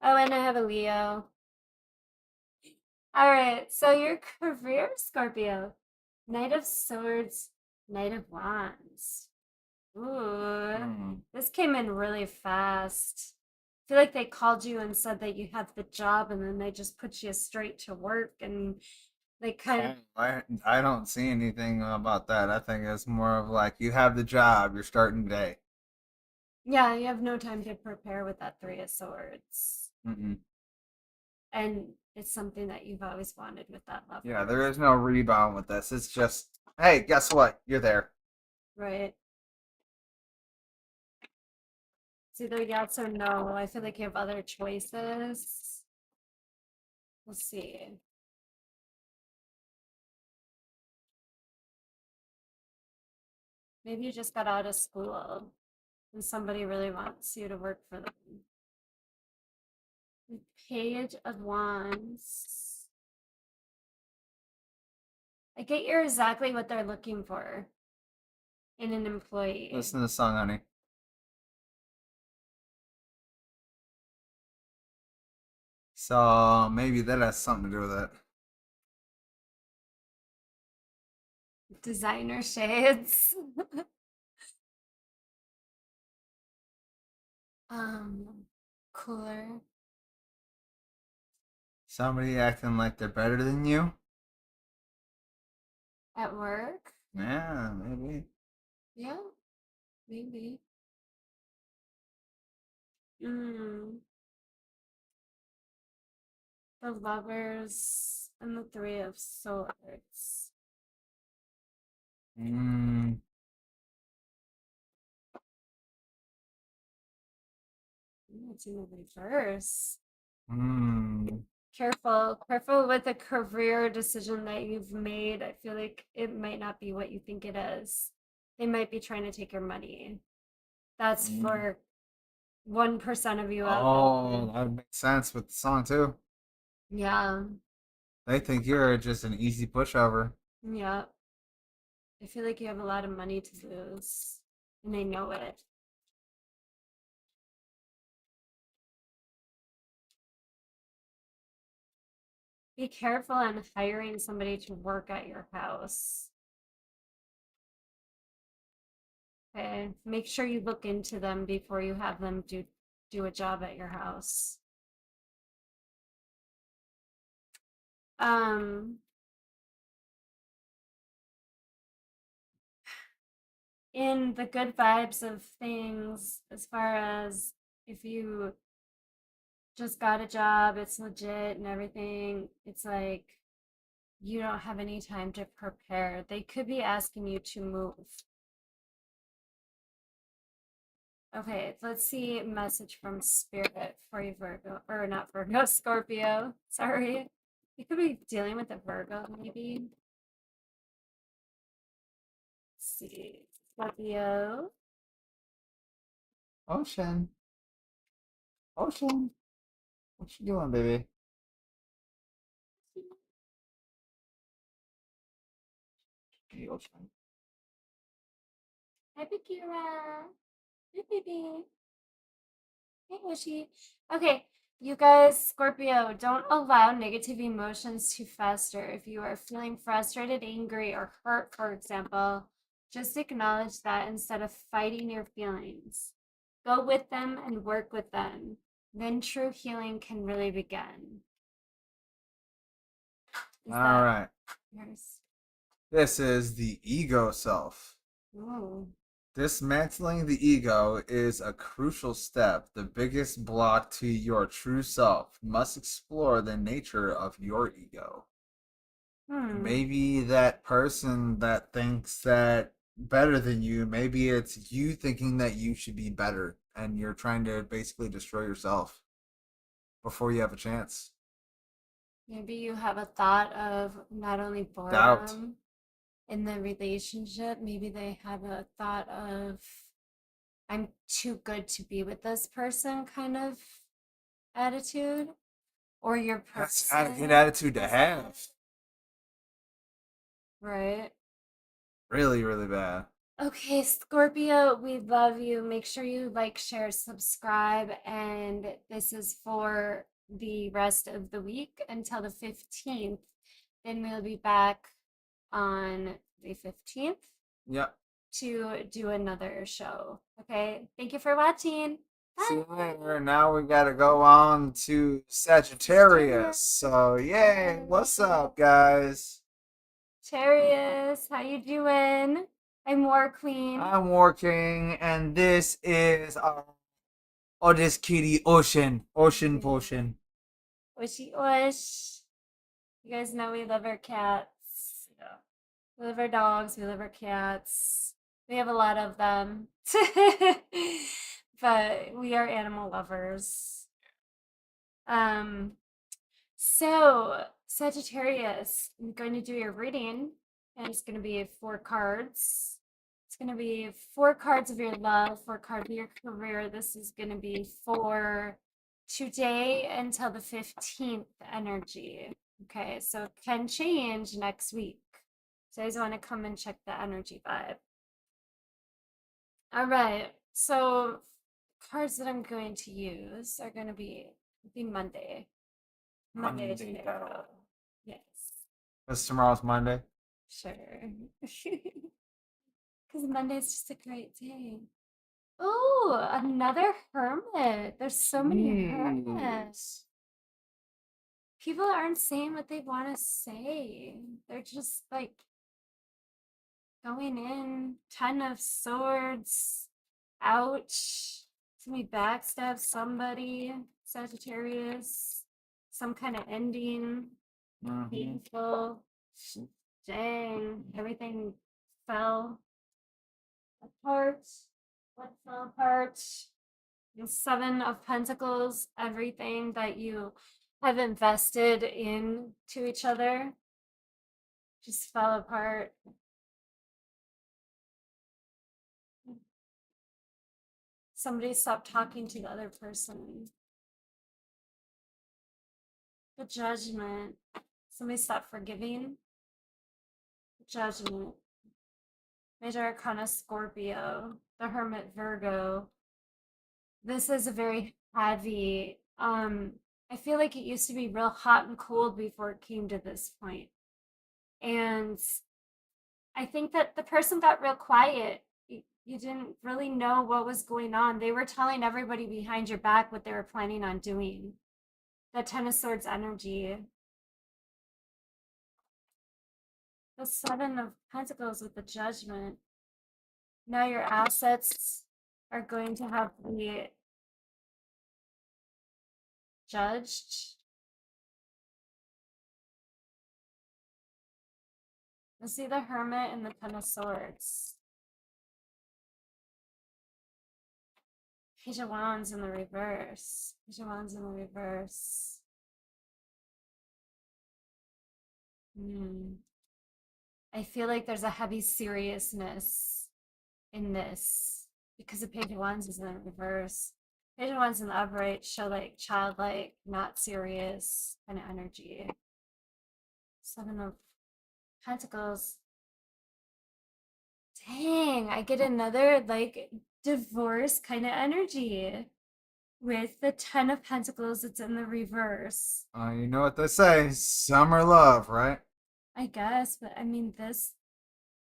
Oh, and I have a Leo. All right, so your career, Scorpio. Knight of Swords, Knight of Wands. Ooh, this came in really fast. I feel like they called you and said that you have the job, and then they just put you straight to work, and they kind of, I don't see anything about that. I think it's more of like you have the job, you're starting today. yeah, you have no time to prepare with that Three of Swords. Mm-mm. And it's something that you've always wanted with that love. Yeah, there is no rebound with this. It's just, hey, guess what? You're there. Right. It's either yes or no. I feel like you have other choices. We'll see. Maybe you just got out of school and somebody really wants you to work for them. The Page of Wands. I get you're exactly what they're looking for in an employee. Listen to the song, honey. So maybe that has something to do with it. Designer shades. Cooler. Somebody acting like they're better than you? At work? Yeah, maybe. Yeah, maybe. Mm. The Lovers and the Three of Swords. Mm, It's in the reverse. mm. Careful with a career decision that you've made. I feel like it might not be what you think it is. They might be trying to take your money. That's for 1% of you out Oh, there. that would make sense with the song too. Yeah, They think you're just an easy pushover. yeah. I feel like you have a lot of money to lose, and they know it. Be careful on hiring somebody to work at your house. Okay, make sure you look into them before you have them do a job at your house. Um, in the good vibes of things, as far as if you just got a job, it's legit and everything, it's like you don't have any time to prepare. They could be asking you to move. Okay, let's see a message from Spirit for you, Virgo, or not Virgo, Scorpio. Sorry. You could be dealing with a Virgo, maybe. Let's see. Scorpio. Ocean. Ocean. What you doing, baby? Hey, Ocean. Hi, Bakira. Hi, baby. Hey, Wishy. Okay, you guys, Scorpio, don't allow negative emotions to fester. If you are feeling frustrated, angry, or hurt, for example, just acknowledge that instead of fighting your feelings. Go with them and work with them. Then true healing can really begin. Is All that right. yours? This is the ego self. Ooh. Dismantling the ego is a crucial step. The biggest block to your true self. Must explore the nature of your ego. Hmm. Maybe that person that thinks that better than you, maybe it's you thinking that you should be better and you're trying to basically destroy yourself before you have a chance. Maybe you have a thought of not only Doubt. boredom in the relationship, maybe they have a thought of I'm too good to be with this person kind of attitude. Or your That's not a good person attitude to has that have. attitude. Right. Really, really bad. Okay, Scorpio, we love you. Make sure you like, share, subscribe. And this is for the rest of the week until the 15th. Then we'll be back on the 15th Yep. to do another show. Okay, thank you for watching. See Bye. you later. Now we gotta go on to Sagittarius. So, yay. What's up, guys? Sagittarius, how you doing? I'm WarQueen. I'm working, and this is oh, this kitty Ocean. Ocean Potion. Wishy wish. You guys know we love our cats. Yeah. We love our dogs. We love our cats. We have a lot of them. But we are animal lovers. Um, so Sagittarius, I'm going to do your reading, and it's going to be 4 cards. It's going to be 4 cards of your love, 4 cards of your career. This is going to be for today until the 15th energy. Okay, so it can change next week. So I just want to come and check the energy vibe. All right, so cards that I'm going to use are going to be Monday. Monday to Monday. tarot. Yes, Because tomorrow's Monday. sure. Because Monday's just a great day. Oh, another hermit. There's so many hermits. People aren't saying what they want to say. They're just like going in. 10 of Swords. Ouch. Somebody backstab somebody. Sagittarius. Some kind of ending. Painful. Dang. Everything fell apart. What fell apart? The 7 of Pentacles. Everything that you have invested into each other just fell apart. Somebody stopped talking to the other person. The Judgment. Somebody stopped forgiving. The Judgment. Major Arcana Scorpio. The Hermit Virgo. This is a very heavy. I feel like it used to be real hot and cold before it came to this point. And I think that the person got real quiet. You didn't really know what was going on. They were telling everybody behind your back what they were planning on doing. The 10 of Swords energy. The 7 of Pentacles with the Judgment. Now your assets are going to have to be judged. Let's see the Hermit and the 10 of Swords. Page of Wands in the reverse. Page of Wands in the reverse. I feel like there's a heavy seriousness in this because the Page of Wands is in the reverse. Page of Wands in the upright show like childlike, not serious kind of energy. 7 of Pentacles. Dang, I get another like divorce kind of energy with the 10 of Pentacles. It's in the reverse. You know what they say, summer love, right? I guess, but I mean this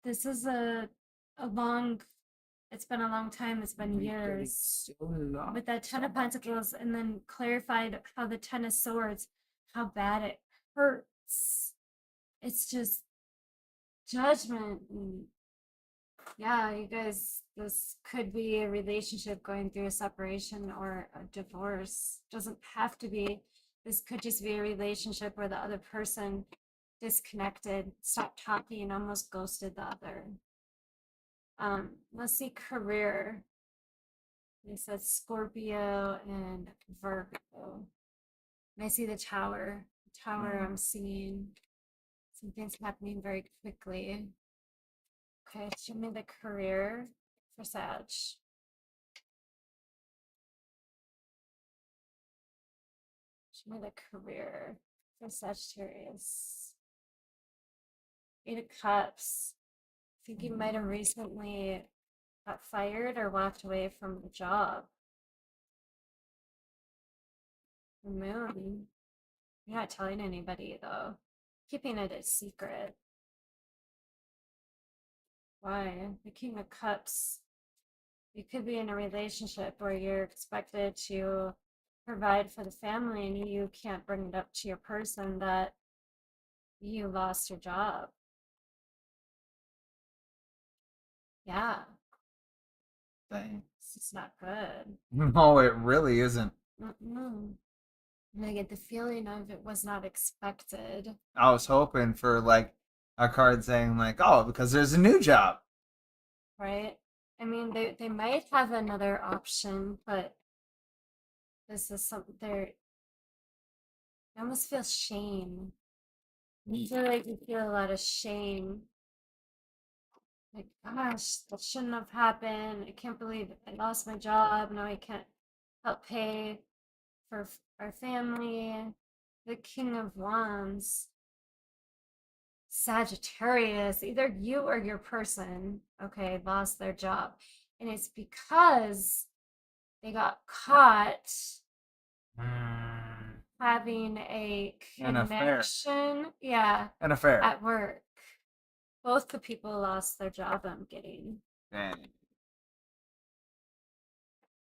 is a long it's been a long time, it's been years. So long. With that 10 of Pentacles and then clarified how the 10 of Swords, how bad it hurts. It's just judgment. And yeah, you guys, this could be a relationship going through a separation or a divorce. Doesn't have to be. This could just be a relationship where the other person disconnected, stopped talking, almost ghosted the other. Let's see career. It says Scorpio and Virgo. And I see the tower. The tower, I'm seeing something's happening very quickly. Okay, show me the career for Sag. Show me the career for Sagittarius. Eight of Cups. I think you might have recently got fired or walked away from the job. The Moon. You're not telling anybody though. Keeping it a secret. Why? The King of Cups. You could be in a relationship where you're expected to provide for the family and you can't bring it up to your person that you lost your job. Yeah. Dang. It's not good. No, it really isn't. Mm-mm. And I get the feeling of it was not expected. I was hoping for like a card saying like, oh, because there's a new job. Right? I mean, they might have another option, but this is something I almost feel shame. I feel like you feel a lot of shame. Like, gosh, that shouldn't have happened. I can't believe I lost my job. Now I can't help pay for our family. The King of Wands. Sagittarius, either you or your person, okay, lost their job. And it's because they got caught having a An affair. connection. Yeah, An affair. at work. Both the people lost their job, I'm getting. Dang.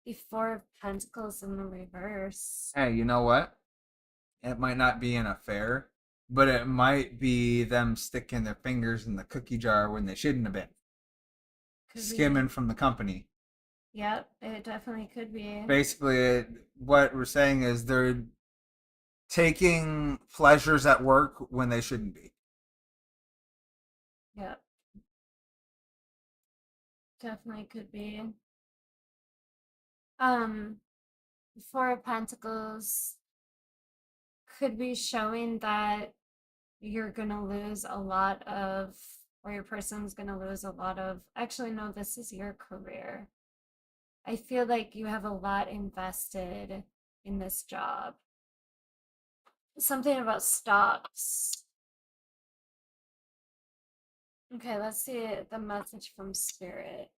The Four of Pentacles in the reverse. Hey, you know what? It might not be an affair, but it might be them sticking their fingers in the cookie jar when they shouldn't have been. Could Skimming be. from the company. Yep, it definitely could be. Basically, what we're saying is they're taking pleasures at work when they shouldn't be. Yep. Definitely could be. The Four of Pentacles could be showing that you're gonna lose a lot of, or your person's gonna lose a lot of, actually, no, this is your career. I feel like you have a lot invested in this job. Something about stocks. Okay, let's see the message from Spirit.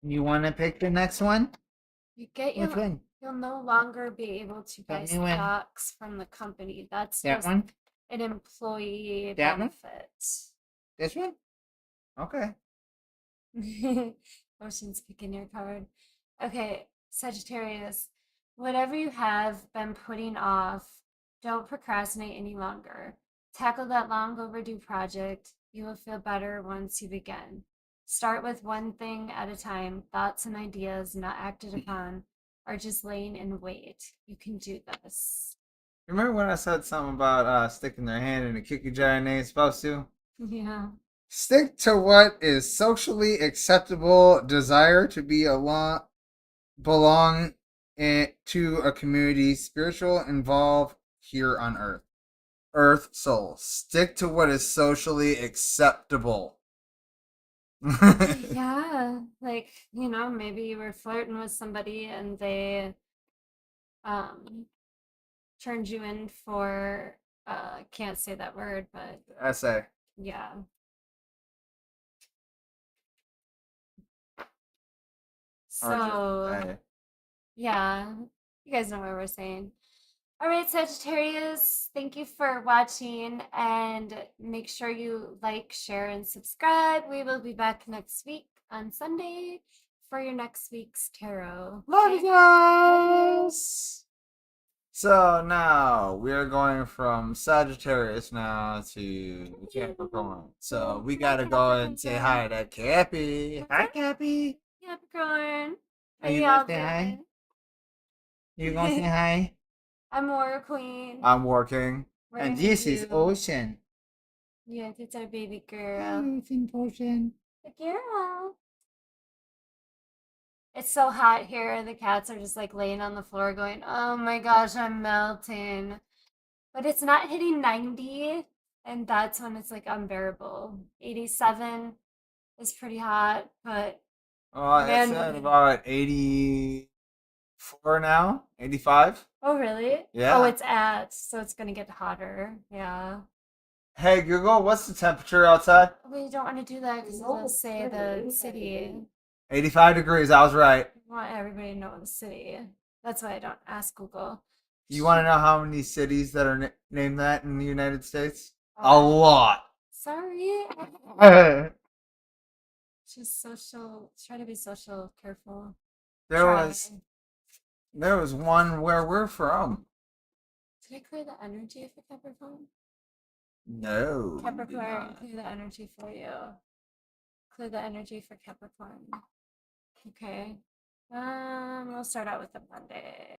You want to pick the next one? Which one? You'll no longer be able to buy me one. stocks from the company. That's That just one? an employee That one? benefit. This one? Okay. Ocean's picking your card. Okay, Sagittarius, whatever you have been putting off, don't procrastinate any longer. Tackle that long overdue project. You will feel better once you begin. Start with one thing at a time. Thoughts and ideas not acted upon are just laying in wait. You can do this. Remember when I said something about sticking their hand in a cookie jar and they ain't supposed to? Yeah. Stick to what is socially acceptable. Desire to be belong to a community. Spiritual involved here on Earth. Earth soul. Stick to what is socially acceptable. Yeah, like, maybe you were flirting with somebody and they um turned you in for can't say that word, but Essay. yeah. So yeah, you guys know what we're saying. All right, Sagittarius, thank you for watching and make sure you like, share, and subscribe. We will be back next week on Sunday for your next week's tarot. Love you guys! So now we're going from Sagittarius now to Capricorn. So we gotta go and say hi to Cappy. Hi, Cappy. Capricorn. Are you How gonna say hi? doing? You gonna say hi? I'm WarQueen. I'm working. We're And gonna this is do- Ocean. Yes, it's our baby girl. Ocean, Ocean. The girl. It's so hot here. The cats are just like laying on the floor going, oh my gosh, I'm melting. But it's not hitting 90, and that's when it's like unbearable. 87 is pretty hot, but Oh, it's man, at about 84 now. 85. oh really? Oh, Yeah. it's at, so it's gonna get hotter. Yeah. Hey Google, what's the temperature outside? We don't want to do that because it'll say the city. 85 degrees. I was right. We want everybody to know the city. That's why I don't ask Google. You want to know how many cities that are named that in the United States? A lot. Sorry. there Just social. Try to be social, careful. was one where we're from. Did I clear the energy for Capricorn? No. Capricorn, clear the energy for you. Clear the energy for Capricorn. Okay. We'll start out with the Monday.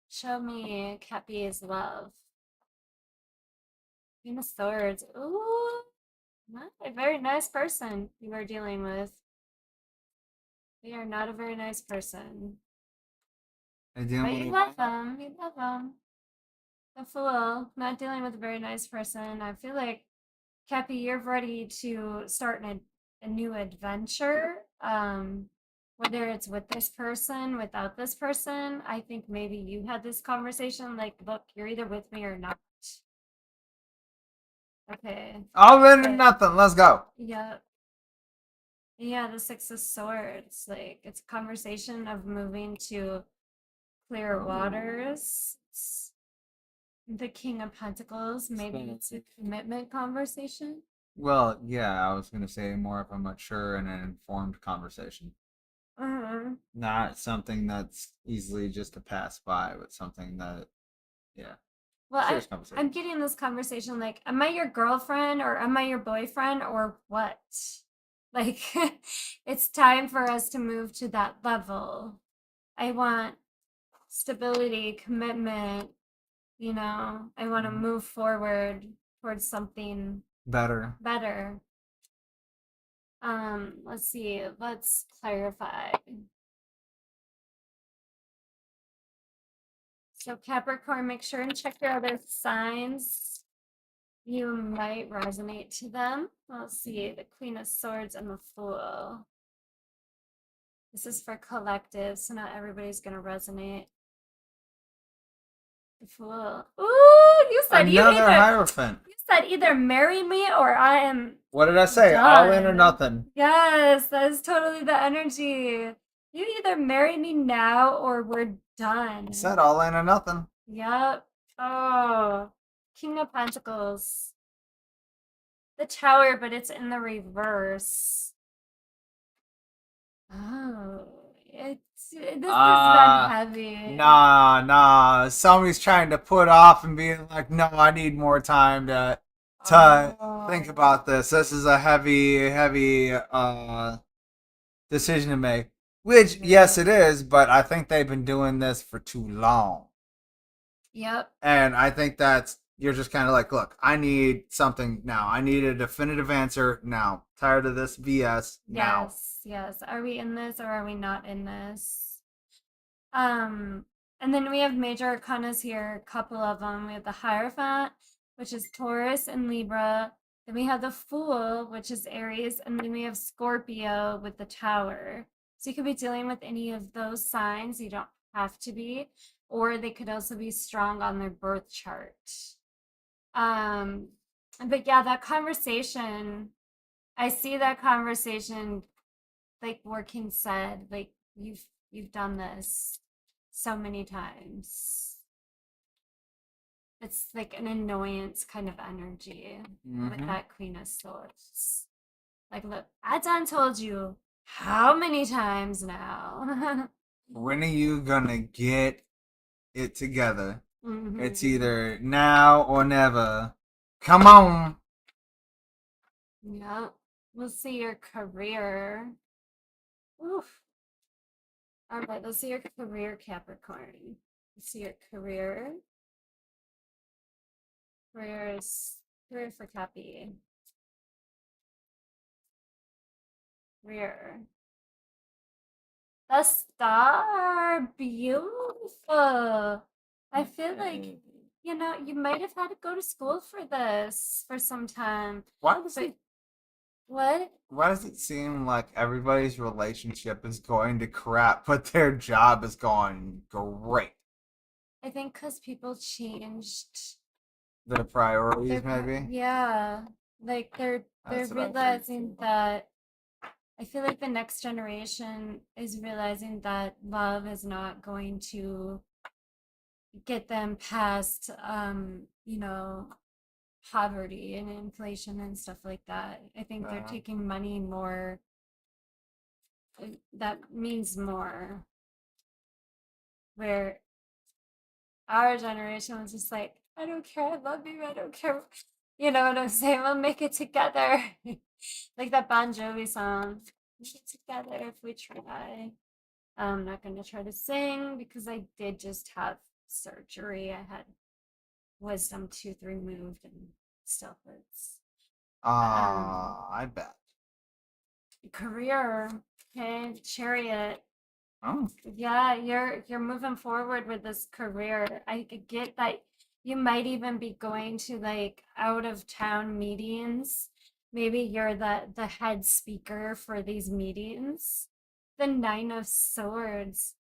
Show me Cappy's love. Queen of Swords. Ooh, not a very nice person you are dealing with. They are not a very nice person. But you love them. You love them. The Fool. Not dealing with a very nice person. I feel like, Cappy, you're ready to start a new adventure. Whether it's with this person, without this person. I think maybe you had this conversation like, look, you're either with me or not. Okay. All in or nothing. Let's go. Yeah. Yeah, the Six of Swords. Like, it's a conversation of moving to clear waters. It's the King of Pentacles. Maybe it's a commitment conversation. Well, yeah, I was going to say more of a mature and an informed conversation. Not something that's easily just to pass by, but something that, yeah. Well, I'm getting this conversation like, am I your girlfriend or am I your boyfriend or what? Like, it's time for us to move to that level. I want stability, commitment, you know, I want to move forward towards something better. Let's see, let's clarify. So Capricorn, make sure and check your other signs. You might resonate to them. Let's see, the Queen of Swords and the Fool. This is for collective, so not everybody's going to resonate. The Fool. Ooh, you said another Hierophant. You said either marry me or I am. What did I say? Done. All in or nothing. Yes, that is totally the energy. You either marry me now or we're done. I said all in or nothing. Yep. Oh, King of Pentacles. The Tower, but it's in the reverse. Oh, this has been heavy. Nah. Somebody's trying to put off and being like, no, I need more time to think about this. This is a heavy decision to make. Which, yes, it is, but I think they've been doing this for too long. Yep. And I think you're just kind of like, look, I need something now. I need a definitive answer now. Tired of this BS now. Yes. Are we in this or are we not in this? And then we have major arcanas here, a couple of them. We have the Hierophant, which is Taurus and Libra. Then we have the Fool, which is Aries. And then we have Scorpio with the Tower. So you could be dealing with any of those signs. You don't have to be. Or they could also be strong on their birth chart. But yeah, that conversation, I see that conversation, like WarQueen said, like you've done this so many times. It's like an annoyance kind of energy with that Queen of Swords. Like, look, I done told you how many times now. When are you gonna get it together? It's either now or never. Come on. Yep. We'll see your career. Oof. All right, let's see your career, Capricorn. Let's see your career. Career is career for Cappy. Career. The star, beautiful. I feel like, you know, you might have had to go to school for this for some time. Why does But it what? why does it seem like everybody's relationship is going to crap, but their job is going great? I think because people changed Their priorities, their maybe. yeah, like they're That's what I've heard realizing too. that I feel like the next generation is realizing that love is not going to get them past you know, poverty and inflation and stuff like that. I think they're Uh, taking money more. That means more. Where our generation was just like, I don't care, I love you, I don't care. You know what I'm saying? We'll make it together. Like that Bon Jovi song. Make it together if we try. I'm not gonna try to sing because I did just have surgery. I had wisdom tooth removed and still hurts. I bet. Career, okay, Chariot. Oh, Yeah, you're moving forward with this career. I get that you might even be going to like out of town meetings. Maybe you're the head speaker for these meetings. The Nine of Swords.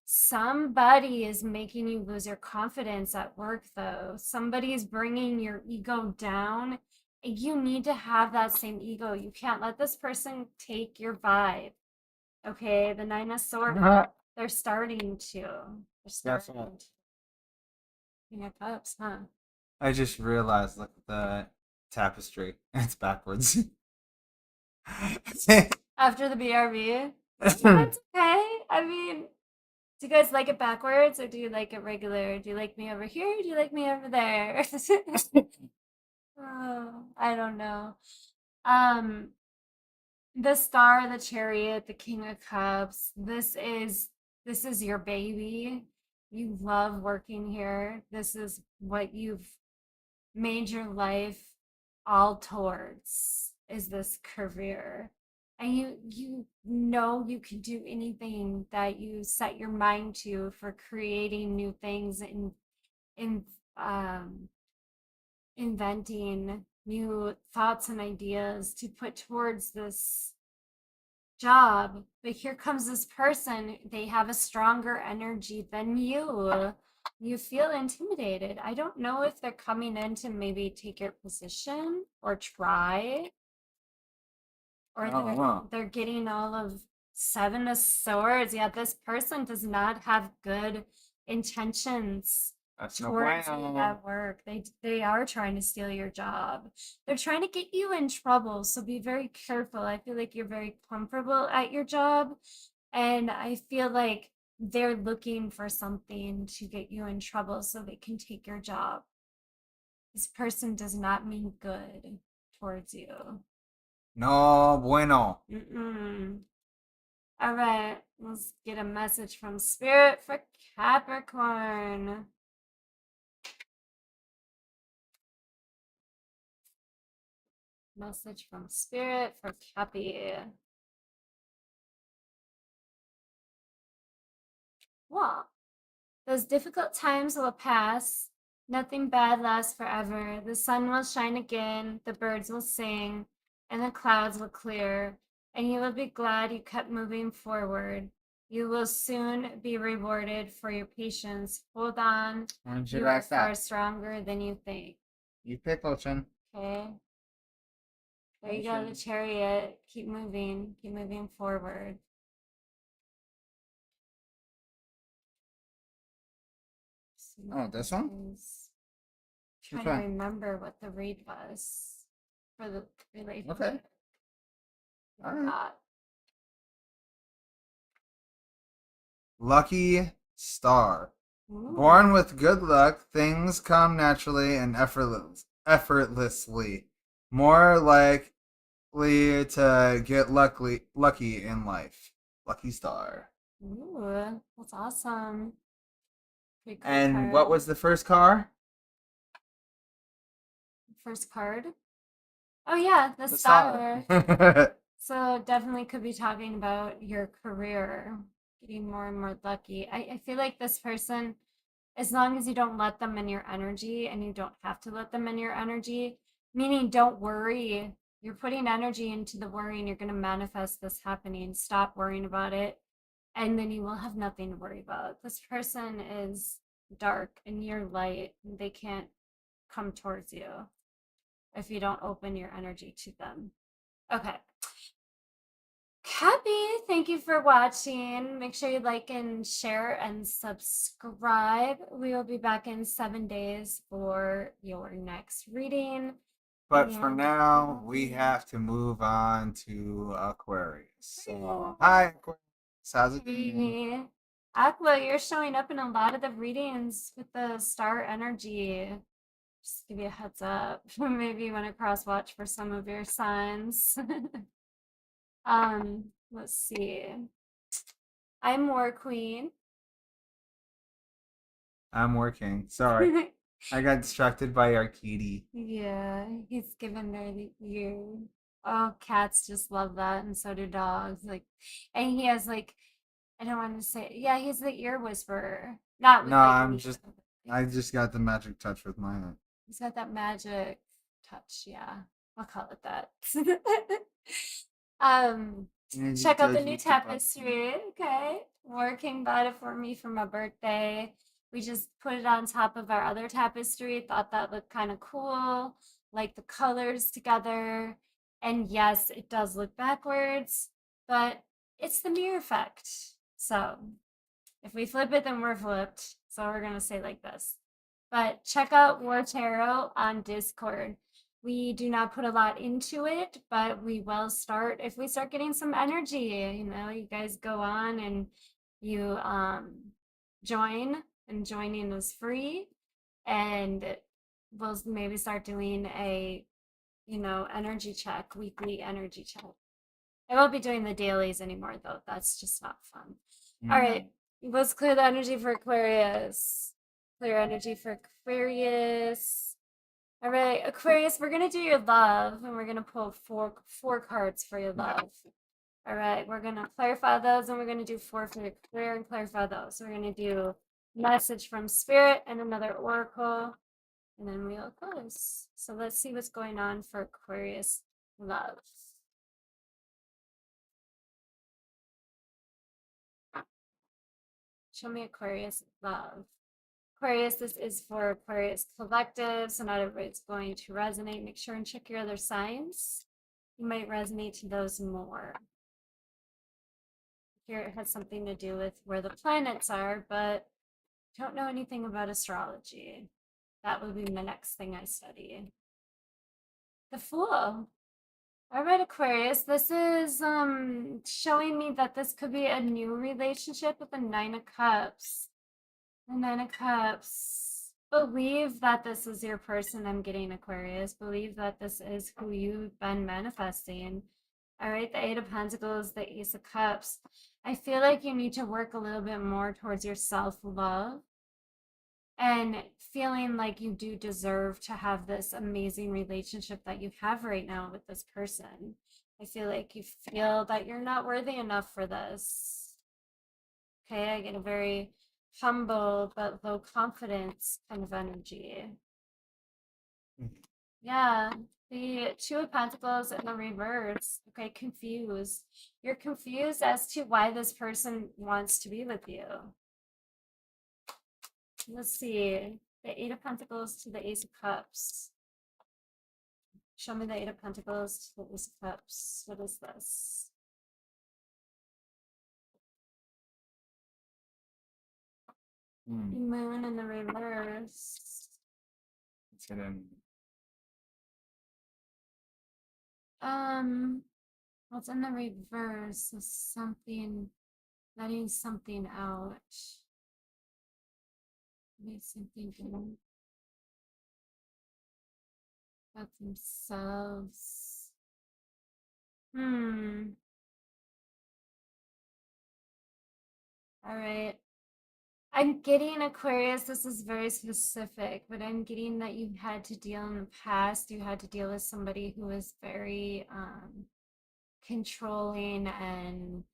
Somebody is making you lose your confidence at work though. Somebody is bringing your ego down. You need to have that same ego. You can't let this person take your vibe. Okay, the Nine of Swords, they're starting to. They're that's starting all. to. King of Cups, huh? I just realized, look at the tapestry. It's backwards. After the BRB? That's okay. I mean, do you guys like it backwards or do you like it regular? Do you like me over here? Or do you like me over there? Oh, I don't know. Um, the Star, the Chariot, the King of Cups. This is your baby. You love working here. This is what you've made your life all towards, is this career. And you know you can do anything that you set your mind to for creating new things and in inventing new thoughts and ideas to put towards this job. But here comes this person, they have a stronger energy than you. You feel intimidated. I don't know if they're coming in to maybe take your position or try, or they're getting all of Seven of Swords. Yeah, this person does not have good intentions That's no towards you bueno. at work. They are trying to steal your job. They're trying to get you in trouble, so be very careful. I feel like you're very comfortable at your job, and I feel like they're looking for something to get you in trouble so they can take your job. This person does not mean good towards you. No bueno. Mm-mm. All right, let's get a message from Spirit for Capricorn. Message from Spirit for Cappy. Well, those difficult times will pass. Nothing bad lasts forever. The sun will shine again, the birds will sing, and the clouds will clear. And you will be glad you kept moving forward. You will soon be rewarded for your patience. Hold on. When You are far stronger than you think. You pick, Ocean. Okay. There you go, the Chariot. Keep moving. Keep moving forward. Oh, this one? Trying to remember what the read was for the relationship. Okay. All right. Lucky Star. Ooh. Born with good luck, things come naturally and effortlessly. More likely to get lucky in life. Lucky Star. Ooh, that's awesome. Pretty cool And what card. was the first car? First card. Oh yeah, the The star. star. So definitely could be talking about your career, getting more and more lucky. I feel like this person, as long as you don't let them in your energy, and you don't have to let them in your energy, meaning don't worry. You're putting energy into the worry and you're going to manifest this happening. Stop worrying about it, and then you will have nothing to worry about. This person is dark and you're light. They can't come towards you if you don't open your energy to them. Okay. Happy, thank you for watching. Make sure you like and share and subscribe. We will be back in 7 days for your next reading. But for And now, we have to move on to Aquarius. So, hi, Aquarius. How's it going? hey, Aqua, you're showing up in a lot of the readings with the star energy. Just give you a heads up. Maybe you want to cross watch for some of your signs. Let's see. I'm WarQueen. I'm working. Sorry. I got distracted by our kitty. Yeah, he's given her the ear. Oh, cats just love that, and so do dogs. Like, and he has like, I don't want to say, yeah, he's the ear whisperer. Not with No, like I just got the magic touch with mine. he's got that magic touch. Yeah, I'll call it that. um, Magic check out the touch new with the puppy. tapestry. Okay, Working bought it for me for my birthday. We just put it on top of our other tapestry. Thought that looked kind of cool, like the colors together. And yes, it does look backwards, but it's the mirror effect. So if we flip it, then we're flipped. So we're going to say like this. But check out War Tarot on Discord. We do not put a lot into it, but we will start if we start getting some energy. You guys go on and you join, and joining is free. And we'll maybe start doing a energy check, weekly energy check. I won't be doing the dailies anymore though. That's just not fun. All right, let's clear the energy for Aquarius. Clear energy for Aquarius. All right, Aquarius, we're gonna do your love, and we're gonna pull four cards for your love. All right, we're gonna clarify those, and we're gonna do four for your career and clarify those. So we're gonna do message from spirit and another oracle, and then we'll close. So let's see what's going on for Aquarius love. Show me Aquarius love. Aquarius, this is for Aquarius collective, so not everybody's going to resonate. Make sure and check your other signs. You might resonate to those more. Here it has something to do with where the planets are, but don't know anything about astrology. That would be my next thing I study. The Fool. All right, Aquarius, this is showing me that this could be a new relationship with the Nine of Cups. The Nine of Cups. Believe that this is your person. I'm getting, Aquarius. Believe that this is who you've been manifesting. All right, the Eight of Pentacles, the Ace of Cups. I feel like you need to work a little bit more towards your self-love and feeling like you do deserve to have this amazing relationship that you have right now with this person. I feel like you feel that you're not worthy enough for this. Okay, I get a very humble but low confidence kind of energy. Yeah, the Two of Pentacles in the reverse. Okay, confused. You're confused as to why this person wants to be with you. Let's see. The Eight of Pentacles to the Ace of Cups. Show me the Eight of Pentacles to the Ace of Cups. What is this? Moon in the reverse. It's hidden. What's in the reverse is something, letting something out. Letting something go about themselves. All right. I'm getting Aquarius. This is very specific, but I'm getting that you had to deal in the past. You had to deal with somebody who was very controlling and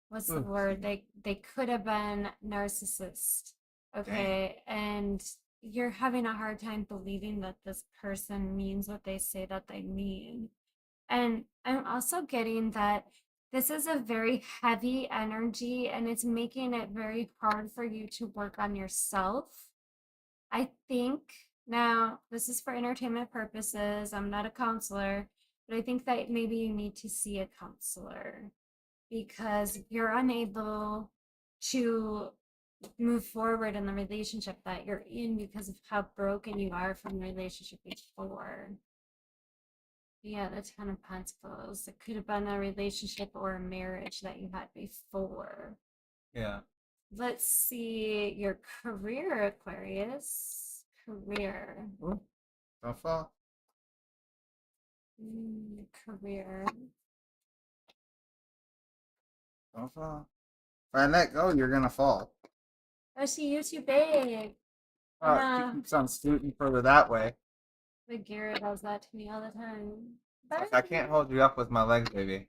what's the Ooh, word? They could have been narcissist. dang. Okay, and you're having a hard time believing that this person means what they say that they mean. And I'm also getting that this is a very heavy energy and it's making it very hard for you to work on yourself. I think now this is for entertainment purposes. I'm not a counselor, but I think that maybe you need to see a counselor because you're unable to move forward in the relationship that you're in because of how broken you are from the relationship before. Yeah, the Ten of Pentacles. It could have been a relationship or a marriage that you had before. Yeah. Let's see your career, Aquarius. Career. Ooh, don't fall. Career. Don't fall. If I let go, you're gonna fall. Oh, she used you big. Oh She no. keeps on scooting further that way. The Garrett does that to me all the time. I can't hold you up with my legs, baby.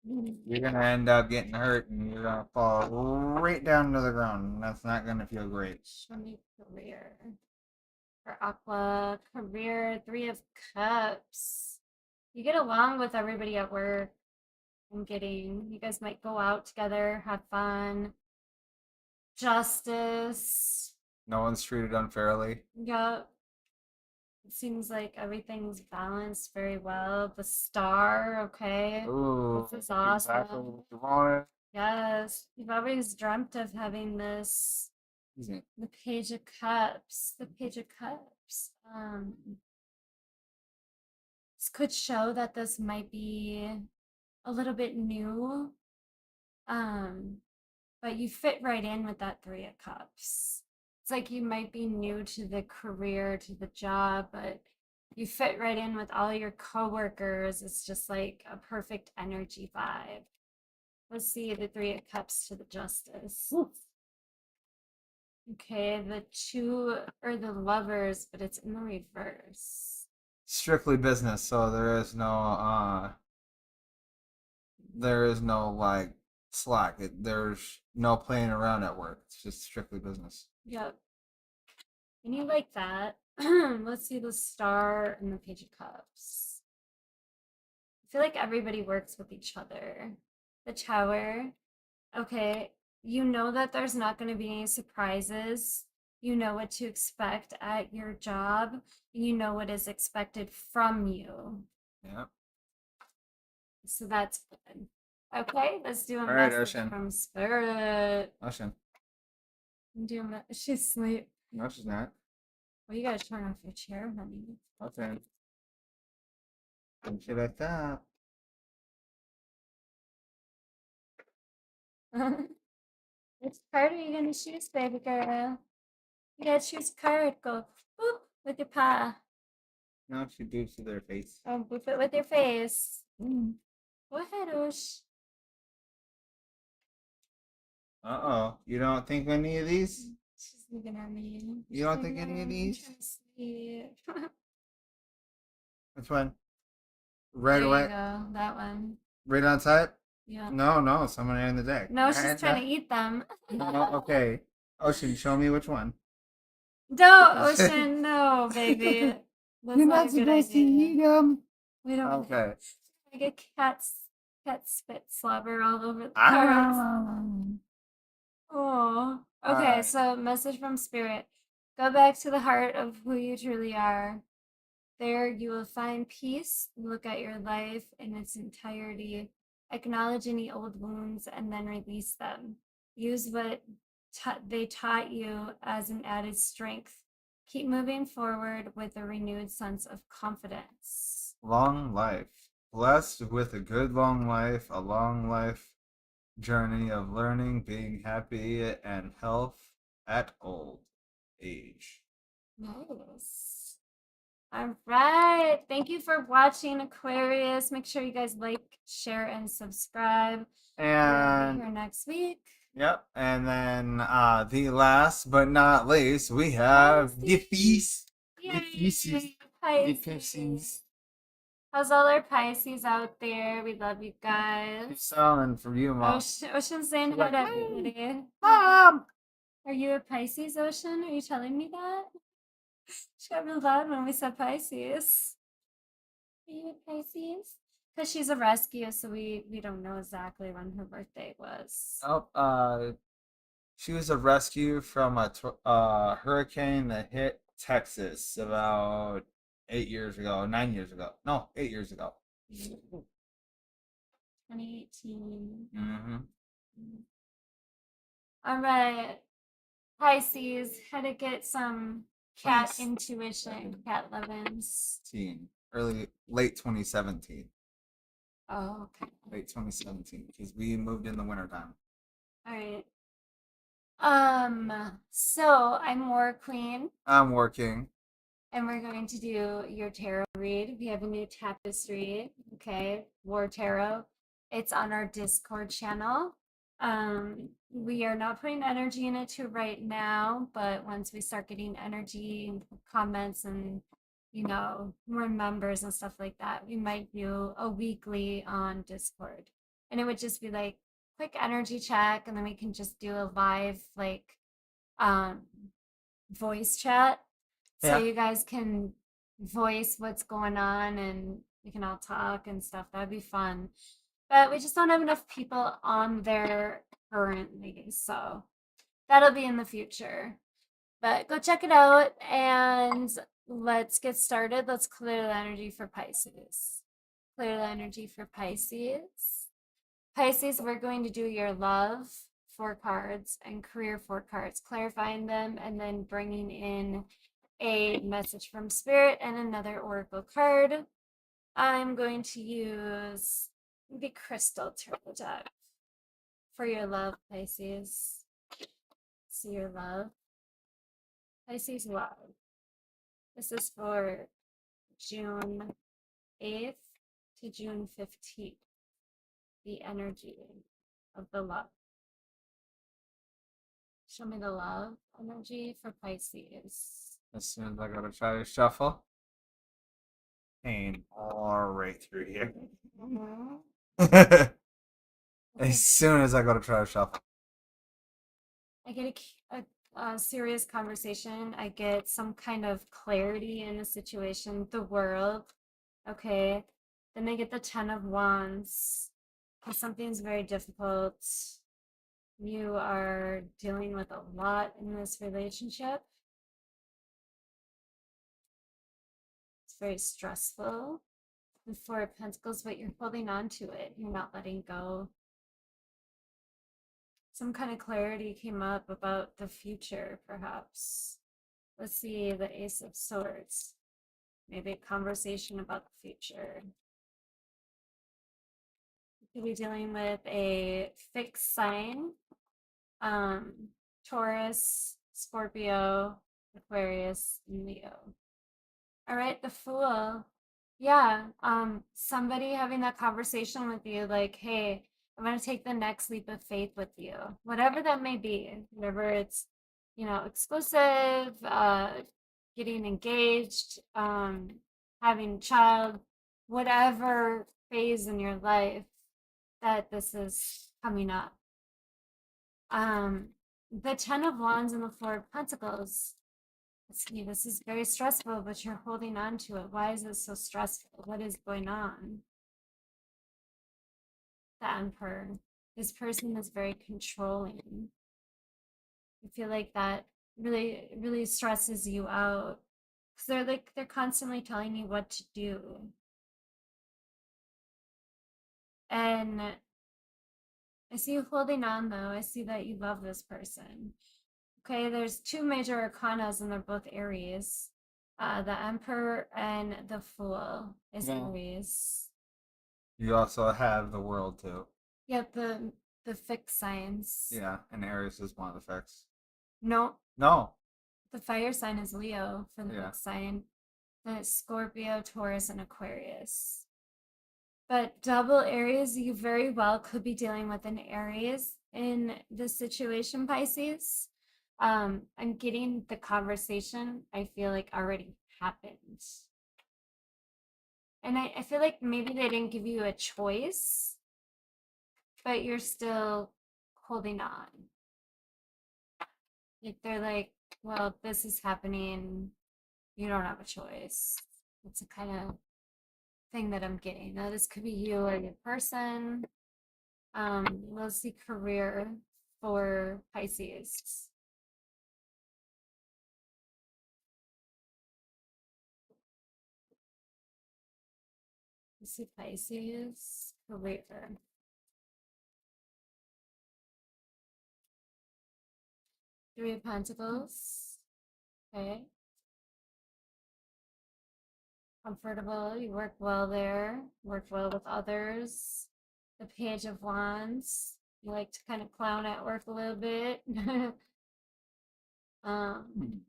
You're gonna end up getting hurt and you're gonna fall right down to the ground. And that's not gonna feel great. Show me career. For Aqua, career, Three of Cups. You get along with everybody at work. I'm getting. You guys might go out together, have fun. Justice. No one's treated unfairly. Yup. It seems like everything's balanced very well. The star, okay. Ooh, This is exactly awesome. what you wanted. Yes. You've always dreamt of having this. Easy. The Page of Cups. The Page of Cups. This could show that this might be a little bit new. But you fit right in with that Three of Cups. It's like you might be new to the career, to the job, but you fit right in with all your coworkers. It's just like a perfect energy vibe. Let's see the Three of Cups to the Justice. Ooh. Okay, the Two or the Lovers, but it's in the reverse. Strictly business, so there is no like slack. There's no playing around at work. It's just strictly business. Yep. And you like that. Let's see the Star and the Page of Cups. I feel like everybody works with each other. The Tower. Okay, you know that there's not going to be any surprises. You know what to expect at your job. You know what is expected from you. Yeah. So that's good. Okay, let's do a All right, message Ocean. from Spirit. Ocean. She's asleep. No, she's not. Well, you gotta turn off your chair, honey. Okay. Don't you like that? Which card are you gonna choose, baby girl? You gotta choose a card. Go boop with your paw. No, she boots to their face. Oh, boop it with your face. Go ahead, Oosh. Uh-oh. You don't think any of these? She's looking at me. You don't think any of these? Trying to sleep. Which one? There Right you away? go. That one. Right on top? Yeah. No, somewhere in the deck. No, she's trying to eat them. No, okay. Ocean, show me which one. No, Ocean, no, baby. That's You're not not a good supposed to idea. eat them. We don't Okay. get cat spit slobber all over the cards. Oh. Okay, Alright. so message from Spirit. Go back to the heart of who you truly are. There you will find peace. Look at your life in its entirety. Acknowledge any old wounds and then release them. Use what they taught you as an added strength. Keep moving forward with a renewed sense of confidence. Long life. Blessed with a good long life, a long life journey of learning, being happy, and health at old age. Nice. All right. Thank you for watching, Aquarius. Make sure you guys like, share, and subscribe. We'll be And here next week. Yep. And then the last but not least, we have the Pisces. The Pisces. The Pisces. Pisces. How's all our Pisces out there? We love you Keep guys. selling for you, Mom. Ocean's saying hi to everybody. Mom! Are you a Pisces, Ocean? Are you telling me that? She got real loud when we said Pisces. Are you a Pisces? Because she's a rescue, so we don't know exactly when her birthday was. Oh, she was a rescue from a hurricane that hit Texas about 8 years ago, 9 years ago. No, 8 years ago. 2018. Mm-hmm. All right. Pisces, how to get some cat Please. intuition, cat lovins. Late 2017. Oh, okay. Late 2017, because we moved in the wintertime. All right. So I'm WarQueen, I'm working. and we're going to do your tarot read. We have a new tapestry, okay, War Tarot. It's on our Discord channel. We are not putting energy in it to right now, but once we start getting energy comments and more members and stuff like that, we might do a weekly on Discord. And it would just be like quick energy check, and then we can just do a live um voice chat. So Yeah. you guys can voice what's going on and we can all talk and stuff. That'd be fun. But we just don't have enough people on there currently. So that'll be in the future. But go check it out and let's get started. Let's clear the energy for Pisces. Clear the energy for Pisces. Pisces, we're going to do your love 4 cards and career 4 cards, clarifying them and then bringing in a message from spirit and another oracle card. I'm going to use the crystal tarot deck for your love, Pisces. See your love. Pisces love. This is for June 8th to June 15th. The energy of the love. Show me the love energy for Pisces. As soon as I go to try to shuffle, pain all right through here. As soon as I go to try to shuffle. I get a serious conversation. I get some kind of clarity in a situation, the world. Okay. Then I get the 10 of Wands. Because something's very difficult. You are dealing with a lot in this relationship. It's very stressful. The 4 of Pentacles, but you're holding on to it. You're not letting go. Some kind of clarity came up about the future, perhaps. Let's see, the Ace of Swords. Maybe a conversation about the future. You could be dealing with a fixed sign. Taurus, Scorpio, Aquarius, and Leo. All right, the Fool. Yeah, somebody having that conversation with you, like, hey, I'm gonna take the next leap of faith with you, whatever that may be, whatever it's, exclusive, getting engaged, having a child, whatever phase in your life that this is coming up. The 10 of Wands and the 4 of Pentacles. See, this is very stressful, but you're holding on to it. Why is this so stressful? What is going on? The Emperor. This person is very controlling. I feel like that really, really stresses you out. Because they're constantly telling you what to do. And I see you holding on though. I see that you love this person. Okay, there's 2 major arcanas and they're both Aries. The Emperor and the Fool is Aries. You also have the World too. Yep, the fixed signs. Yeah, and Aries is one of the fixed. No, No. the fire sign is Leo for the fixed sign. Then it's Scorpio, Taurus, and Aquarius. But double Aries, you very well could be dealing with an Aries in this situation, Pisces. I'm getting the conversation I feel like already happened. And I feel like maybe they didn't give you a choice, but you're still holding on. Like they're like, well, this is happening. You don't have a choice. It's a kind of thing that I'm getting. Now, this could be you or your person. Let's see career for Pisces. Let's see Pisces career. Three of Pentacles. Okay. Comfortable. You work well there. Work well with others. The Page of Wands. You like to kind of clown at work a little bit. um,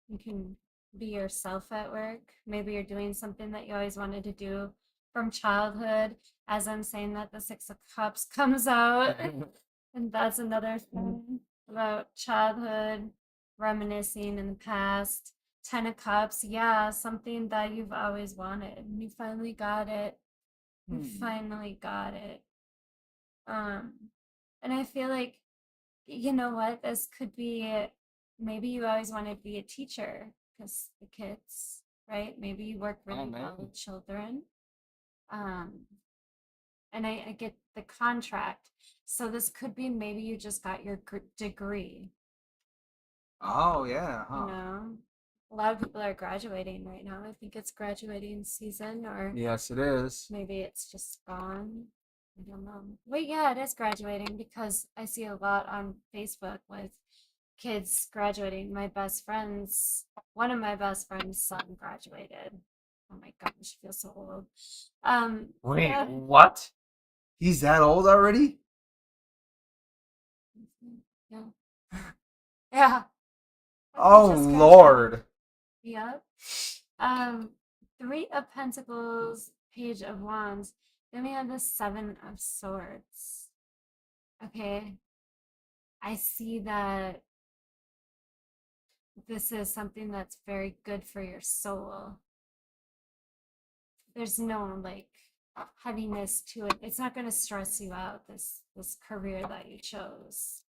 you can be yourself at work. Maybe you're doing something that you always wanted to do from childhood. As I'm saying that, the Six of Cups comes out. And that's another thing about childhood, reminiscing in the past. Ten of Cups, yeah, something that you've always wanted. You finally got it. You finally got it. Um, and I feel like, you know what, this could be, maybe you always wanted to be a teacher because the kids, right? Maybe you work really well with children. Um, and I get the contract. So this could be maybe you just got your degree. Oh yeah, You huh? know, a lot of people are graduating right now. I think it's graduating season, or Yes, it is. maybe it's just gone. I don't know. Wait, yeah, it is graduating because I see a lot on Facebook with kids graduating. My best friends, one of my best friends' son graduated. Oh my gosh, I feel so old. Wait, Yeah. what? He's that old already? Yeah. Yeah. He Oh just graduated. Lord. Yep. Three of Pentacles, Page of Wands. Then we have the Seven of Swords. Okay. I see that this is something that's very good for your soul. There's no like heaviness to it. It's not going to stress you out, this career that you chose.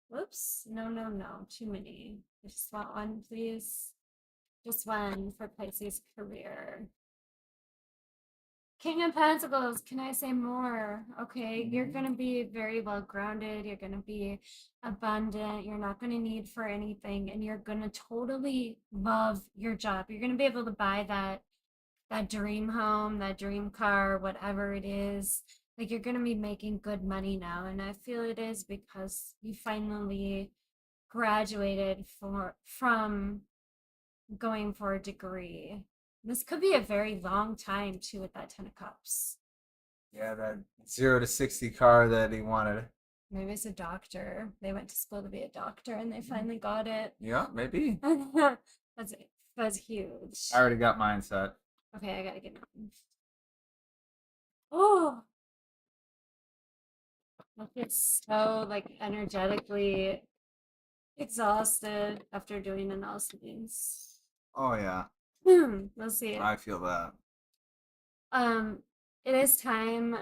Whoops. No, no, no. Too many. I just want one, please. Just one for Pisces career. King of Pentacles, can I say more? Okay, you're going to be very well grounded. You're going to be abundant. You're not going to need for anything. And you're going to totally love your job. You're going to be able to buy that dream home, that dream car, whatever it is. Like you're going to be making good money now. And I feel it is because you finally graduated from going for a degree. This could be a very long time too with that Ten of Cups. Yeah, that 0 to 60 car that he wanted. Maybe it's a doctor. They went to school to be a doctor and they finally got it. Yeah, maybe. that's that's huge. I already got mine set. Okay, I gotta get mine. Oh, I feel so like energetically exhausted after doing analysis. Oh yeah, Let's see. I feel that. Um, it is time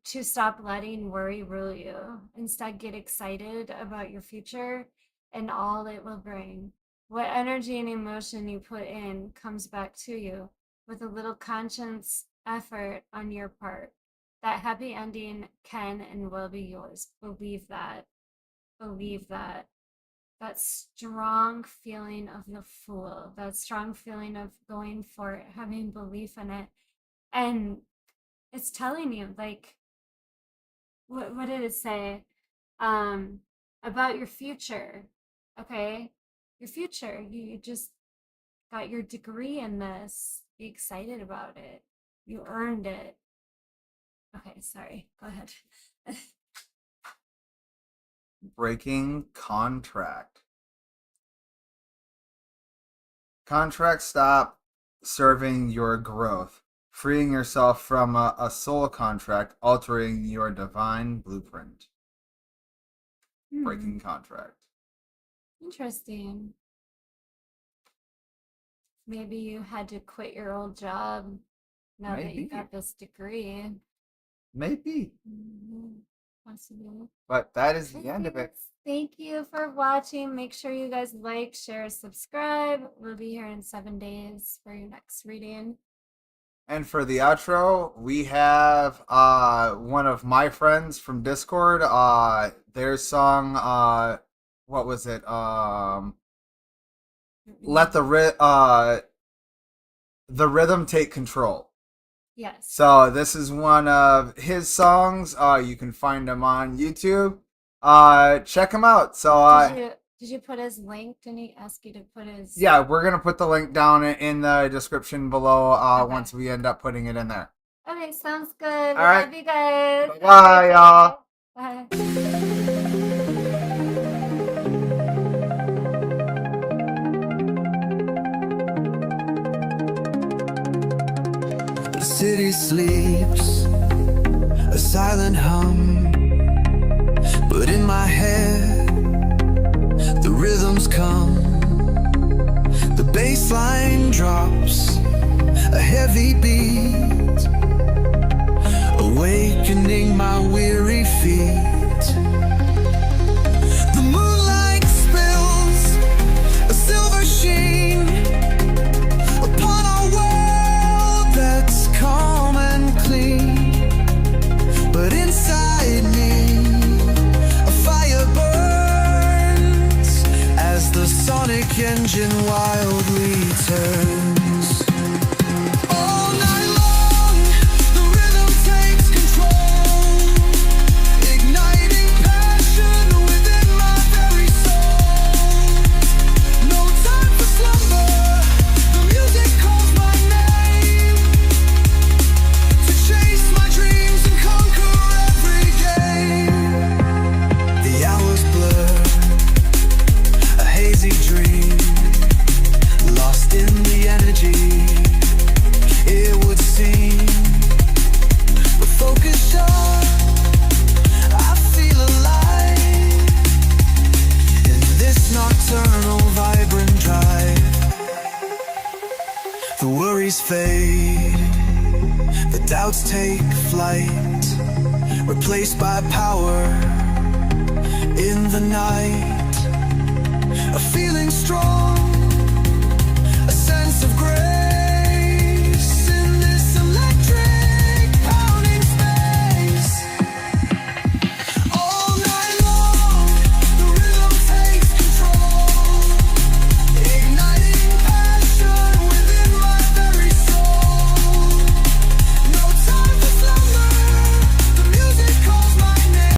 to stop letting worry rule you. Instead, get excited about your future and all it will bring. What energy and emotion you put in comes back to you with a little conscious effort on your part. That happy ending can and will be yours. Believe that. Believe that. That strong feeling of the fool, that strong feeling of going for it, having belief in it. And it's telling you like what did it say um about your future, okay, your future, you just got your degree in this, be excited about it, you earned it. Okay, sorry, go ahead. Breaking contract. Contracts stop serving your growth. freeing yourself from a soul contract, altering your divine blueprint, breaking contract. Interesting. Maybe you had to quit your old job now that you Maybe. got this degree. Maybe. Possible. But that is the end of it. Thank you for watching. Make sure you guys like, share, subscribe. We'll be here in 7 days for your next reading. And for the outro, we have one of my friends from Discord. Their song, what was it? Let the rhythm take control. Yes. So this is one of his songs. You can find him on YouTube. Check him out. So did you put his link? Didn't he ask you to put his? Yeah, we're gonna put the link down in the description below. Okay. Once we end up putting it in there. Okay, sounds good. All right. Love you guys. Bye, y'all. Bye. The city sleeps, a silent hum, but in my head the rhythms come. The bass line drops, a heavy beat, awakening my weary feet. The moonlight spills a silver sheen upon our world that's calm and clean. But inside me a fire burns as the sonic engine wildly turns. All night long the rhythm takes control, igniting passion within my very soul. No time for slumber, the music calls my name, to chase my dreams and conquer every game. The hours blur, a hazy dream, lost in the energy, it would seem. But focused on, I feel alive in this nocturnal, vibrant drive. The worries fade, the doubts take flight, replaced by power in the night. A feeling strong, a sense of grace.